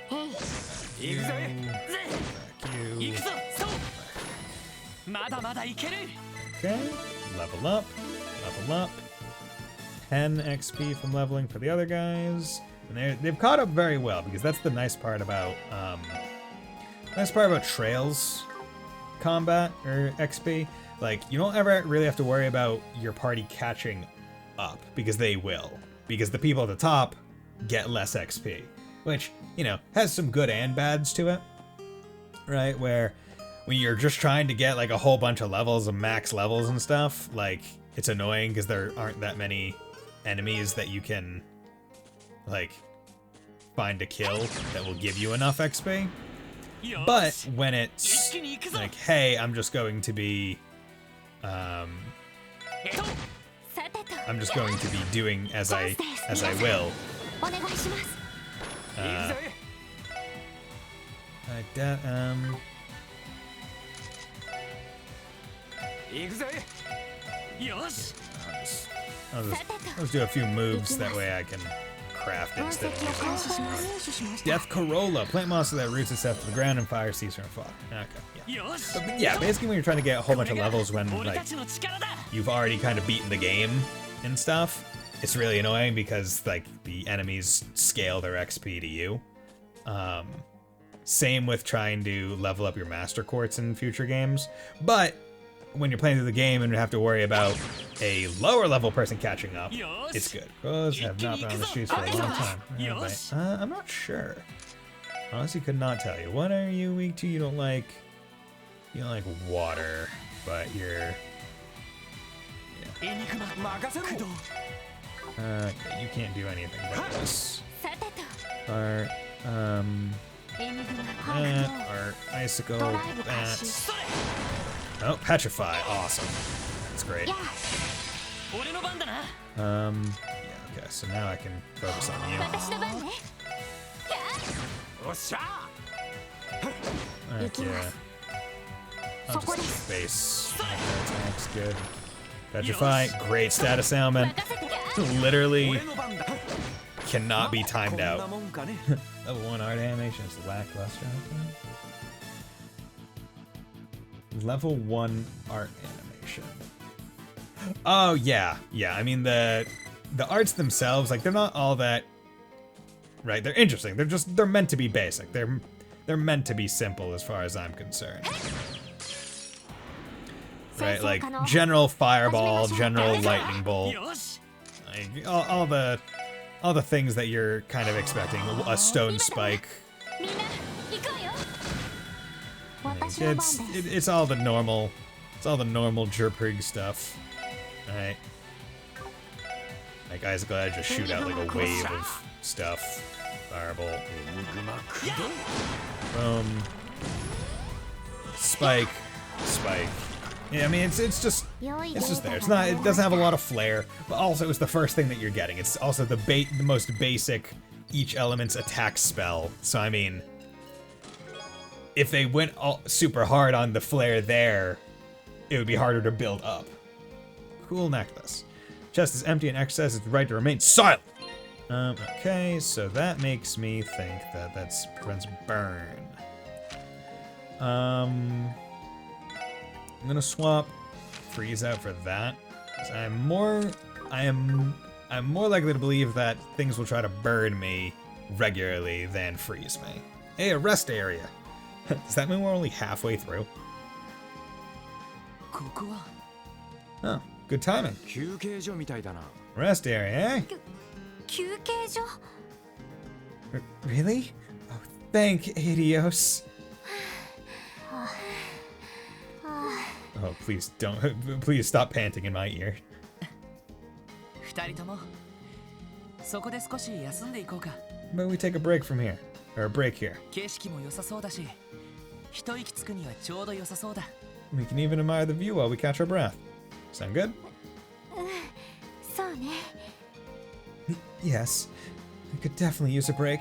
へい。 行くぜ。 you. 行くぞ。そうまだまだいける。 Okay. Level up. Level up. 10 XP from leveling for the other guys. And they've caught up very well, because that's the nice part about Trails combat or XP. Like, you don't ever really have to worry about your party catching up, because they will. Because the people at the top get less XP, which, you know, has some good and bads to it, right? Where when you're just trying to get like a whole bunch of levels of max levels and stuff, like, it's annoying because there aren't that many enemies that you can like find to kill that will give you enough XP. But when it's like, hey, I'm just going to be I'm just going to be doing as I will. お願いします。 行くぜ。よし。 I'll just do a few moves, that way I can craft instead of using Death Corolla. Plant monster that roots itself to the ground and fires cease from fog. Okay, yeah. But yeah, basically when you're trying to get a whole bunch of levels when like you've already kind of beaten the game and stuff, it's really annoying because like the enemies scale their XP to you. Same with trying to level up your master quartz in future games, but when you're playing through the game and you have to worry about a lower level person catching up, it's good. Crows have not been on the streets for a long time. Anyway, I'm not sure. Honestly, could not tell you. What are you weak to? You don't like water, but you're. Yeah. You can't do anything about this. Art, art, icicle, bat. Oh, petrify, awesome. That's great. Yeah, okay, so now I can focus on you. Okay. I'll just base. Attack's good. Petrify, great status ailment. Literally cannot be timed out. Level 1 art animation is lackluster. Level 1 art animation. Oh yeah, yeah. I mean the arts themselves, like they're not all that. Right, they're interesting. They're meant to be basic. They're meant to be simple as far as I'm concerned. Right, like general fireball, general lightning bolt, like all the things that you're kind of expecting. A stone spike. It's all the normal. It's all the normal Jerprig stuff. Right. Like Icicle, I just shoot out like a wave of stuff. Firebolt. Boom. Spike. Spike. Yeah, I mean it's just there. It's not. It doesn't have a lot of flair, but also it's the first thing that you're getting. It's also the most basic each element's attack spell. So I mean, if they went super hard on the flair there, it would be harder to build up. Cool necklace. Chest is empty and exercises the right to remain silent. Okay, so that makes me think that that's prevents burn. I'm gonna swap freeze out for that. I am more likely to believe that things will try to burn me regularly than freeze me. Hey, a rest area. Does that mean we're only halfway through? Oh, good timing. Rest area, eh? Really? Oh, thank Adios. Oh, please don't. Please stop panting in my ear. But we take a break from here. Or a break here. We can even admire the view while we catch our breath. Sound good? Yes. I could definitely use a break.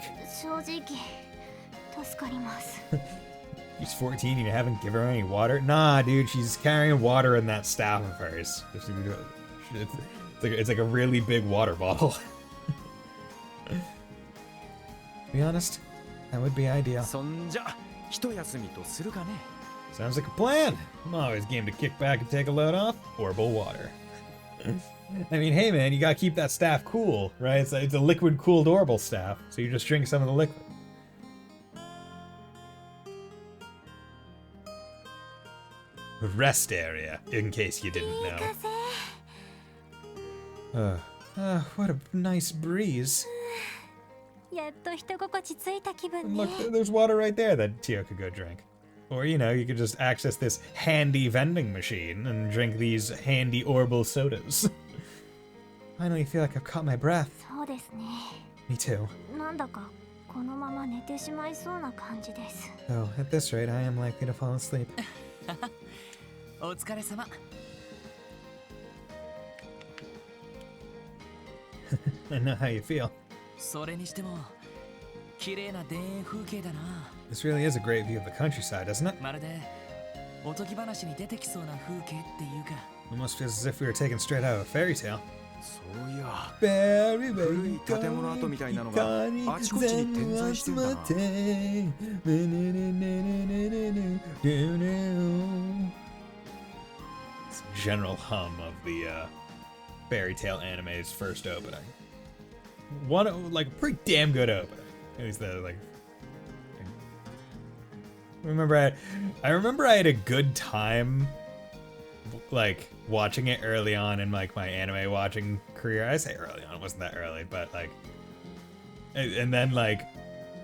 She's 14 and you haven't given her any water? Nah, dude, she's carrying water in that staff of hers. It's like a really big water bottle. To be honest, that would be ideal. Sounds like a plan. I'm always game to kick back and take a load off. Horrible water. I mean, hey man, you gotta keep that staff cool, right? It's a liquid-cooled Orbital staff, so you just drink some of the liquid. Rest area, in case you didn't know. What a nice breeze. Look, there's water right there that Tio could go drink. Or, you know, you could just access this handy vending machine and drink these handy Orbital sodas. Finally feel like I've caught my breath. Me too. Oh, at this rate, I am likely to fall asleep. I know how you feel. This really is a great view of the countryside, isn't it? Almost feels as if we were taken straight out of a fairy tale. そういや Very, 古い建物跡みたいなのがあちこちに点在してんだな。 It's a general hum of the fairy tale anime's first opening. One, like, pretty damn good opening. At least the, like, I remember I had a good time, like, watching it early on in, like, my anime watching career. I say early on, it wasn't that early, but, like, and then, like,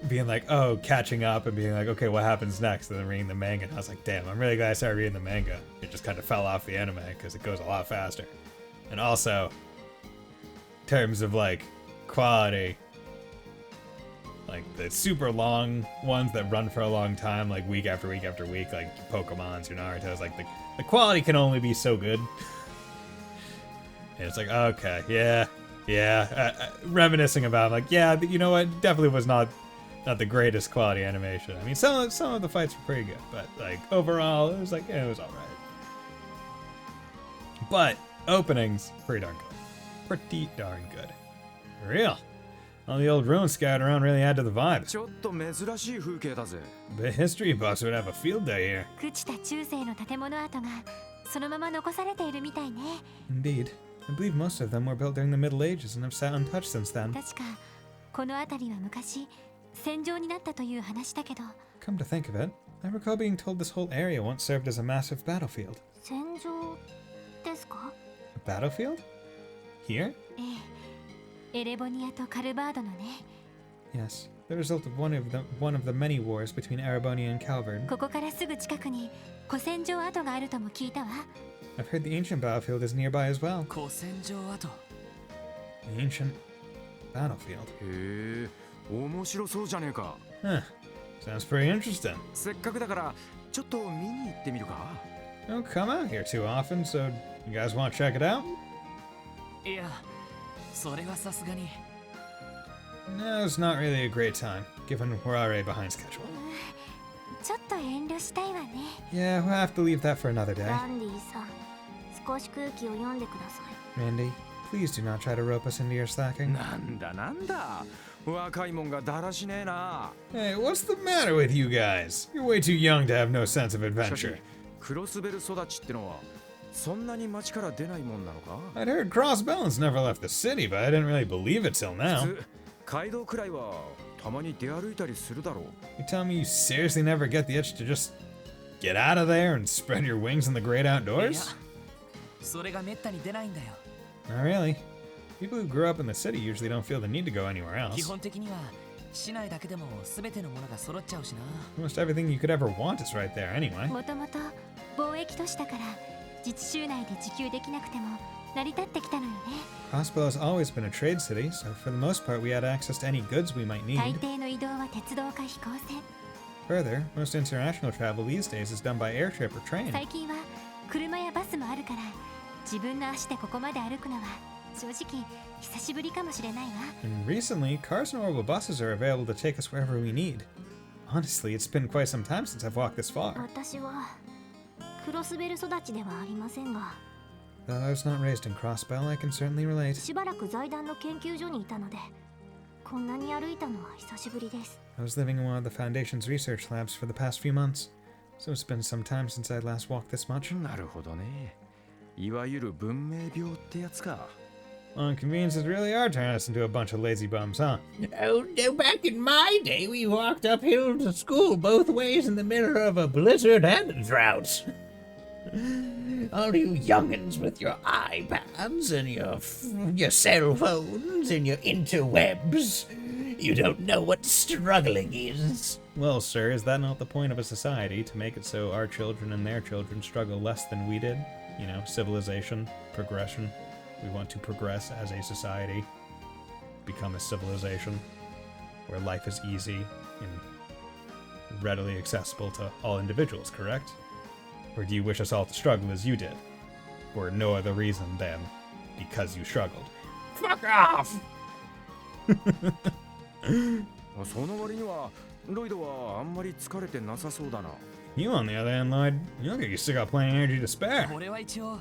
being like, oh, catching up and being like, okay, what happens next? And then reading the manga, and I was like, damn, I'm really glad I started reading the manga. It just kind of fell off the anime, because it goes a lot faster. And also, in terms of, like, quality, like, the super long ones that run for a long time, like, week after week after week, like, your Pokemon's, your Naruto's, like, the quality can only be so good. And it's like, okay, yeah, reminiscing about, like, yeah, you know what, definitely was not the greatest quality animation. I mean, some of the fights were pretty good, but, like, overall, it was like, yeah, it was alright. But, openings, pretty darn good. Pretty darn good. Real. All the old ruins scattered around really add to the vibe. ちょっと珍しい風景だぜ。 The history buffs would have a field day here. 朽ちた中世の建物跡がそのまま残されているみたいね。 Indeed. I believe most of them were built during the Middle Ages and have sat untouched since then. 確かこの辺りは昔戦場になったという話だけど。 Come to think of it, I recall being told this whole area once served as a massive battlefield. 戦場ですか？ A battlefield? Here? ええ、エレボニアとカルバードのね。 Yes. The result of one of the many wars between Erebony and Calvard. ここからすぐ近くに古戦場跡があるとも聞いたわ。 I've heard the ancient battlefield is nearby as well. 古戦場跡 The ancient battlefield. へえ、面白そうじゃねえか。 Huh. Sounds pretty interesting. せっかくだからちょっと見に行ってみるか。 Don't come out here too often, so you guys want to check it out? いやそれはさすがに No, it's not really a great time, given we're already behind schedule. ちょっと遠慮したいわね。 Yeah, we'll have to leave that for another day. ランディさん、少し空気を読んでください。 Randy, please do not try to rope us into your slacking. なんだなんだ。若いもんがだらしねえな。 Hey, what's the matter with you guys? You're way too young to have no sense of しかし adventure. クロスベル育ちってのはそんなに町から出ないもんなのか。 I'd heard Crossbones never left the city, but I didn't really believe it till 普 now. 通街道くらいはたまに出歩いたりするだろう。 You tell me you seriously never get the itch to just get out of there and spread your wings in the great いや outdoors? それがめったに出ないんだよ Not really. People who grew up in the city usually don't feel the need to go anywhere 基 else. 本的には市内だけでも全てのものが揃っちゃうしな Almost everything you could ever want is right there anyway. もともと貿易都市だから自治州内で自給できなくても成り立ってきたのよね。 Crossbow has always been a trade city, so for the most part we had access to any goods we might 大 need. 抵の移動は鉄道か飛行船。 Further, most international travel these days is done by airship or train. 最近は車やバスもあるから自分の足でここまで歩くのは正直久しぶりかもしれないわ。 And recently, cars and orbital buses are available to take us wherever we need. Honestly, it's been quite some time since I've walked this far. 私はクロスベル育ちではありませんが、 Though I was not raised in Crossbell, I can certainly relate. しばらく財団の研究所にいたので、こんなに歩いたのは久しぶりです。 I was living in one of the Foundation's research labs for the past few months, so it's been some time since I last walked this much. なるほどね。いわゆる文明病ってやつか。 Well, inconveniences really are turning us into a bunch of lazy bums, huh? Oh, no, back in my day, we walked uphill to school both ways in the middle of a blizzard and a drought. All you young'uns with your iPads and your cell phones and your interwebs, you don't know what struggling is. Well, sir, is that not the point of a society, to make it so our children and their children struggle less than we did? You know, civilization, progression. We want to progress as a society, become a civilization where life is easy and readily accessible to all individuals, correct? Or do you wish us all to struggle as you did? For no other reason than because you struggled? Fuck off! その割にはロイドはあんまり疲れてなさそうだな。 You, on the other hand, Lloyd, you look like you still got plenty of energy to spare. 俺は一応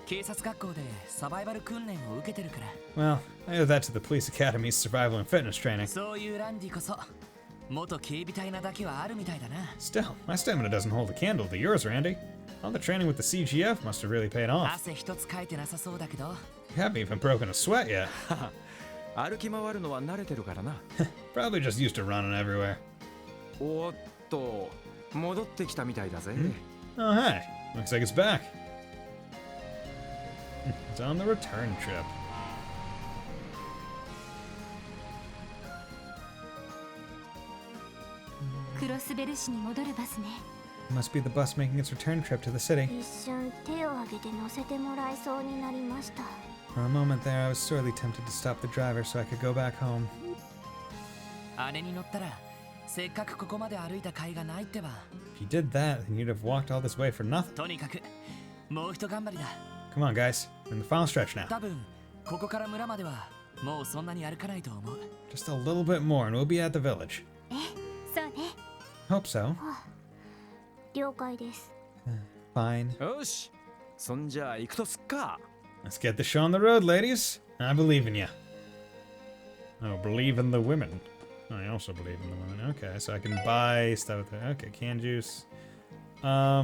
警察学校でサバイバル訓練を受けてるから。 Well, I owe that to the police academy's survival and fitness training. そういうランディこそ元警備隊なだけはあるみたいだな。 Still, my stamina doesn't hold a candle to yours, Randy. All the training with the CGF must have really paid off. 汗一つかいてなさそうだけど。 You haven't even broken a sweat yet. 歩き回るのは慣れてるからな。 Probably just used to running everywhere. おっと、戻ってきたみたいだぜ。Oh, hey. Looks like it's back. It's on the return trip. クロスベル市に戻るバスね。 Must be the bus making its return trip to the city. 一瞬手を挙げて乗せてもらえそうになりました。 For a moment there, I was sorely tempted to stop the driver so I could go back home. 姉に乗ったらせっかくここまで歩いた甲斐がないってば。 If you did that, then you'd have walked all this way for nothing. とにかくもうひと頑張りだ。 Come on, guys. We're in the final stretch now. 多分ここから村まではもうそんなに歩かないと思う。 Just a little bit more and we'll be at the village. そうね。 Hope so. 了解です。 Fine. よし、そんじゃ行くとすっか。 Let's get the show on the road, ladies. I believe in you. Oh, believe in the women. I also believe in the women. Okay, so I can buy stuff there. Okay, canned juice. I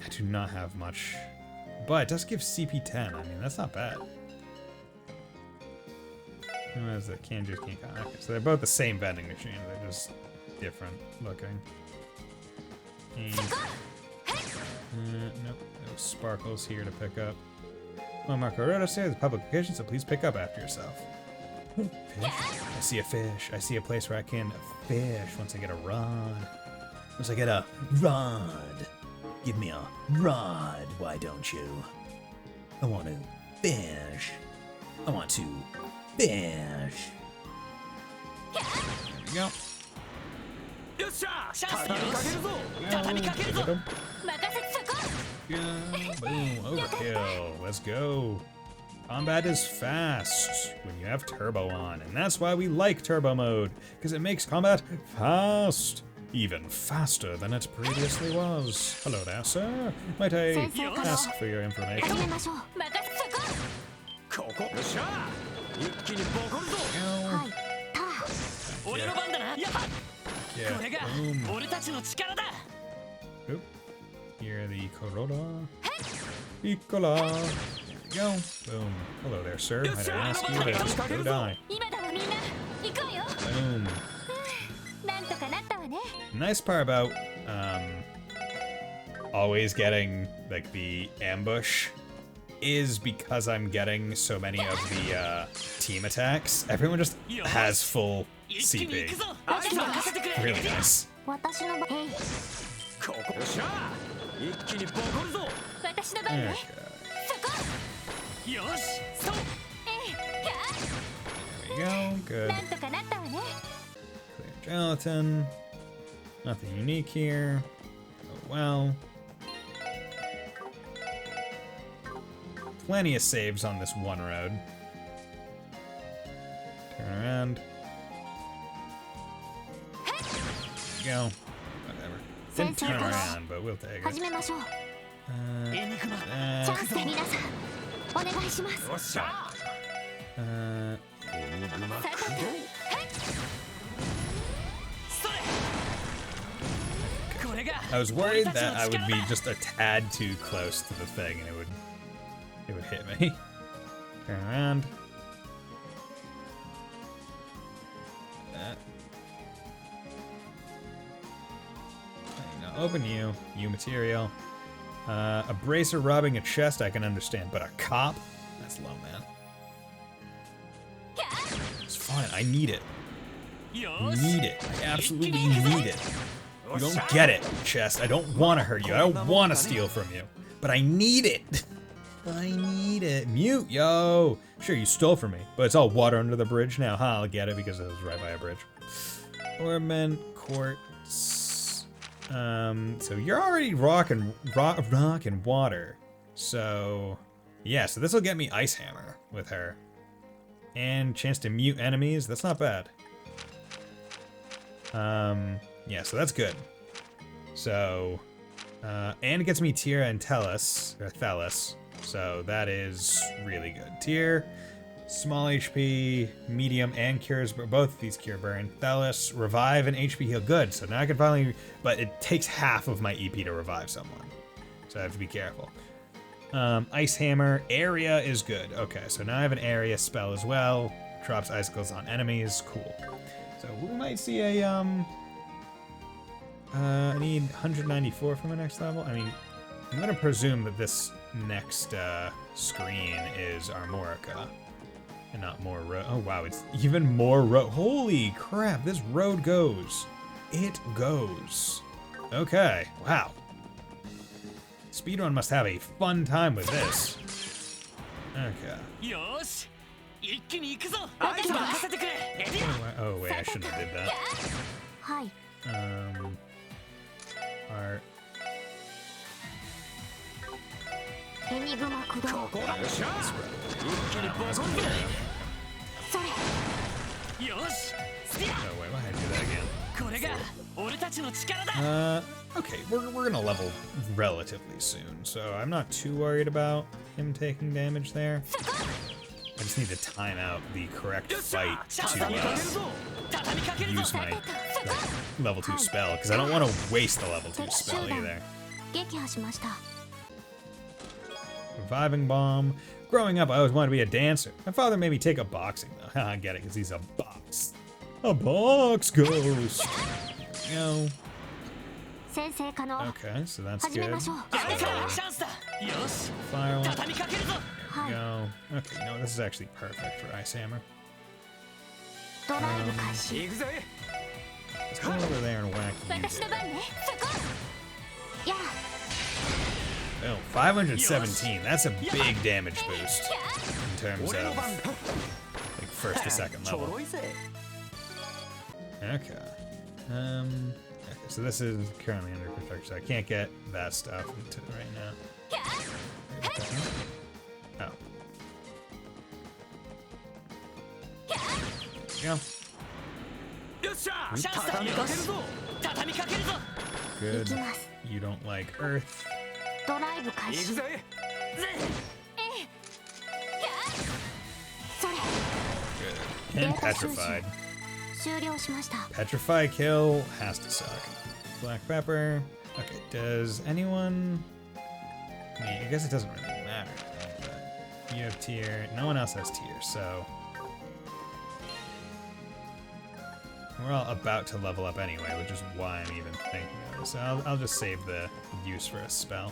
do not have much. But it does give CP10. I mean, that's not bad. Who has the canned juice? Okay, so they're both the same vending machine. They're just different looking. And, nope, no sparkles here to pick up. Well, Marco Roto says public location, so please pick up after yourself. Fish. I see a fish. I see a place where I can fish once I get a rod. Once I get a rod. Give me a rod, why don't you? I want to fish. I want to fish. There we go. よっしゃ、チャンス畳みかけるぞ。畳みかけるぞ。 Yeah, boom, overkill. Let's go. Combat is fast when you have turbo on, and that's why we like turbo mode, because it makes combat fast. Even faster than it previously was. Hello there, sir. Might I ask for your information? 始めましょう。ここ。よっしゃ、一気にボコるぞ。はい、俺の番だな。やっぱ Yeah, これが boom. 俺たちの力だ。 Oop. Here, the Corolla. Piccola. There we go. Boom. Hello there, sir. Might I ask you to go die? 今だわみんな。行くわよ。 Boom. なんとかなったわね。 Nice part about always getting like the ambush is because I'm getting so many of the team attacks. Everyone just has full 一気に行 CP. くぞ。任せてくれ。 Really nice. 私の番。へい。ここ。よっしゃ、一気にボコるぞ。私の番 There ね。 we よし、そう。 go. Good. なんとかなったわね。 Clear gelatin. Nothing unique here. Oh well. Plenty of saves on this one road. Turn around. There we go. Whatever. Didn't turn around, but we'll take 始 it. めましょう。エニグマ。チャンスで皆さん、お願いします。よっしゃ。 Uh, エニグマさあ駆動。それ。これが I was worried that I would be just a tad too close to the thing and it would hit me. Turn around. That. Now open you. You material. A bracer robbing a chest I can understand, but a cop? That's low, man. It's fine. I need it. よ Need it. I absolutely need it. You don't get it, chest. I don't want to hurt you. I don't want to steal from you. But I need it. I need it. Mute, yo. Sure, you stole from me, but it's all water under the bridge now. Huh, I'll get it because it was right by a bridge. Orman quartz. So you're already rock and water. So yeah, so this will get me Ice Hammer with her. And chance to mute enemies. That's not bad. Yeah, so that's good. So And it gets me Tira and Thelis, so that is really good. Tyr, small HP, medium, and cures, both of these cure burn. Thelis, revive and HP heal, good. So now I can finally, but it takes half of my EP to revive someone, so I have to be careful. Ice Hammer, area is good. Okay, so now I have an area spell as well. Drops icicles on enemies, cool. So we might see a, I need 194 for my next level. I mean, I'm gonna presume that this next screen is Armorica and not more road. Oh wow, it's even more road. Holy crap, this road goes. It goes. Okay, wow. Speedrun must have a fun time with this. Okay. Oh wait, I shouldn't have did that. Hi. Art. エニグマ駆動。ここだ。よっしゃ。一気にボコンぞ。それ。 Oh wait, why did I do that again? これが俺たちの力だ。 Okay, we're gonna level relatively soon, so I'm not too worried about him taking damage there. I just need to time out the correct fight to use my level 2 spell, because I don't want to waste the level 2 spell either. 撃破しました。 Reviving Bomb. Growing up, I always wanted to be a dancer. My father made me take up boxing, though. I get it, because he's a box. A box ghost. You know. 先生可能。 Okay, so that's 始め good. ましょう。 Fire one. There we go. Okay, you know, this is actually perfect for Ice Hammer. ドライブ開始。 行くぜ。 Let's go over there and whack 私 you. の番ね。そこ。やあ。 Oh, 517. That's a big damage boost in terms of like first to second level. ちょろいぜ。 Okay. Okay, so this is currently under construction, so I can't get that stuff into right now. Oh. There you go. よっしゃ。畳みかけるぞ。 Good. You don't like Earth. ドライブ開始。行くぜ。それ。 Good. And Petrified. 終了しました。 Petrify kill has to suck. Black Pepper. Okay, does anyone... I mean, I guess it doesn't really matter. But you have tier. No one else has tier, so... We're all about to level up anyway, which is why I'm even thinking of this. So I'll just save the use for a spell.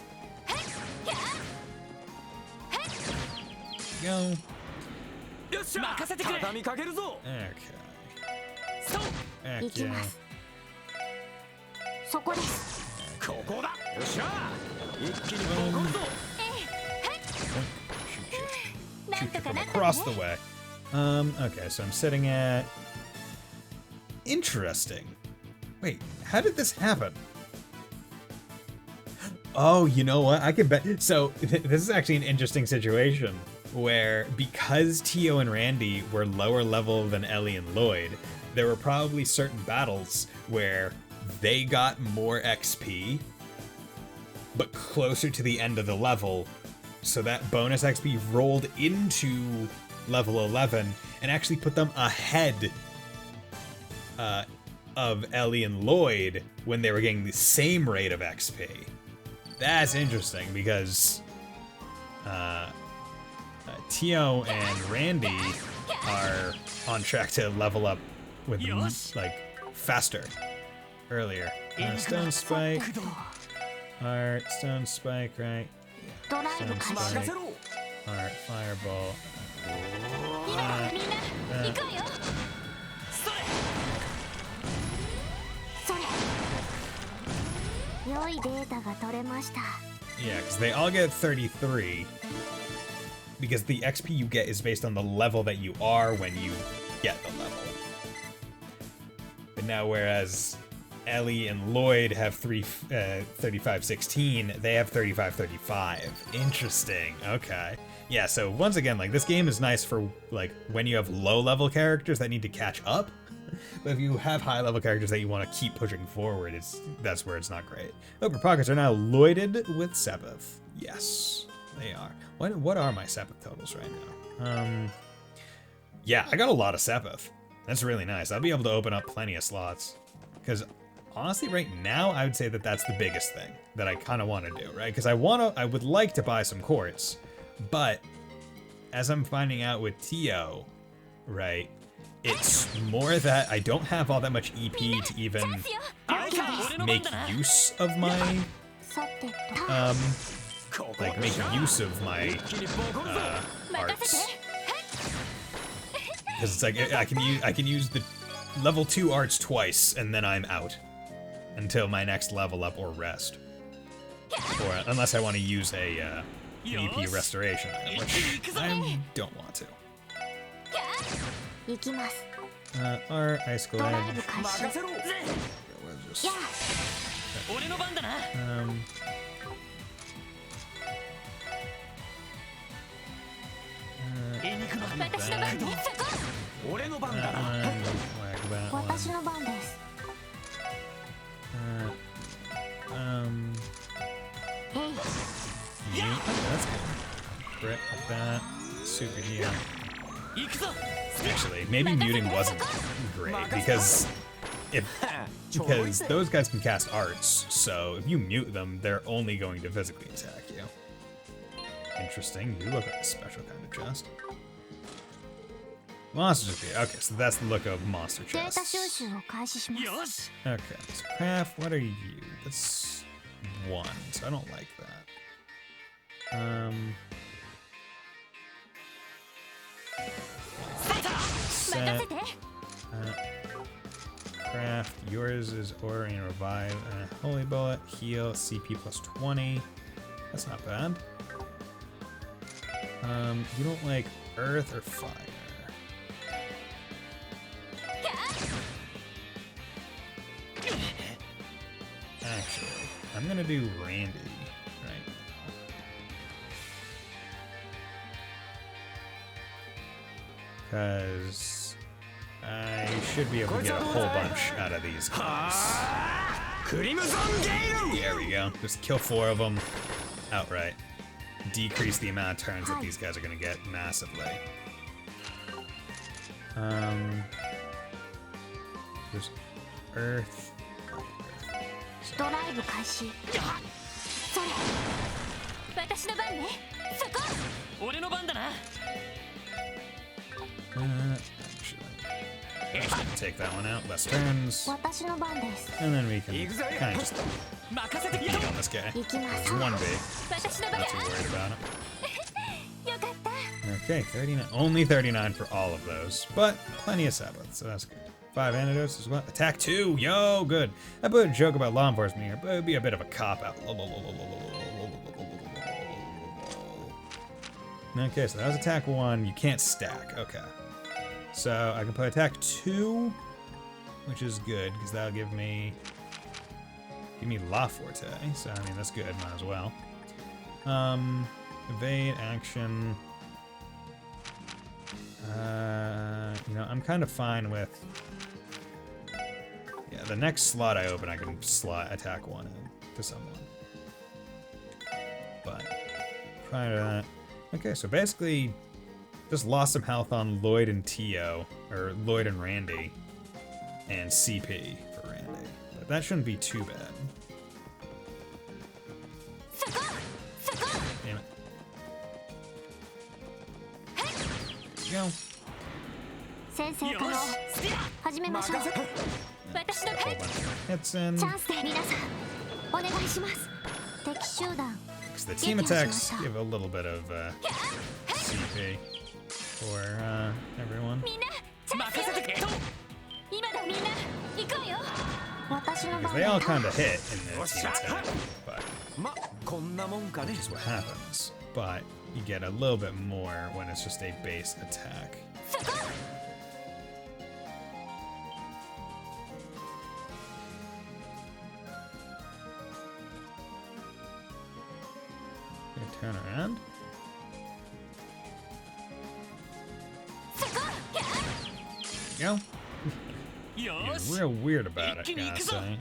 Go. よっしゃ。畳みかけるぞ。 Okay. 行き Heck ま yeah. す。そこです。ここだ。よっしゃ。一気にボコンぞ。 Shoot you from across the way. Okay, so I'm sitting at... Interesting. Wait, how did this happen? Oh, you know what? I can bet... So, this is actually an interesting situation where because Tio and Randy were lower level than Ellie and Lloyd, there were probably certain battles where they got more XP, but closer to the end of the level, so that bonus XP rolled into level 11 and actually put them ahead of Ellie and Lloyd when they were getting the same rate of XP. That's interesting because Tio and Randy are on track to level up with them, like faster earlier. Stone Spike. Heart, Stone Spike, right? Yeah. Stone Spike. Heart, Fireball. みんな行くわよ。それ。良いデータが取れました。 Yeah, because they all get 33. Because the XP you get is based on the level that you are when you get the level. But now, whereas Ellie and Lloyd have 3516. They have 3535. Interesting. Okay. Yeah, so once again, like, this game is nice for, like, when you have low-level characters that need to catch up. But if you have high-level characters that you want to keep pushing forward, that's where it's not great. Oh, your pockets are now Lloyded with Sepith. Yes, they are. What are my Sepith totals right now? Yeah, I got a lot of Sepith. That's really nice. I'll be able to open up plenty of slots. Because honestly, right now, I would say that that's the biggest thing that I kind of want to do, right? Because I would like to buy some quartz, but as I'm finding out with Tio, right, it's more that I don't have all that much EP to even make use of my, make use of my arts. Because it's like I can use the level 2 arts twice, and then I'm out until my next level up or rest, or unless I want to use a an EP restoration, which I don't want to. Our ice glide. That's good. Crit with that. Super heal. Actually, maybe muting wasn't great because those guys can cast arts, so if you mute them, they're only going to physically attack you. Interesting. You look like a special kind of chest. Monster chest. Okay, so that's the look of monster chests. Okay, so craft, what are you? That's 1, so I don't like that. Set. Craft, yours is Aura and Revive, Holy Bullet, Heal, CP plus 20. That's not bad. You don't like Earth or Fire? Actually, I'm gonna do Randy right now. Because I should be able to get a whole bunch out of these guys. There we go. Just kill 4 of them outright. Decrease the amount of turns that these guys are going to get massively. There's Earth. Actually, I'm just gonna take that one out. Less turns. And then we can kind of just beat on this guy. There's 1B, so I'm not too worried about it. Okay, 39. Only 39 for all of those, but plenty of Sabbath, so that's good. 5 antidotes as well. Attack 2! Yo, good. I put a joke about law enforcement here, but it would be a bit of a cop-out. Okay, so that was attack 1. You can't stack. Okay. So I can put attack 2, which is good, because that'll give me La Forte. So, I mean, that's good. Might as well. Evade, action. You know, I'm kind of fine with... Yeah, the next slot I open, I can slot attack 1 in to someone. But prior to that... Okay, so basically, just lost some health on Lloyd and Tio, or Lloyd and Randy, and CP for Randy. But that shouldn't be too bad. Damn it. There you go. A whole bunch of hits in. Because the team attacks give a little bit of CP for everyone. Because they all kind of hit in the team attack, but which is what happens. But you get a little bit more when it's just a base attack. turn around. You know? You're real weird about it, gotta say.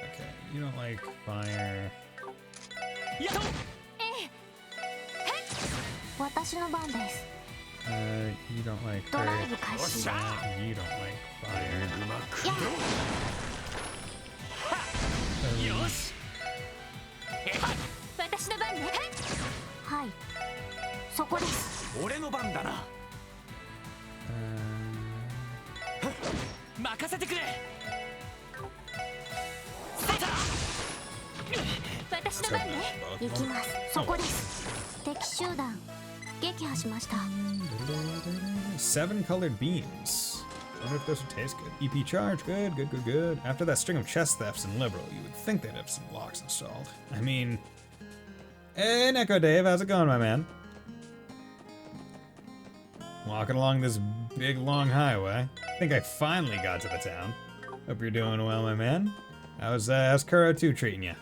Okay, you don't like fire. 私の番です。 You don't like ドライ fire. ブ開始。 You don't like fire. 私の番ね。はい。そこです。俺の番だな。任せてくれ。私の番ね。行きます。そこです。敵集団撃破しました。 7 colored beams. Wonder if those would taste good. EP charge, good, good, good, good. After that string of chest thefts in Liberal, you would think they'd have some locks installed. I mean, hey, Neko Dave, how's it going, my man? Walking along this big, long highway. I think I finally got to the town. Hope you're doing well, my man. How's Kuro 2 treating you?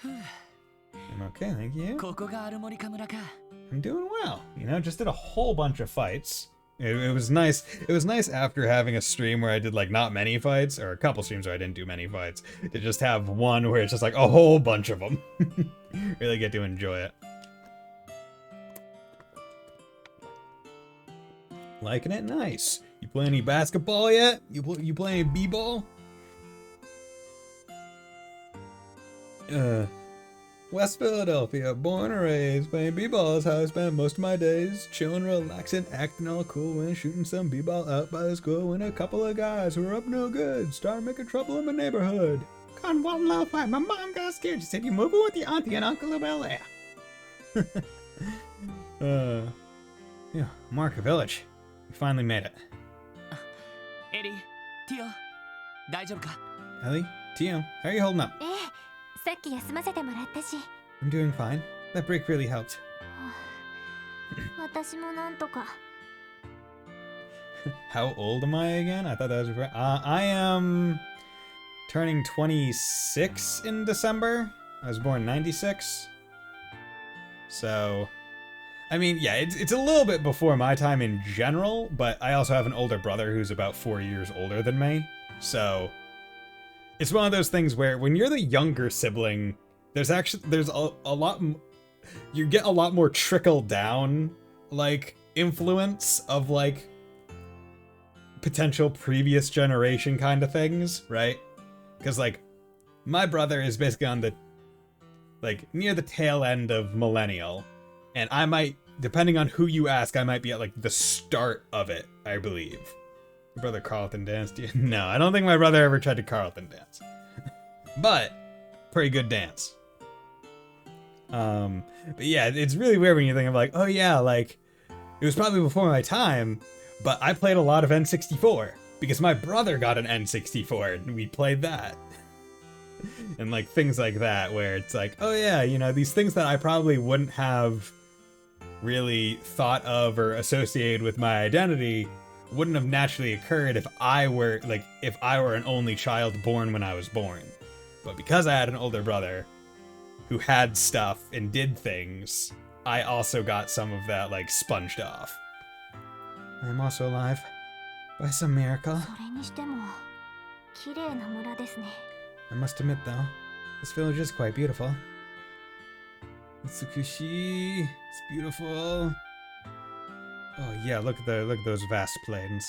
I'm okay, thank you. ここがアルモリカ村か。 I'm doing well. You know, just did a whole bunch of fights. It was nice. It was nice after having a stream where I did like not many fights, or a couple streams where I didn't do many fights, to just have one where it's just like a whole bunch of them. Really get to enjoy it. Liking it? Nice. You play any basketball yet? You play any b-ball? West Philadelphia, born and raised, playing b-ball is how I spent most of my days. Chilling, relaxing, acting all cool when shooting some b-ball out by the school when a couple of guys who were up no good started making trouble in my neighborhood. Caught one little fight, my mom got scared. She said, "You moving with your auntie and uncle of LA." Yeah, Market Village. We finally made it. エリー、ティオ、大丈夫か？ Ellie, Tio, how are you holding up? ええ、さっき休ませてもらったし。 I'm doing fine. That break really helped. 私もなんとか。 How old am I again? I thought that was I am turning 26 in December. I was born 96. So, I mean, yeah, it's a little bit before my time in general, but I also have an older brother who's about 4 years older than me. So, it's one of those things where when you're the younger sibling, there's a lot, you get a lot more trickle down, like, influence of, like, potential previous generation kind of things, right? Because, like, my brother is basically on the, like, near the tail end of millennial, and I might, depending on who you ask, I might be at, like, the start of it, I believe. Your brother Carlton danced? No, I don't think my brother ever tried to Carlton dance. But, pretty good dance. But yeah, it's really weird when you think of, like, oh yeah, like, it was probably before my time, but I played a lot of N64, because my brother got an N64, and we played that. And, like, things like that, where it's like, oh yeah, you know, these things that I probably wouldn't have really thought of or associated with my identity wouldn't have naturally occurred if I were an only child born when I was born. But because I had an older brother who had stuff and did things, I also got some of that, like, sponged off. I'm also alive. By some miracle. それにしても綺麗な村ですね。 I must admit, though, this village is quite beautiful. Itsukushi, it's beautiful. Oh yeah, look at those vast plains.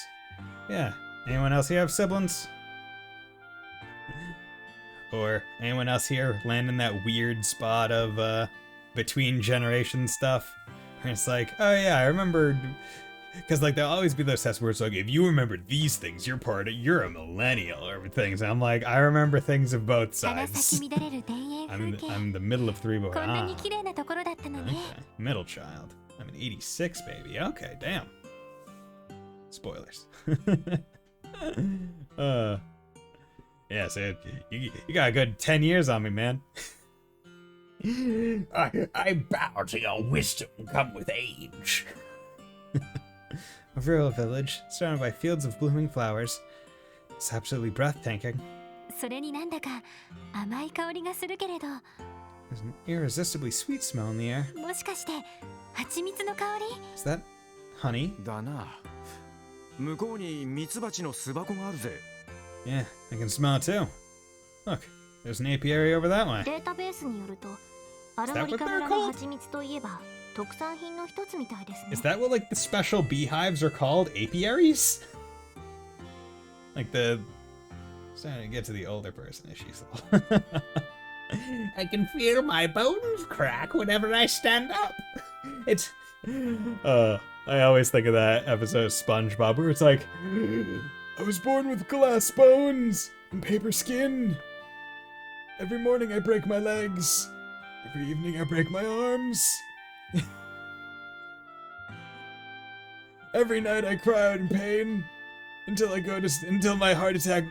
Yeah. Anyone else here have siblings? Or anyone else here land in that weird spot of between generation stuff? Where it's like, oh yeah, I remember. Because, like, there'll always be those tests where it's like, if you remember these things, you're a millennial, or things. And I'm like, I remember things of both sides. I'm the middle of three boys. Okay. Middle child. I'm an 86 baby. Okay, damn. Spoilers. Yeah, so you got a good 10 years on me, man. I bow to your wisdom come with age. A rural village, surrounded by fields of blooming flowers. It's absolutely breathtaking. それになんだか甘い香りがするけれど、 There's an irresistibly sweet smell in the air. もしかして蜂蜜の香り？ Is that honey? だな。向こうにミツバチの巣箱があるぜ。 Yeah, I can smell it too. Look, there's an apiary over that way. データベースによるとアルモリカ村の蜂蜜といえば特産品の一つみたいですね。 Is that what like the special beehives are called? Apiaries? Like the... Starting to get to the older person issues. I can feel my bones crack whenever I stand up. It's... I always think of that episode of SpongeBob where it's like, I was born with glass bones and paper skin. Every morning I break my legs. Every evening I break my arms. Every night I cry out in pain until my heart attack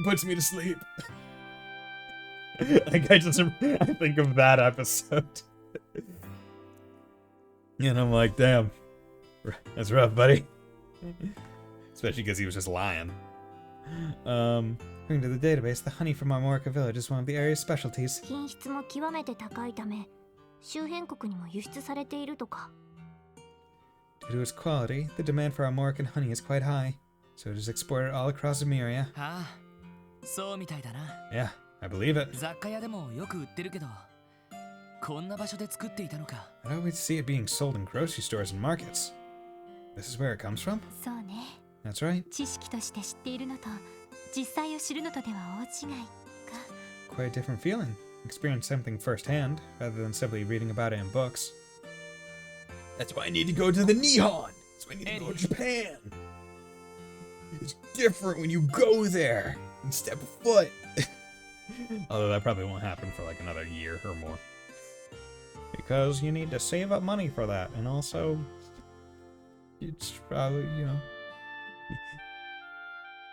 puts me to sleep. Like I think of that episode. And I'm like, damn, that's rough, buddy. Especially because he was just lying. According to the database, the honey from Armorica Village is one of the area's specialties. 品質も極めて高いため周辺国にも輸出されているとか。 Due to its quality, the demand for Armorican honey is quite high, so it is exported all across Emeria. ああ、そうみたいだな。 Yeah, I believe it. 雑貨屋でもよく売ってるけど、こんな場所で作っていたのか。 I always see it being sold in grocery stores and markets. This is where it comes from? そうね。 That's right. 知識として知っているのと実際を知るのとでは大違いか。 Quite a different feeling. Experience something firsthand, rather than simply reading about it in books. That's why I need to go to the Nihon! That's why I need to go to Japan! It's different when you go there and step foot! Although that probably won't happen for like another year or more. Because you need to save up money for that, and also... It's probably, you know...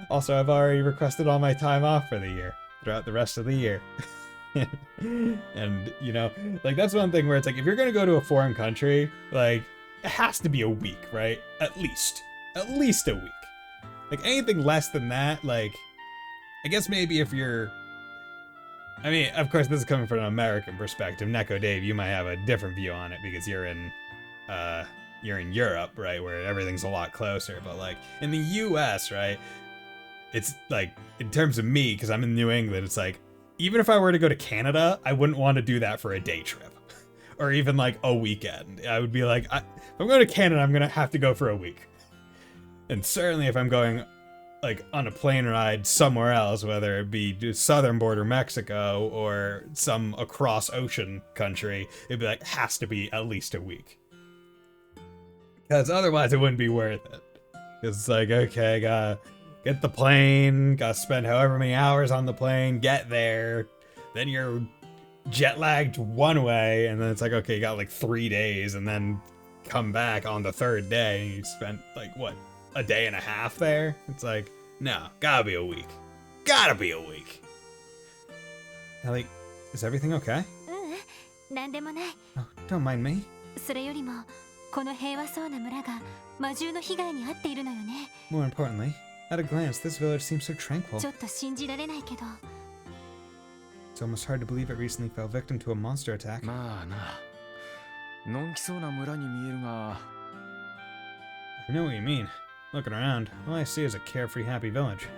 Also, I've already requested all my time off for the year, throughout the rest of the year. And, you know, like, that's one thing where it's like, if you're gonna go to a foreign country, like, it has to be a week, right? At least a week. Like, anything less than that, like, I guess maybe if you're... I mean, of course, this is coming from an American perspective. Neko Dave, you might have a different view on it because you're in Europe, right, where everything's a lot closer. But, like, in the US, right, it's, like, in terms of me, because I'm in New England, it's like, even if I were to go to Canada, I wouldn't want to do that for a day trip. Or even, like, a weekend. I would be like, if I'm going to Canada, I'm going to have to go for a week. And certainly if I'm going, like, on a plane ride somewhere else, whether it be to southern border Mexico or some across ocean country, it'd be like, has to be at least a week. Because otherwise it wouldn't be worth it. Because it's like, okay, gotta get the plane, gotta spend however many hours on the plane, get there, then you're jet lagged one way, and then it's like, okay, you got like 3 days, and then come back on the third day, and you spent like, what, a day and a half there? It's like, no, gotta be a week. Gotta be a week. Ellie, is everything okay? なんでもない。 Oh, don't mind me. それよりもこの平和そうな村が魔獣の被害に遭っているのよね。 More importantly, at a glance, this village seems so tranquil. ちょっと信じられないけど。 It's almost hard to believe it recently fell victim to a monster attack. まあな、のんきそうな村に見えるが。 I know what you mean. Looking around, all I see is a carefree, happy village.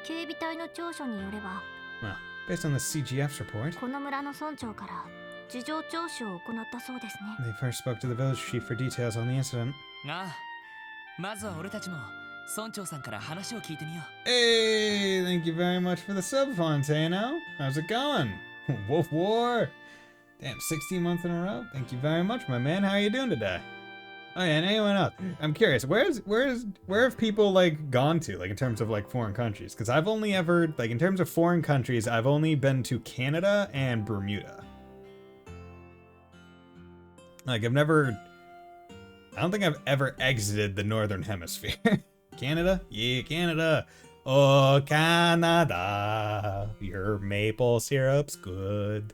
警備隊の調書によれば Well, based on the CGF's report, この村の村長から事情聴取を行ったそうですね。 they first spoke to the village chief for details on the incident. ああ、まずは俺たちも村長さんから話を聞いてみよう。 Hey, thank you very much for the sub, Fontano. How's it going? Wolf War. Damn, 16 months in a row. Thank you very much, my man. How are you doing today? Oh yeah, and anyone else? I'm curious, where have people like gone to, like in terms of like foreign countries? Because I've only ever, like in terms of foreign countries, I've only been to Canada and Bermuda. Like I don't think I've ever exited the Northern Hemisphere. Canada? Yeah, Canada. Oh, Canada, your maple syrup's good.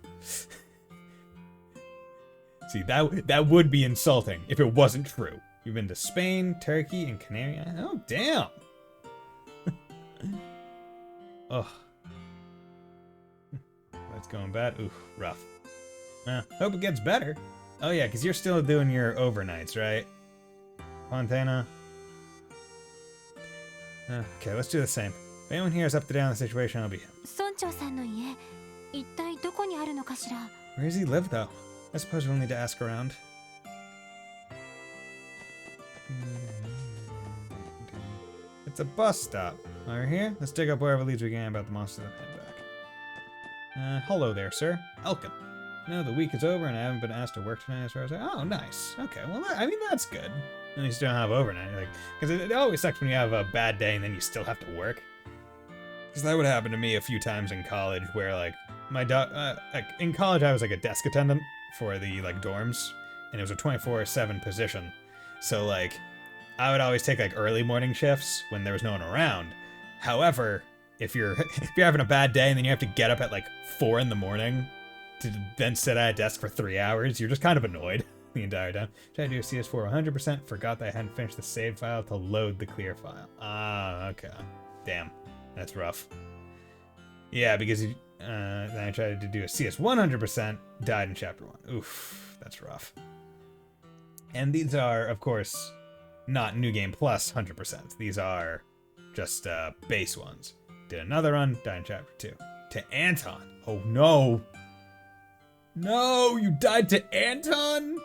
See, that would be insulting if it wasn't true. You've been to Spain, Turkey, and Canary. Oh, damn. Ugh. That's going bad. Ooh, rough. Hope it gets better. Oh yeah, because you're still doing your overnights, right? Fontana. Okay, let's do the same. If anyone here is up to date on the situation, I'll be him. 村長さんの家、一体どこにあるのかしら。 Where does he live, though? I suppose we'll need to ask around. It's a bus stop. While we're here, let's dig up wherever leads we can about the monster and head back. Hello there, sir. Elkin. No, the week is over and I haven't been asked to work tonight as far as oh, nice. Okay, well, I mean, that's good. At least you don't have overnight. Like, because it always sucks when you have a bad day and then you still have to work. Because that would happen to me a few times in college where, like, like, in college I was, like, a desk attendant for the, like, dorms. And it was a 24/7 position. So, like, I would always take, like, early morning shifts when there was no one around. However, if you're having a bad day and then you have to get up at, like, 4 in the morning to then sit at a desk for 3 hours, you're just kind of annoyed the entire time. Tried to do a CS4 100%, forgot that I hadn't finished the save file to load the clear file. Ah, okay. Damn, that's rough. Yeah, because then I tried to do a CS 100%, died in chapter 1. Oof, that's rough. And these are, of course, not New Game Plus 100%. These are just base ones. Did another run, died in chapter 2. To Anton. Oh no. No, you died to Anton?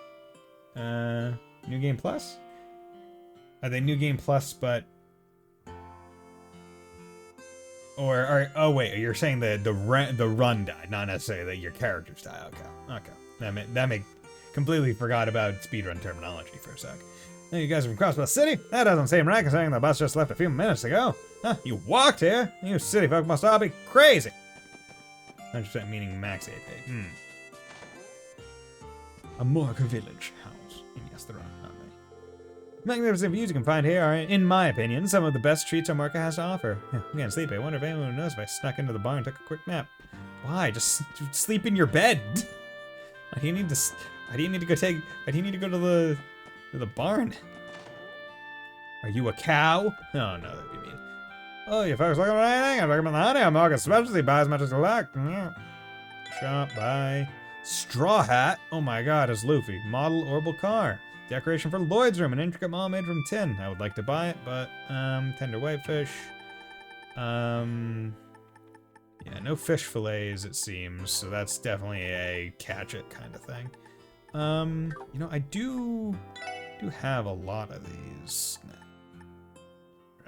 New Game Plus? Are they New Game Plus, but... oh wait, you're saying the run died, not necessarily that your characters died. Okay. That make completely forgot about speedrun terminology for a sec. Now you guys are from Crossbell City? That doesn't seem right considering the bus just left a few minutes ago. Huh, you walked here? You city folk must all be crazy. 100% meaning max AP. A Morka village house. And yes, there are not many. Magnificent views you can find here are, in my opinion, some of the best treats Morka has to offer. Again, sleep. I wonder if anyone knows if I snuck into the barn and took a quick nap. Why? Just sleep in your bed. Why do you need to? Why do you need to go to the barn? Are you a cow? Oh no, that'd be mean. Oh, you folks looking at anything? I'm looking at the honey. I'm Morka specialty. Buy as much as you like. Shop, buy. Straw hat. Oh my god, it's Luffy. Model orbital car. Decoration for Lloyd's room. An intricate model made from tin. I would like to buy it, but tender whitefish. Yeah, no fish fillets it seems, so that's definitely a catch it kind of thing. You know, I do have a lot of these.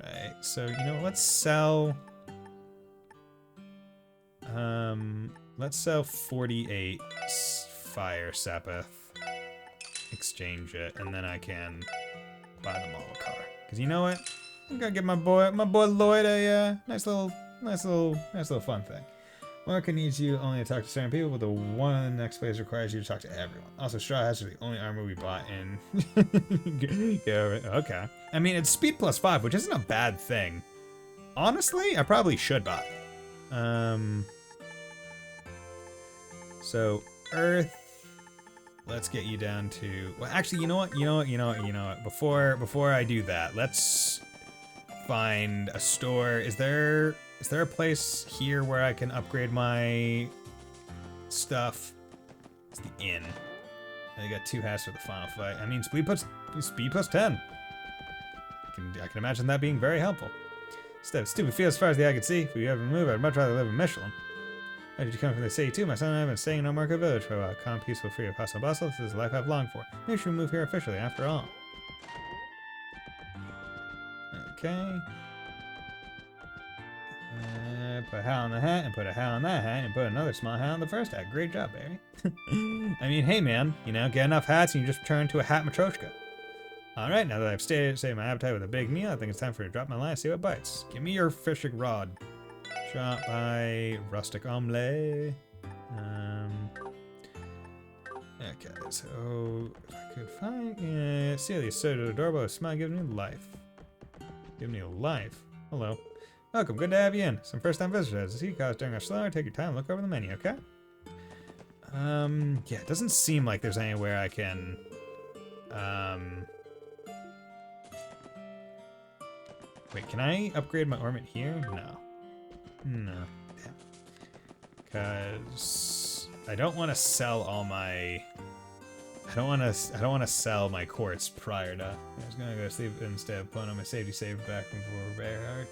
Right, so you know, let's sell 48 fire sapith, exchange it, and then I can buy the model car. Cause you know what? I'm gonna give my boy Lloyd a nice little fun thing. Morka needs you only to talk to certain people, but the one in the next phase requires you to talk to everyone. Also, straw hats are the only armor we bought in. Okay. I mean, it's speed plus 5, which isn't a bad thing. Honestly, I probably should buy it. So, Earth. Let's get you down to... Well, actually, you know what? Before I do that, let's find a store. Is there a place here where I can upgrade my stuff? It's the inn. I got 2 hats for the final fight. I mean, speed plus 10. I can imagine that being very helpful. Stupid field as far as the eye can see. If we ever move, I'd much rather live in Michelin. How did you come from the city too? My son and I have been staying in Morka Village for a while. Calm, peaceful, free of hustle and bustle. This is the life I've longed for. Maybe we should move here officially, after all. Okay. Put a hat on the hat, and put a hat on that hat, and put another small hat on the first hat. Great job, Barry. I mean, hey man, you know, get enough hats and you just turn into a hat matryoshka. Alright, now that I've saved my appetite with a big meal, I think it's time for me to drop my line and see what bites. Give me your fishing rod. Shot by rustic omelette. Okay, so if I could find Celia, so adorable, a smile gives me life. Give me life. Hello. Welcome, good to have you in. Some first time visitors. As you guys during our slower, take your time, look over the menu, okay? Yeah, it doesn't seem like there's anywhere I can wait, can I upgrade my ornament here? No. No. Because I don't want to sell all my... I don't want to sell my quartz prior to... I was gonna go sleep instead of putting on my safety save back before very hard.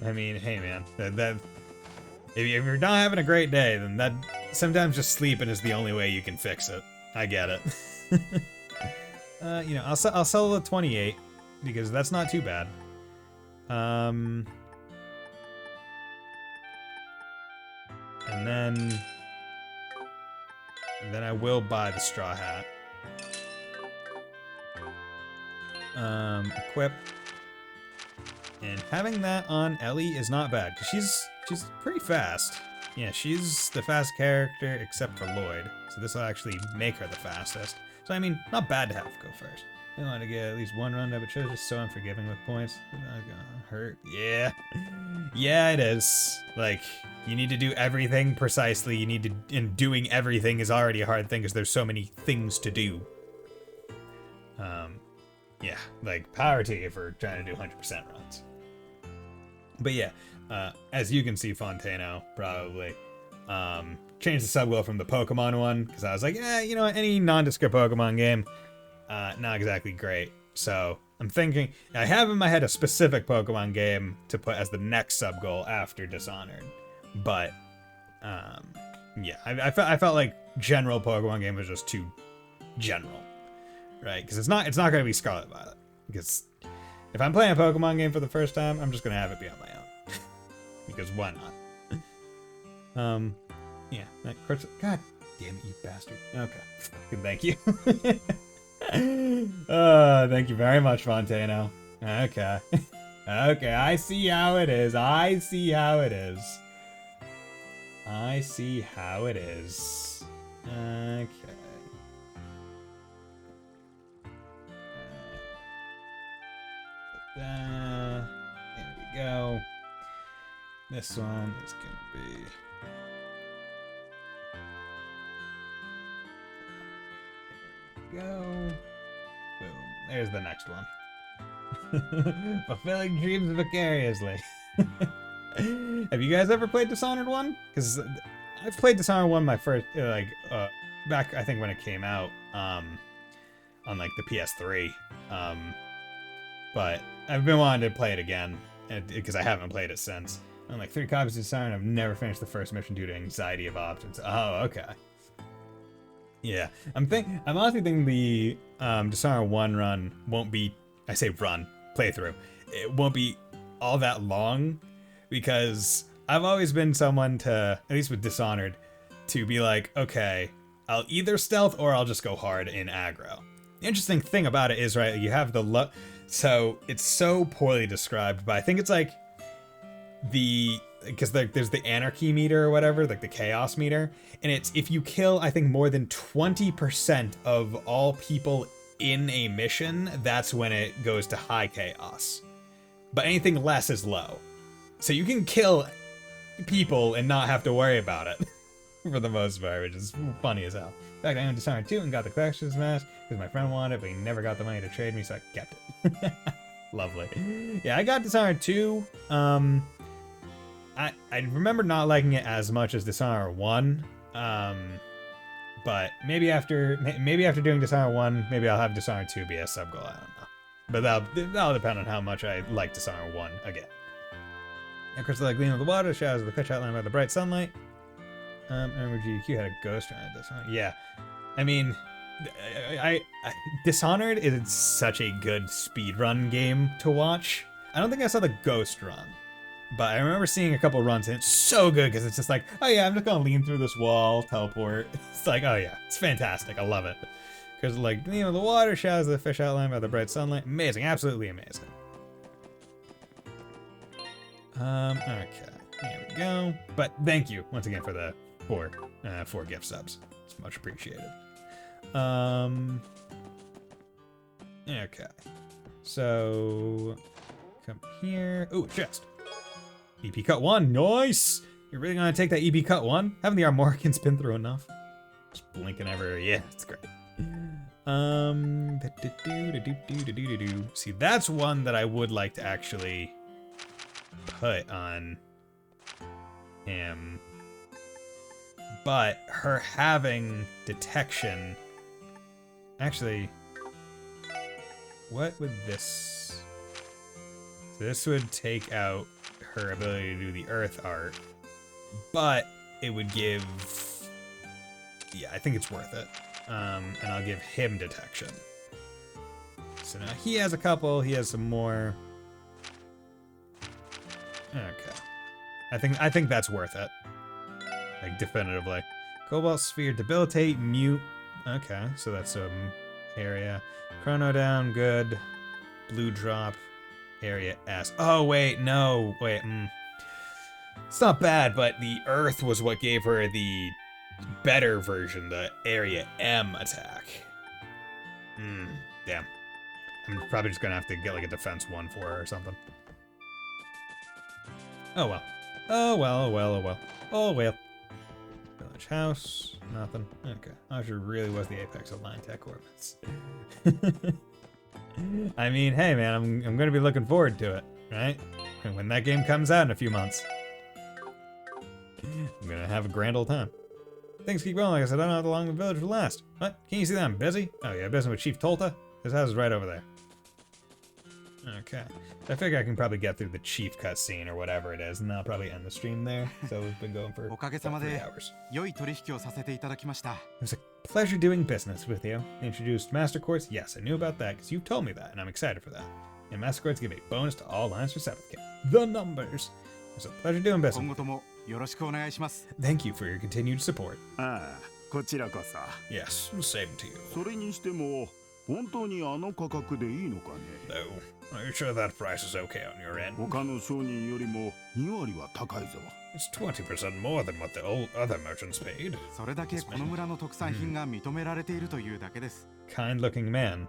I mean, hey man, if you're not having a great day, then that sometimes just sleeping is the only way you can fix it. I get it. You know, I'll sell the 28 because that's not too bad. And then I will buy the straw hat. Equip. And having that on Ellie is not bad, because she's pretty fast. Yeah, she's the fast character except for Lloyd, so this will actually make her the fastest. So I mean, not bad to have go first. I want to get at least one run up, but shows just so unforgiving with points. It's not gonna hurt. Yeah. Yeah, it is. Like, you need to do everything precisely. You need to, and doing everything is already a hard thing because there's so many things to do. Yeah, like, power to you for trying to do 100% runs. But yeah, as you can see, Fontano probably changed the sub goal from the Pokemon one, because I was like, you know, any nondescript Pokemon game, not exactly great. So I'm thinking, I have in my head a specific Pokemon game to put as the next sub goal after Dishonored. But yeah, I felt like general Pokemon game was just too general, right? Because it's not going to be Scarlet Violet. Because if I'm playing a Pokemon game for the first time, I'm just going to have it be on my own. Because why not? Yeah. God damn it, you bastard. Okay. Thank you. Thank you very much, Fontano. Okay. Okay, I see how it is. I see how it is. I see how it is. Okay. There we go. This one is gonna be... There we go. Boom. There's the next one. Fulfilling dreams vicariously. Have you guys ever played Dishonored 1? Because I've played Dishonored 1 my first, back, I think when it came out, on like the PS3. But I've been wanting to play it again, because I haven't played it since. I'm like 3 copies of Dishonored, I've never finished the first mission due to anxiety of options. Oh, okay. Yeah, I'm honestly thinking the Dishonored 1 run won't be, I say run, playthrough. It won't be all that long, because I've always been someone to, at least with Dishonored, to be like, okay, I'll either stealth or I'll just go hard in aggro. The interesting thing about it is, right, you have the so it's so poorly described, but I think it's like because there's the anarchy meter or whatever, like the chaos meter, and it's if you kill, I think, more than 20% of all people in a mission, that's when it goes to high chaos. But anything less is low. So you can kill people and not have to worry about it for the most part, which is funny as hell. In fact, I owned Dishonored 2 and got the collector's mask because my friend wanted it, but he never got the money to trade me, so I kept it. Lovely. Yeah, I got Dishonored 2. I remember not liking it as much as Dishonored 1. But maybe after doing Dishonored 1, maybe I'll have Dishonored 2 be a sub goal. I don't know. But that'll depend on how much I like Dishonored 1 again. And crystal like gleam of the water, shadows of the pitch outlined by the bright sunlight. I remember GQ had a ghost run at Dishonored. Yeah. I mean, Dishonored is such a good speedrun game to watch. I don't think I saw the ghost run, but I remember seeing a couple runs and it's so good because it's just like, oh yeah, I'm just gonna lean through this wall, teleport. It's like, oh yeah, it's fantastic. I love it. Because like, you know, the water shadows of the fish outlined by the bright sunlight. Amazing, absolutely amazing. Okay, here we go. But thank you once again for the four gift subs. It's much appreciated. Okay. So come here. Ooh, chest. EP cut 1. Nice! You're really gonna take that EP cut 1? Haven't the Armoricans been through enough? Just blinking everywhere. Yeah, it's great. See, that's one that I would like to actually put on him. But her having detection... Actually, what would this... So this would take out her ability to do the earth art, but it would give... Yeah, I think it's worth it. And I'll give him detection. So now he has a couple, he has some more. Okay. I think that's worth it. Like, definitively. Cobalt Sphere, Debilitate, Mute. Okay, so that's some area. Chrono down, good. Blue Drop, Area S. Oh, wait, no. Wait, It's not bad, but the Earth was what gave her the better version, the Area M attack. Damn. I'm probably just gonna have to get like a defense 1 for her or something. Oh well. Oh well, oh well, oh well. Oh well. Village house, nothing. Okay. Osher really was the apex of line tech orbits. I mean, hey man, I'm gonna be looking forward to it, right? And when that game comes out in a few months, I'm gonna have a grand old time. Things keep going, like I said, I don't know how long the village will last. What? Can you see that I'm busy? Oh yeah, busy with Chief Tolta. His house is right over there. Okay. I figure I can probably get through the chief cutscene or whatever it is, and that'll probably end the stream there. So we've been going for about 3 hours. It was a pleasure doing business with you. Introduced Master Quartz? Yes, I knew about that because you told me that, and I'm excited for that. And Master Quartz give a bonus to all lines for 7th kit. The numbers! It was a pleasure doing business. Thank you for your continued support. Yes, same to you. No. Are you sure that price is okay on your end? It's 20% more than what the other merchants paid. Kind-looking man.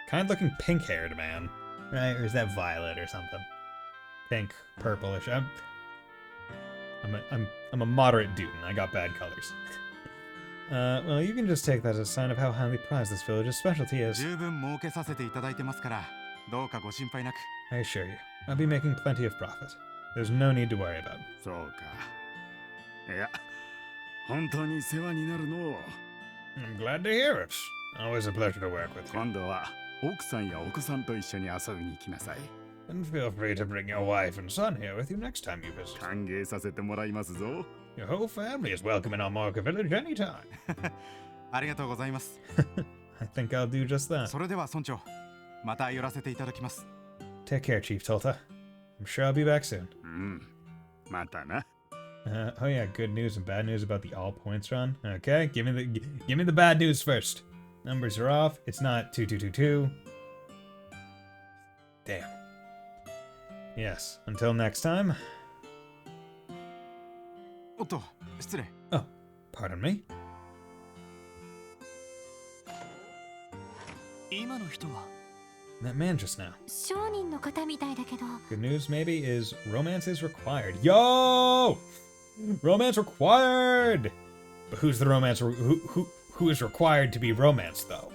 Kind-looking pink-haired man. Right? Or is that violet or something? Pink, purplish. I'm a moderate dude, and I got bad colors. Well, you can just take that as a sign of how highly prized this village's specialty is. I assure you, I'll be making plenty of profit. There's no need to worry about it. I'm glad to hear it. Always a pleasure to work with you. And feel free to bring your wife and son here with you next time you visit. Your whole family is welcome in our market village anytime. I think I'll do just that. Take care, Chief Tolta. I'm sure I'll be back soon. Oh yeah, good news and bad news about the all points run. Okay, give me the bad news first. Numbers are off. It's not 2222. Damn. Yes, until next time. Oh, pardon me. That man just now. Good news, maybe, is romance is required. Yo! Romance required! But who's the romance? Who is required to be romance, though?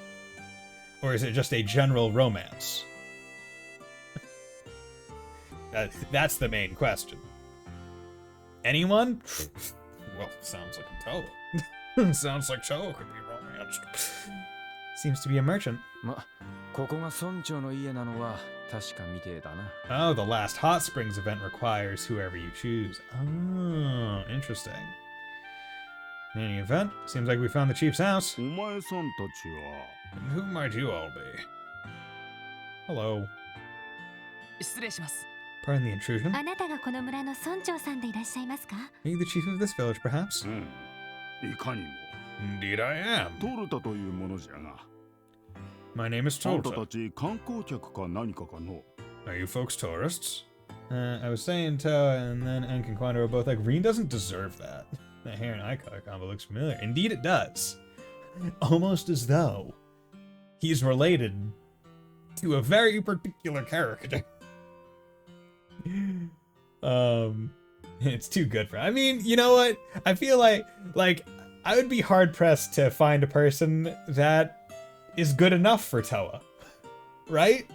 Or is it just a general romance? That's the main question. Anyone? Well, sounds like Toa. Sounds like Toa could be romanced. Seems to be a merchant. Oh, the last Hot Springs event requires whoever you choose. Oh, interesting. In any event, seems like we found the chief's house. And who might you all be? Hello. Pardon the intrusion. Are you the chief of this village, perhaps? Indeed I am. My name is Tolta. Are you folks tourists? I was saying Toa and then Enkinquando were both like, Reen doesn't deserve that. That hair and eye color combo looks familiar. Indeed it does. Almost as though he's related to a very particular character. It's too good for... I mean, you know what? I feel like I would be hard-pressed to find a person that is good enough for Toa. Right?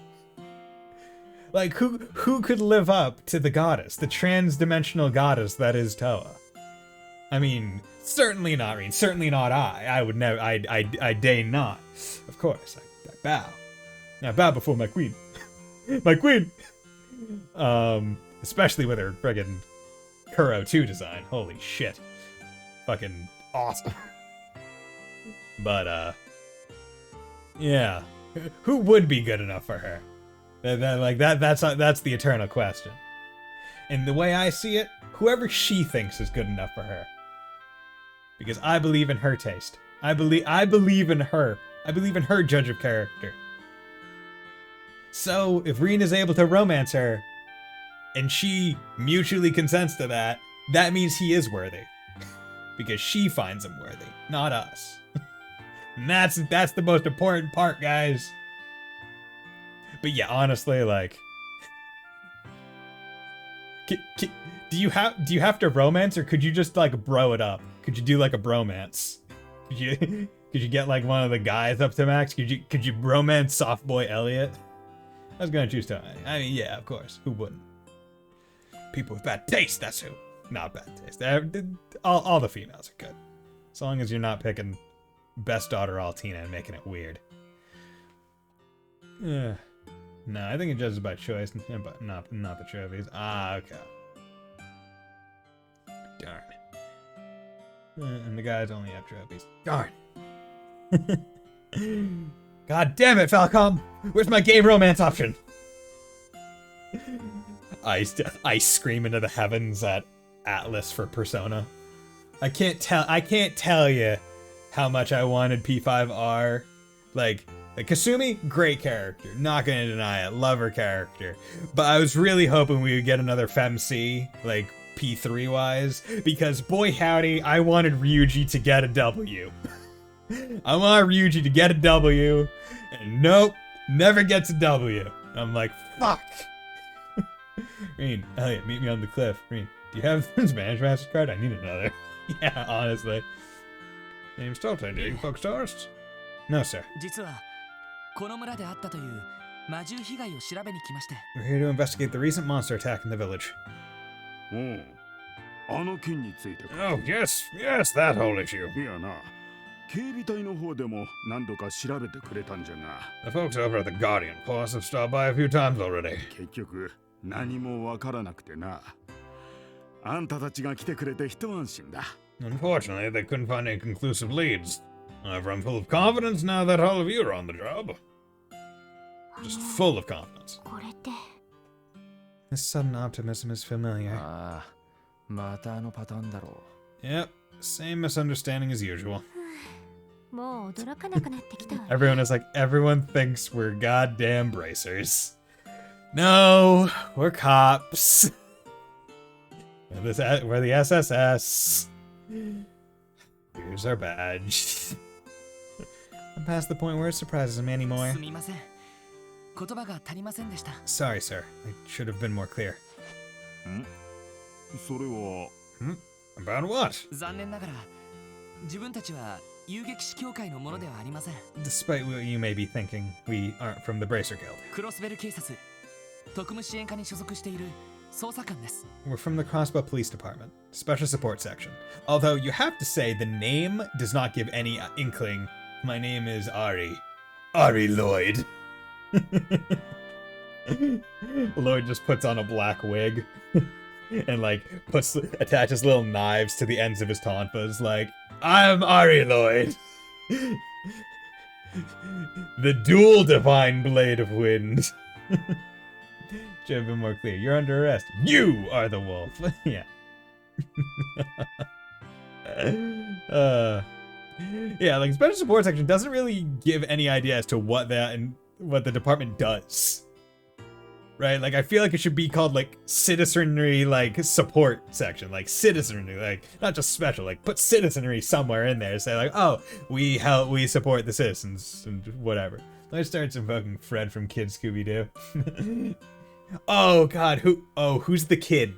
Like, who could live up to the goddess, the trans-dimensional goddess that is Toa? I mean, certainly not Reen, certainly not I. I would never, I deign not. Of course, I bow. I bow before my queen. My queen! Especially with her friggin' Kuro 2 design. Holy shit. Fucking awesome. But, yeah. Who would be good enough for her? That's the eternal question. And the way I see it, whoever she thinks is good enough for her. Because I believe in her taste. I believe in her. I believe in her judge of character. So, if Reen is able to romance her, and she mutually consents to that, that means he is worthy. Because she finds him worthy, not us. And that's the most important part, guys. But yeah, honestly, like, do you have to romance, or could you just like bro it up? Could you do like a bromance? Could you get like one of the guys up to max? Could you bromance soft boy Elliot? I was gonna choose to. I mean, yeah, of course. Who wouldn't? People with bad taste. That's who. Not bad taste. All the females are good, as long as you're not picking best daughter Altina and making it weird. No, I think it judges by choice, but not the trophies. Ah, okay. Darn. And the guys only have trophies. Darn. God damn it, Falcom! Where's my gay romance option? I scream into the heavens at Atlas for Persona. I can't tell you how much I wanted P5R. Like Kasumi, great character. Not gonna deny it. Love her character. But I was really hoping we would get another FemC, like P3 wise, because boy howdy, I wanted Ryuji to get a W. I want Ryuji to get a W, and nope, never gets a W. I'm like, fuck. Reen, Elliot, meet me on the cliff. Reen, do you have the Spanish MasterCard? I need another. Yeah, honestly. Name's Tote, do you folks tourists? No, sir. 実はこの村であったという魔獣被害を調べに来まして。 We're here to investigate the recent monster attack in the village. あの件についてか。 Oh, yes, that whole issue. いやな、警備隊の方でも何度か調べてくれたんじゃが。 The folks over at the Guardian Force have stopped by a few times already. 結局何もわからなくてな。あんたたちが来てくれて一安心だ。 Unfortunately, they couldn't find any conclusive leads. However, I'm full of confidence now that all of you are on the job. Just full of confidence. これって This sudden optimism is familiar. ああ、またあのパターンだろう。 Yep, same misunderstanding as usual. もう驚かなくなってきたわ。 Everyone is like, everyone thinks we're goddamn bracers. No, we're cops. We're the SSS. Here's our badge. I'm past the point where it surprises me anymore. すみません。言葉が足りませんでした。 Sorry, sir. I should have been more clear. それは。 About what? 残念ながら自分たちは遊撃士協会のものではありません。 Despite what you may be thinking, we aren't from the Bracer Guild. クロスベル警察特務支援課に所属している捜査官です。 We're from the Crossbow Police Department, Special Support Section. Although you have to say the name does not give any inkling. My name is Ari. Ari Lloyd. Lloyd just puts on a black wig and like attaches little knives to the ends of his tonfas like, I'm Ari Lloyd. The dual divine blade of wind. Should have been more clear. You're under arrest. You are the wolf. Yeah. Yeah, like special support section doesn't really give any idea as to what the department does. Right? Like I feel like it should be called like citizenry like support section, like citizenry, like not just special, like put citizenry somewhere in there. Say like, oh, we support the citizens and whatever. Let's start invoking Fred from Kid Scooby-Doo. Oh god, who's the kid?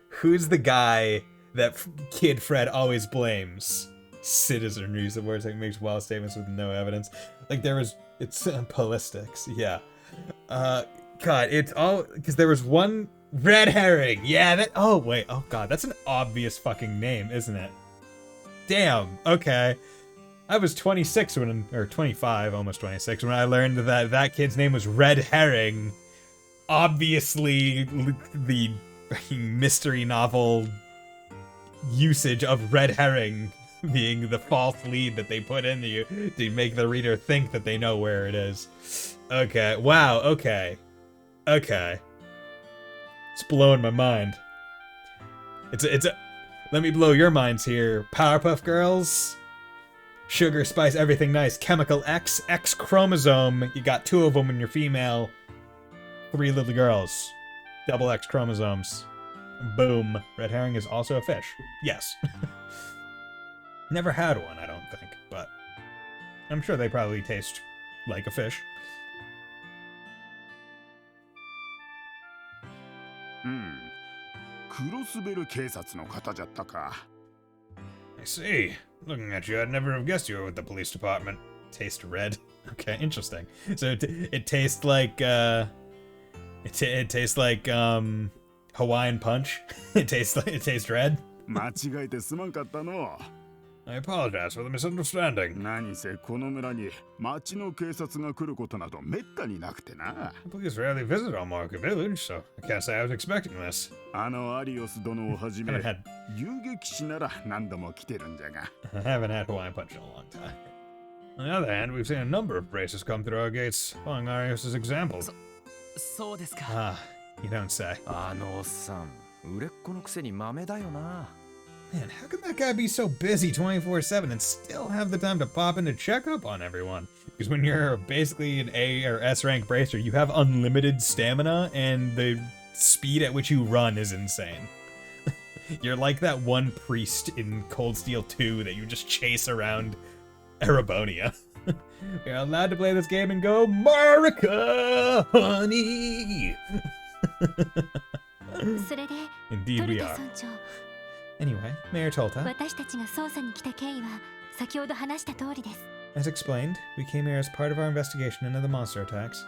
Who's the guy that Kid Fred always blames? Citizenry is the word that makes wild statements with no evidence. Like it's ballistics, yeah. God, it's all because there was one red herring. Yeah, that. Oh wait. Oh God, that's an obvious fucking name, isn't it? Damn. Okay. I was 26 when, or 25, almost 26, when I learned that that kid's name was Red Herring. Obviously, the mystery novel usage of red herring being the false lead that they put into you to make the reader think that they know where it is. Okay. Wow. Okay. Okay. It's blowing my mind. It's a. Let me blow your minds here. Powerpuff Girls. Sugar, spice, everything nice. Chemical X, X chromosome. You got 2 of them when you're female. 3 little girls. Double X chromosomes. Boom. Red herring is also a fish. Yes. Never had one, I don't think, but I'm sure they probably taste like a fish. クロスベル警察の方じゃったか。 I see. Looking at you, I'd never have guessed you were with the police department. Taste red. Okay, interesting. So it tastes like it tastes like Hawaiian Punch. it tastes red. 間違えてすまんかったの。 I apologize for the misunderstanding. 何せこの村に町の警察が来ることなどめったになくてな。 Police rarely visit our market village, so I can't say I was expecting this. あのアリオス殿をはじめ Haven't had 遊撃士なら何度も来てるんじゃが。 I haven't had Hawaiian Punch in a long time. On the other hand, we've seen a number of braces come through our gates, following Arios' example. そうですか。 Ah, you don't say. あのおっさん売れっ子のくせに豆だよな。 Man, how can that guy be so busy 24/7 and still have the time to pop in to check up on everyone? Because when you're basically an A or S rank bracer, you have unlimited stamina and the speed at which you run is insane. You're like that one priest in Cold Steel 2 that you just chase around Erebonia. You're allowed to play this game and go, Marika, honey! それで Indeed トル we タ are. 村長 Anyway, Mayor Tolta, 私たちが捜査に来た経緯は先ほど話した通りです as explained, we came here as part of our investigation into the monster attacks.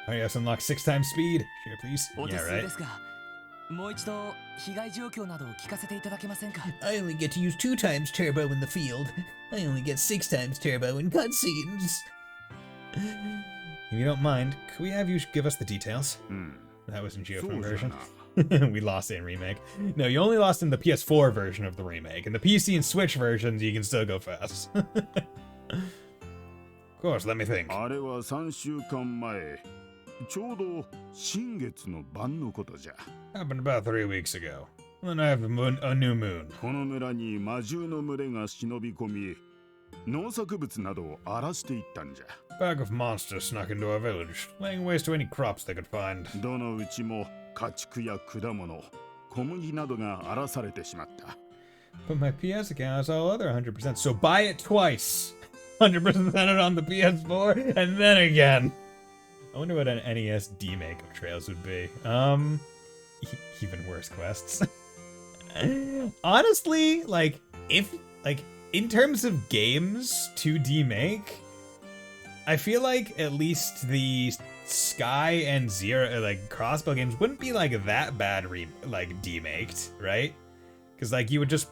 Arios unlocked 6 times speed. Sure, please. お手 Yeah, 数 right. ですが、もう一度被害状況などを聞かせていただけませんか。 I only get to use 2 times turbo in the field. I only get 6 times turbo in cutscenes. If you don't mind, could we have you give us the details? うん。 That was in そう Geofilm じゃ version. な。 We lost it in remake. No, you only lost in the PS4 version of the remake. In the PC and Switch versions, you can still go fast. Of course, let me think. あれは3週間前。ちょうど新月の晩のことじゃ。 Happened about 3 weeks ago. Then I have a new moon. この村に魔獣の群れが忍び込み、農作物などを荒らしていったんじゃ。 A bag of monsters snuck into our village, laying waste to any crops they could find. どのうちも家畜や果物、小麦などが荒らされてしまった。 But my PS account has all other 100%, so buy it twice. 100% it on the PS4, and then again. I wonder what an NES demake of Trails would be. Even worse quests. Honestly, like, in terms of games to demake, I feel like at least the Sky and Zero, like, crossbow games wouldn't be, like, that bad, demaked, right? Because, like, you would just,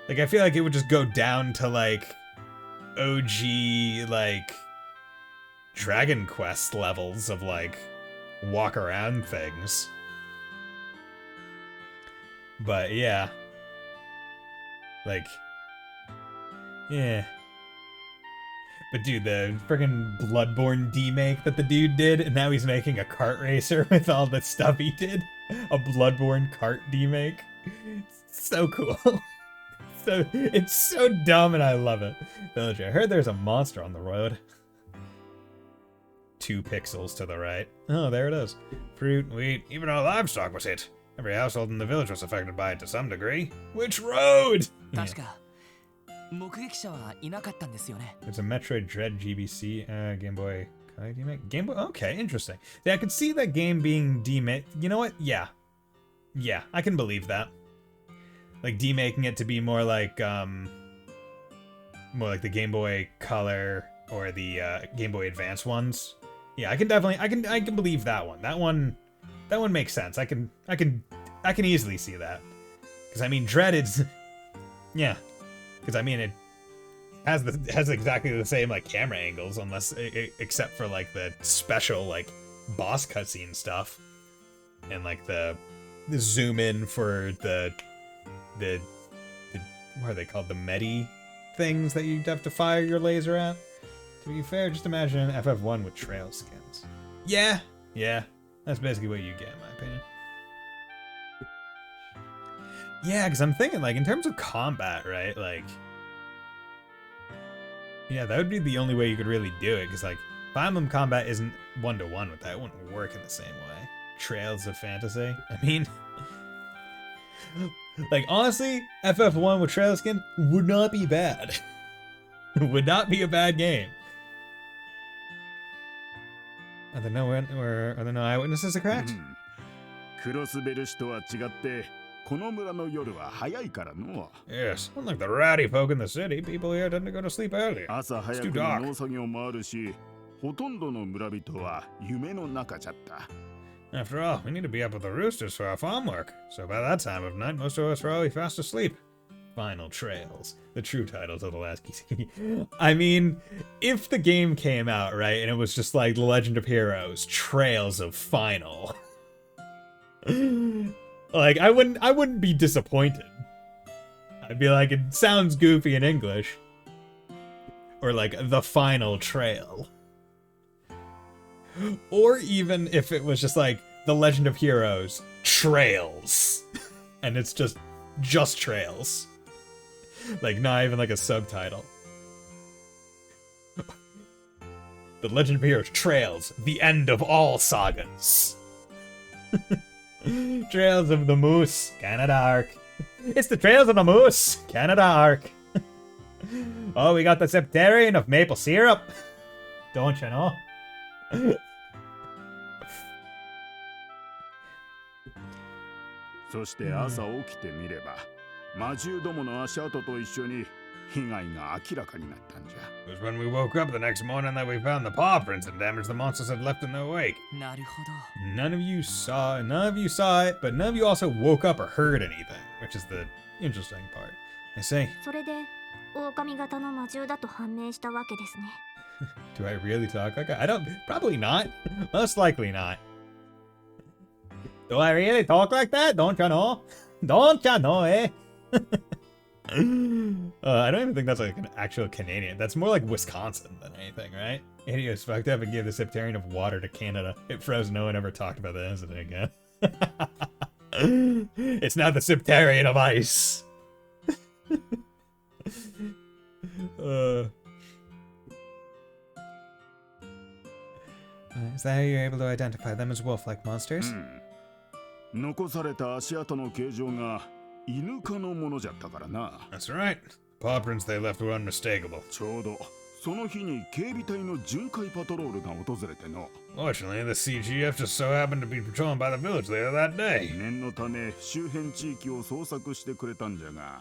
like, I feel like it would just go down to, like, OG, like, Dragon Quest levels of, like, walk around things. But, yeah. Like, yeah. But dude, the friggin' Bloodborne demake that the dude did, and now he's making a kart racer with all the stuff he did. A Bloodborne kart demake. It's so cool. So it's so dumb and I love it. Villager, I heard there's a monster on the road. 2 pixels to the right. Oh, there it is. Fruit, wheat, even our livestock was hit. Every household in the village was affected by it to some degree. Which road? 確か目撃者はいなかったんですよね。 It's a Metroid Dread GBC Game Boy Kai demake. Game Boy. Okay, interesting. Yeah, I could see that game being demake. You know what? Yeah, I can believe that. Like demaking it to be more like the Game Boy Color or the Game Boy Advance ones. Yeah, I can definitely, I can believe that one. That one makes sense. I can easily see that. Because I mean, Dreaded's, yeah. Because I mean, it has exactly the same like camera angles, unless except for like the special like boss cutscene stuff, and like the zoom in for the what are they called, the medi things that you have to fire your laser at. To be fair, just imagine an FF1 with trail skins. Yeah, that's basically what you get in my opinion. Yeah, because I'm thinking, like, in terms of combat, right, like, yeah, that would be the only way you could really do it, because, like, Fire Emblem combat isn't one-to-one with that. It wouldn't work in the same way. Trails of Fantasy. I mean, like, honestly, FF1 with trail skin would not be bad. Would not be a bad game. Are there no eyewitnesses to cracks? クロスベル市とは違ってこの村の夜は早いからの。 Yes, unlike the rowdy folk in the city, people here tend to go to sleep early. 朝早くに農作業もあるし、ほとんどの村人は夢の中じゃった。 After all, we need to be up with the roosters for our farm work, so by that time of night, most of us are already fast asleep. Final Trails, the true title to the last key. I mean, if the game came out, right, and it was just like The Legend of Heroes, Trails of Final. Like, I wouldn't be disappointed. I'd be like, it sounds goofy in English. Or like, The Final Trail. Or even if it was just like, The Legend of Heroes, Trails. And it's just Trails. Like, not even like a subtitle. The Legend of Heroes, Trails, the end of all sagas. Trails of the Moose, Canada Arc. It's the Trails of the Moose, Canada Arc. Oh, we got the Septarian of maple syrup. Don't you know? そして朝起きてみれば、魔獣どもの足跡と一緒に被害が明らかになったんじゃ。 It was when we woke up the next morning that we found the paw prints and damage the monsters had left in their wake. なるほど。 None of you saw it, but none of you also woke up or heard anything, which is the interesting part. I say, それで狼型の魔獣だと判明したわけですね。 do I really talk like I don't? Probably not. Most likely not. Do I really talk like that? Don't you know? Don't you know, eh? I don't even think that's like an actual Canadian. That's more like Wisconsin than anything, right? Idiots fucked up and gave the Septarian of water to Canada. It froze. No one ever talked about the incident again. It's now the Septarian of ice. Is that how you're able to identify them as wolf-like monsters? 残された足跡の形状が犬科のものじゃったからな。 That's right. Paw prints they left were unmistakable. ちょうどその日に警備隊の巡回パトロールが訪れての。 Fortunately, the CGF just so happened to be patrolling by the village later that day. 念のため周辺地域を捜索してくれたんじゃが。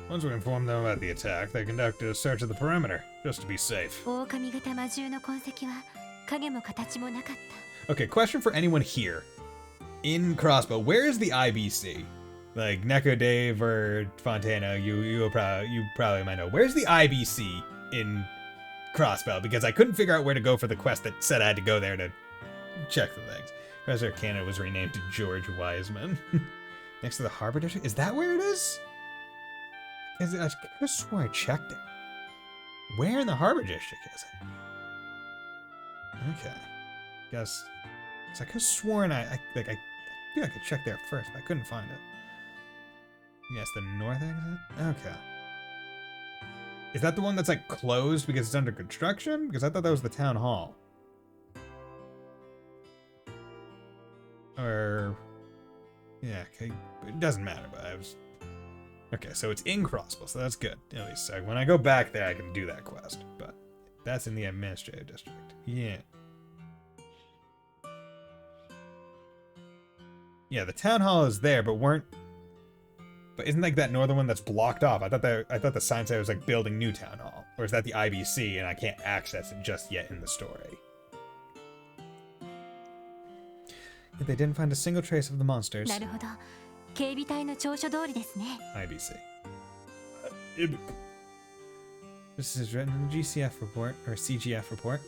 Once we informed them about the attack, they conducted a search of the perimeter, just to be safe. 狼型魔獣の痕跡は影も形もなかった。 Okay, question for anyone here. In Crossbow, where is the IBC? Like Neko Dave or Fontana, you probably might know. Where's the IBC in Crossbow? Because I couldn't figure out where to go for the quest that said I had to go there to check the things. Professor Canada was renamed to George Wiseman. Next to the Harbor District? Is that where it is? I could have swore I checked it. Where in the Harbor District is it? Okay. Guess I could have sworn I feel like I could check there first, but I couldn't find it. Yes, the north exit? Okay. Is that the one that's like closed because it's under construction? Because I thought that was the town hall. Or yeah, okay. It doesn't matter, but I was okay, so it's in Crossbow, so that's good. At least so when I go back there I can do that quest. But that's in the administrative district. Yeah. Yeah, the town hall is there, but isn't like that northern one that's blocked off? I thought the sign said it was like building new town hall. Or is that the IBC and I can't access it just yet in the story? They didn't find a single trace of the monsters. なるほど。警備隊の調書通りですね。 IBC. This is written in the GCF report, or CGF report.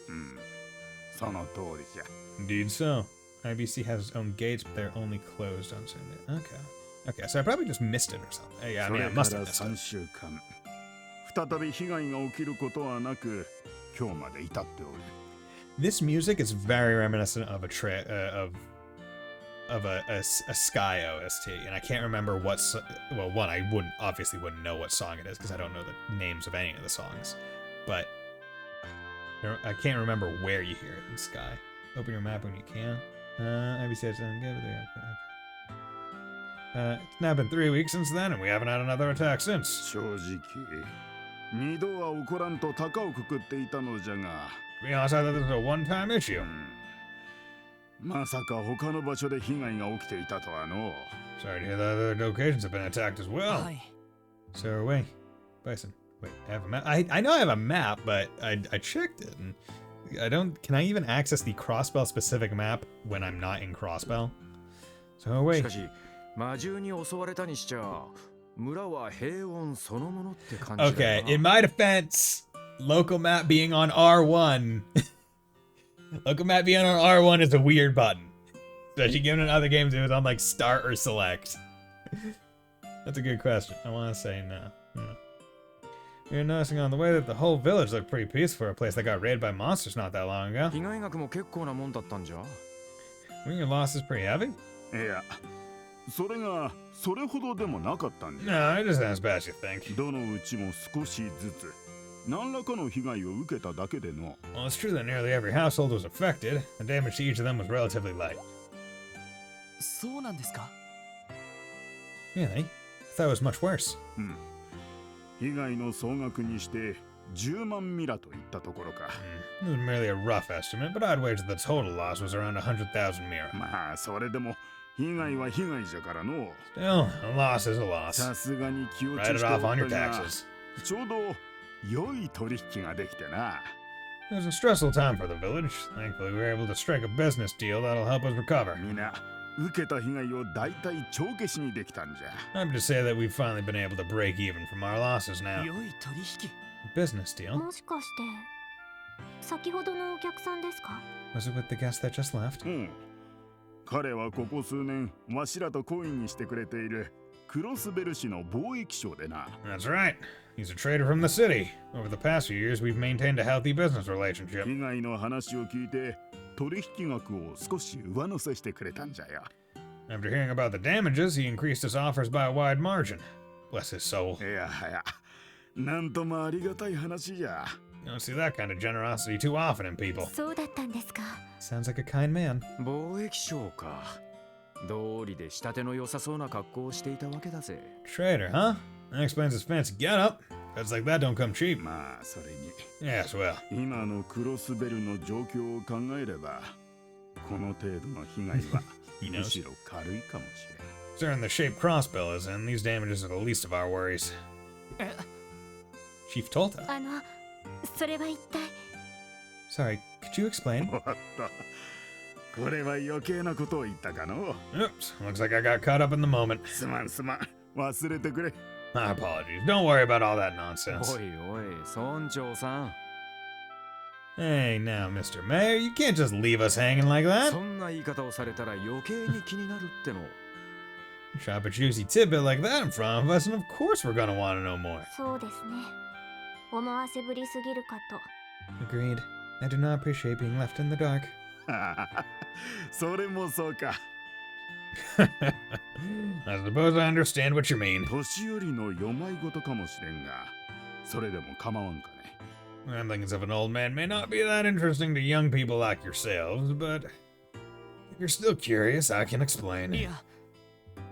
その通りじゃ。 Indeed so. IBC has its own gates, but they're only closed on Sunday. Okay. Okay, so I probably just missed it or something. Yeah, I そ mean, れ I か must ら have missed 3 it. 週間。再び被害が起きることはなく、今日まで至っておる。This music is very reminiscent of a Sky OST, and I can't remember what. Well, one, I obviously wouldn't know what song it is because I don't know the names of any of the songs, but I can't remember where you hear it in Sky. Open your map when you can. IBC has done good there. It's now been 3 weeks since then, and we haven't had another attack since. 正直、二度は起こらんと高をくくっていたのじゃが。To be honest, I thought this was a one-time issue. まさか他の場所で被害が起きていたとはの。 Sorry to hear that other locations have been attacked as well. はい。 So wait, Bison. Wait, I have a map. I know I have a map, but I checked it, and I don't. Can I even access the Crossbell specific map when I'm not in Crossbell? So し wait. かし魔獣に襲われたにしちゃ村は平穏そのものって感じだ Okay, よな。 in my defense, local map being on R1, local map being on R1 is a weird button. Especially given in other games, it was on like start or select. That's a good question. I want to say no. You're noticing on the way that the whole village looked pretty peaceful for a place that got raided by monsters not that long ago. 被害額も結構なもんだったんじゃ。 Weren't your losses pretty heavy? いや、それがそれほどでもなかったんじゃ。 No, it isn't as bad as you think. どのうちも少しずつ何らかの被害を受けただけでの。 Well, it's true that nearly every household was affected. The damage to each of them was relatively light. そうなんですか？ Really? I thought it was much worse. 被害の総額にして10万ミラといったところか。 It was merely a rough estimate, but I'd wager the total loss was around 100,000 mira. まあそれでも被害は被害じゃからの。 Still, a loss is a loss. さすがに気をつ Write け it てお off っ on your たが、 taxes. ちょうど良い取引ができてな。 It was a stressful time for the village. Thankfully, we were able to strike a business deal that'll help us recover. みな受けた被害を大体帳消しにできたんじゃ。 I'm to say that we've finally been able to break even from our losses now. 良い取引。 Business deal? もしかして先ほどのお客さんですか？ Was it with the guest that just left? 彼はここ数年わしらと懇意にしてくれているクロスベル市の貿易商でな。 That's right. He's a trader from the city. Over the past few years, we've maintained a healthy business relationship. 被害の話を聞いて取引額を少し上乗せしてくれたんじゃよ。 After hearing about the damages, he increased his offers by a wide margin. Bless his soul. いやはや、なんともありがたい話じゃ。 You don't see that kind of generosity too often in people. そうだったんですか。 Sounds like a kind man. 貿易商か。道理で仕立ての良さそうな格好をしていたわけだぜ。 Trader, huh? That explains his fancy getup. Cuts like that don't come cheap. まあそれに Yes, well, 今のクロスベルの状況を考えればこの程度の被害は He knows. むしろ軽いかもしれん。 considering the shape Crossbill is in, these damages are the least of our worries. え、 Chief Tolta. それは一体。 Sorry, could you explain? おっと、これは余計なことを言ったかの。 Oops, looks like I got caught up in the moment. すまんすまん、忘れてくれ。 My apologies. Don't worry about all that nonsense. おいおい、村長さん。 Hey, now, Mr. Mayor, you can't just leave us hanging like that. そんな言い方をされたら余計に気になるっての。 Drop a juicy tidbit like that in front of us, and of course we're gonna want to know more. そうですね。思わせぶりすぎるかと。 Agreed. I do not appreciate being left in the dark. それもそうか。 I suppose I understand what you mean. 年寄りの世まいごとかもしれんが、それでも構わんかね。 Ramblings of an old man may not be that interesting to young people like yourselves, but if you're still curious, I can explain. いや、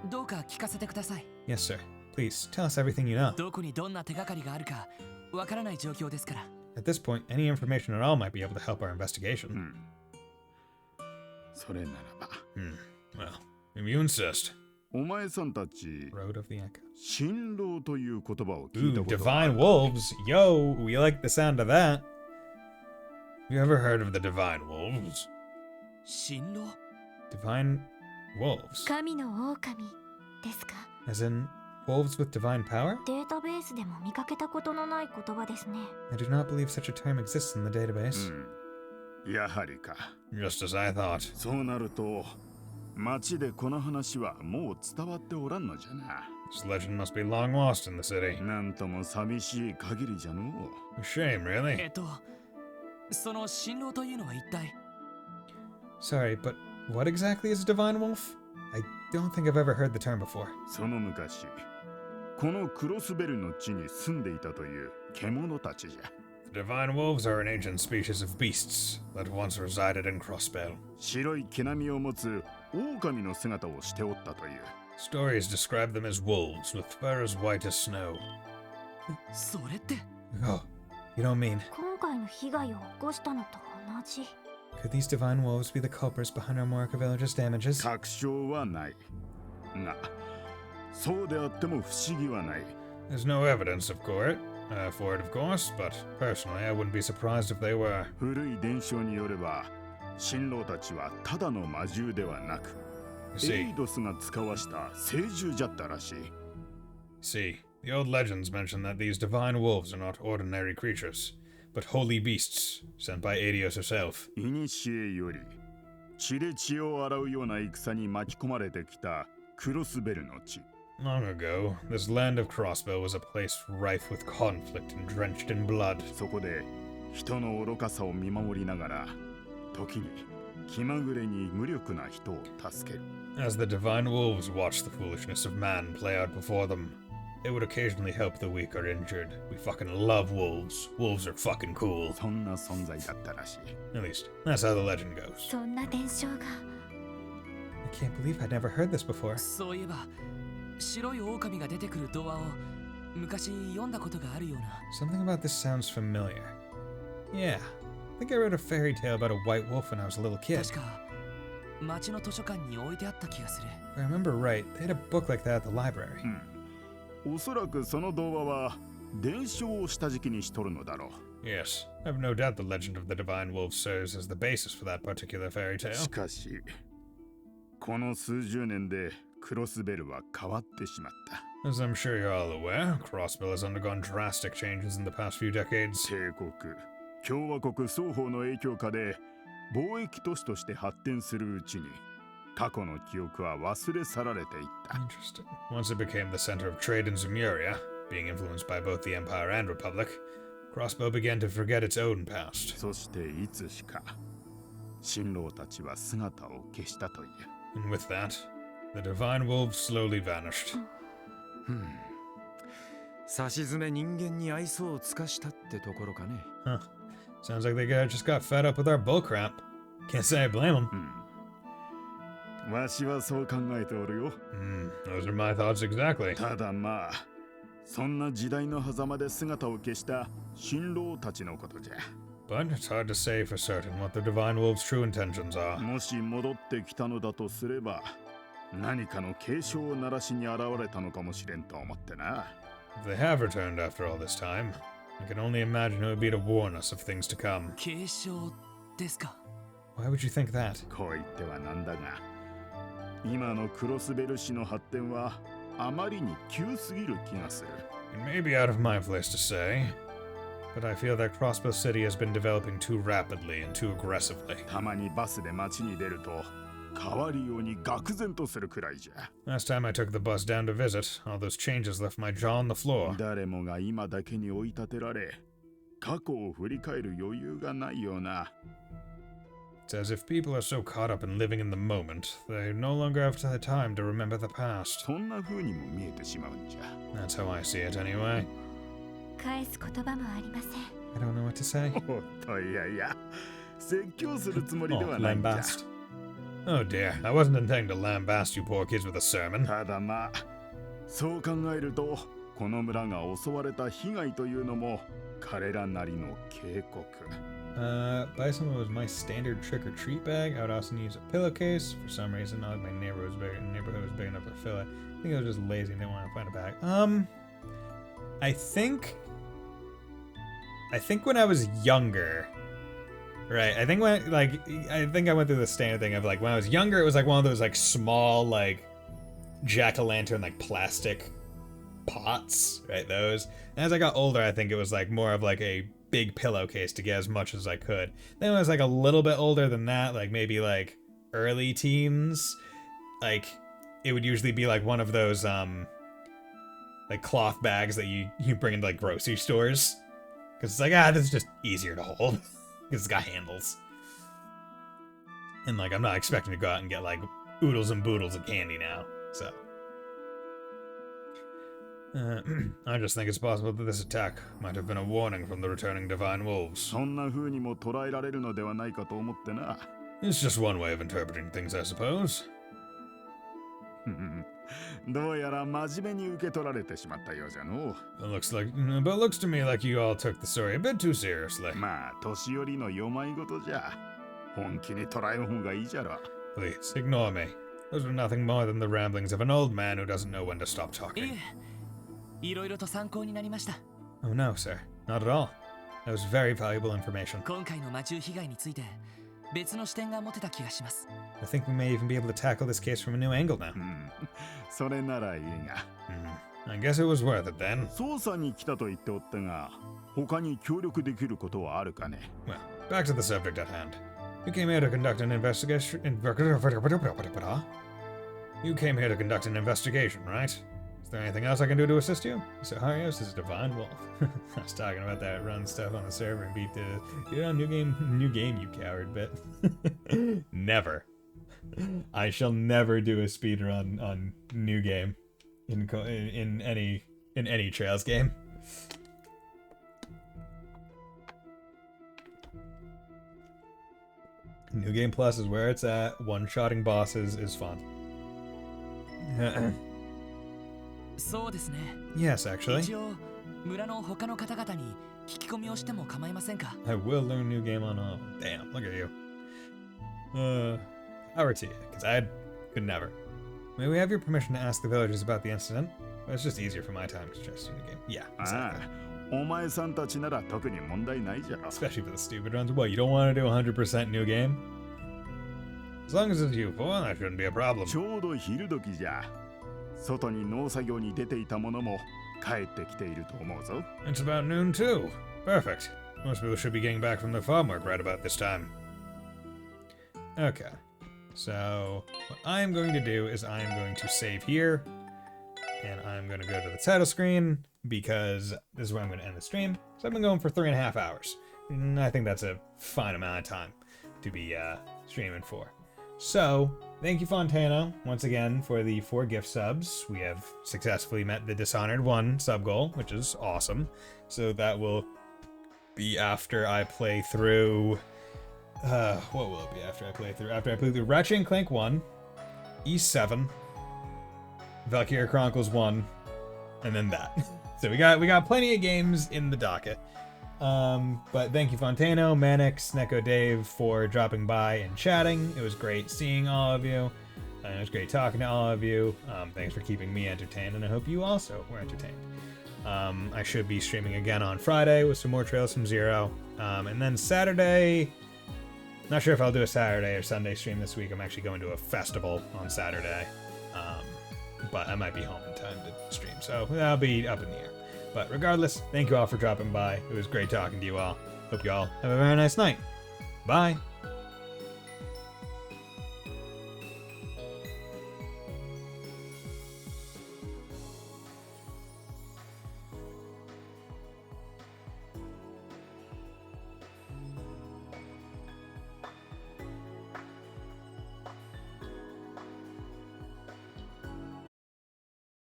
どうか聞かせてください。 Yes, sir. Please, tell us everything you know. どこにどんな手がかりがあるかわからない状況ですから。 At this point, any information at all might be able to help our investigation. それならば。Well, if you insist. お前さんたち、 Road of the Echo. 新郎という言葉を聞い Ooh, たことがあ Divine る。 Wolves. Yo, we like the sound of that. Have you ever heard of the Divine Wolves? 新郎？ Divine wolves? 神の狼ですか？ As in, wolves with divine power? データベースでも見かけたことのない言葉ですね。 I do not believe such a term exists in the database. やはりか。 Just as I thought. そうなると、町でこの話はもう伝わっておらんのじゃな。 This legend must be long lost in the city. なんとも寂しい限りじゃのう。 A shame, really. その新郎というのは一体 Sorry, but what exactly is a divine wolf? I don't think I've ever heard the term before. その昔、このクロスベルの地に住んでいたという獣たちじゃ。 The divine wolves are an ancient species of beasts that once resided in Crossbell. 白い毛並みを持つ狼の姿をしておったという。 Stories describe them as wolves with fur as white as snow. それって Oh, you don't mean... 今回の被害を起こしたのと同じ。 Could these divine wolves be the culprits behind our Morika village's damages? 確証はない。が、そうであっても不思議はない。 There's no evidence for it, of course, but personally I wouldn't be surprised if they were. 古い伝承によれば、新郎たちはただの魔獣ではなく、エイドスが使わした聖獣じゃったらしい。See, the old legends mention that these divine wolves are not ordinary creatures, but holy beasts sent by Adios herself. 古より血で血を洗うような戦に巻き込まれてきたクロスベルの地。 Long ago, this land of Crossbell was a place rife with conflict and drenched in blood. そこで人の愚かさを見守りながら、時に気まぐれに無力な人を助ける。 As the divine wolves watched the foolishness of man play out before them, they would occasionally help the weak or injured. We fucking love wolves. Wolves are fucking cool. そんな存在だったらしい。 At least, that's how the legend goes. そんな伝承が。 I can't believe I'd never heard this before. そういえば白い狼が出てくる童話を昔読んだことがあるような Something about this sounds familiar. Yeah, I think I read a fairy tale about a white wolf when I was a little kid. 確か町の図書館に置いてあった気がする If I remember right, they had a book like that at the library. おそらくその童話は伝承を下敷きにしとるのだろう。 Yes, I've no doubt the legend of the divine wolf serves as the basis for that particular fairy し tale. かし、この数十年でクロスベルは変わってしまった。 As I'm sure you're all aware, Crossbell has undergone drastic changes in the past few decades. 帝国、共和国双方の影響下で貿易都市として発展するうちに過去の記憶は忘れ去られていった。 Interesting. Once it became the center of trade in Zemuria, being influenced by both the Empire and Republic, Crossbell began to forget its own past. そしていつしか新郎たちは姿を消したという。 And with that, the divine wolves slowly vanished. さしずめ人間に愛想を尽かしたってところかね。 Huh. Sounds like they just got fed up with our bullcrap. Can't say I blame them. わしはそう考えておるよ。 Those are my thoughts exactly. ただまあ、そんな時代の狭間で姿を消した新郎たちのことじゃ。 But it's hard to say for certain what the divine wolves' true intentions are. もし戻ってきたのだとすれば、何かの警鐘を鳴らしに現れたのかもしれんと思ってな。 If they have returned after all this time, I can only imagine it would be to warn us of things to come. 継承ですか Why would you think that? こう言ってはなんだが、今のクロスベル市の発展はあまりに急すぎる気がする。 It may be out of my place to say, but I feel that Crossbow City has been developing too rapidly and too aggressively. たまにバスで街に出ると変わりように愕然とするくらいじゃ。 Last time I took the bus down to visit, all those changes left my jaw on the floor. 誰もが今だけに追い立てられ、過去を振り返る余裕がないような。 It's as if people are so caught up in living in the moment, they no longer have the time to remember the past. そんな風にも見えてしまうんじゃ。 That's how I see it anyway. 返す言葉もありません。 I don't know what to say. おっといやいや、説教するつもりで Oh, はないんじゃ。 lambast. Oh dear, I wasn't intending to lambast you poor kids with a sermon. ただまあ、そう考えると、この村が襲われた被害というのも彼らなりの警告。 Bison was my standard trick-or-treat bag. I would also use a pillowcase. For some reason, not like my neighborhood was big enough to fill it. I think I was just lazy and didn't want to find a bag. I think when I was younger, Right. I think I went through the standard thing of like when I was younger, it was like one of those like small like jack-o'-lantern like plastic pots, right? Those. And as I got older, I think it was like more of like a big pillowcase to get as much as I could. Then when I was like a little bit older than that, like maybe like early teens, like it would usually be like one of those like cloth bags that you bring into like grocery stores. Because it's like, this is just easier to hold. Because it's got handles. And like I'm not expecting to go out and get like oodles and boodles of candy now. So I just think it's possible that this attack might have been a warning from the returning divine wolves. そんな風にも捉えられるのではないかと思ってな。 It's just one way of interpreting things, I suppose. どうやら真面目に受け取られてしまったようじゃの。 But looks to me like you all took the story a bit too seriously. まあ年寄りのよまいごとじゃ。本気に捉えん方がいいじゃろ。 Please, ignore me. Those were nothing more than the ramblings of an old man who doesn't know when to stop い talking. え、いろいろと参考になりました。 Oh no, sir. Not at all. That was very valuable information. 今回の魔獣被害について別の視点が持てた気がします。 I think we may even be able to tackle this case from a new angle now. それならいいが。I guess it was worth it then. 捜査に来たと言っておったが、他に協力できることはあるかね。 Well, back to the subject at hand. You came here to conduct an investigation. You came here to conduct an investigation, right? Is there anything else I can do to assist you? So Harios is a divine wolf. I was talking about that run stuff on the server and beat the new game, you coward bit. Never. I shall never do a speedrun on new game in any Trails game. New Game Plus is where it's at. One-shotting bosses is fun. そうですね。 Yes, actually. 一応村の他の方々に聞き込みをしても構いませんか？ I will learn new game on all. Damn, look at you. Power to you, because I could never. May we have your permission to ask the villagers about the incident? Well, it's just easier for my time to just do the game. Yeah, あ exactly. あ、お前さんたちなら特に問題ないじゃろ。 Especially for the stupid runs. What, you don't want to do 100% new game? As long as it's U4, that shouldn't be a problem. ちょうど昼時じゃ。外に農作業に出ていた者も帰ってきていると思うぞ。 It's about noon too. Perfect. Most people should be getting back from their farm work right about this time. Okay. So, what I'm going to do is I'm going to save here. And I'm going to go to the title screen because this is where I'm going to end the stream. So I've been going for 3.5 hours. And I think that's a fine amount of time to be streaming for. So, thank you, Fontano, once again for the 4 gift subs. We have successfully met the Dishonored 1 sub goal, which is awesome. So that will be after I play through... what will it be after I play through? After I play through Ratchet and Clank 1, E7, Valkyria Chronicles 1, and then that. So we got plenty of games in the docket. But thank you, Fontano, Manix, Neko Dave, for dropping by and chatting. It was great seeing all of you. It was great talking to all of you. Thanks for keeping me entertained, and I hope you also were entertained. I should be streaming again on Friday with some more Trails from Zero. And then Saturday... Not sure if I'll do a Saturday or Sunday stream this week. I'm actually going to a festival on Saturday. But I might be home in time to stream, so that'll be up in the air. But regardless, thank you all for dropping by. It was great talking to you all. Hope you all have a very nice night. Bye.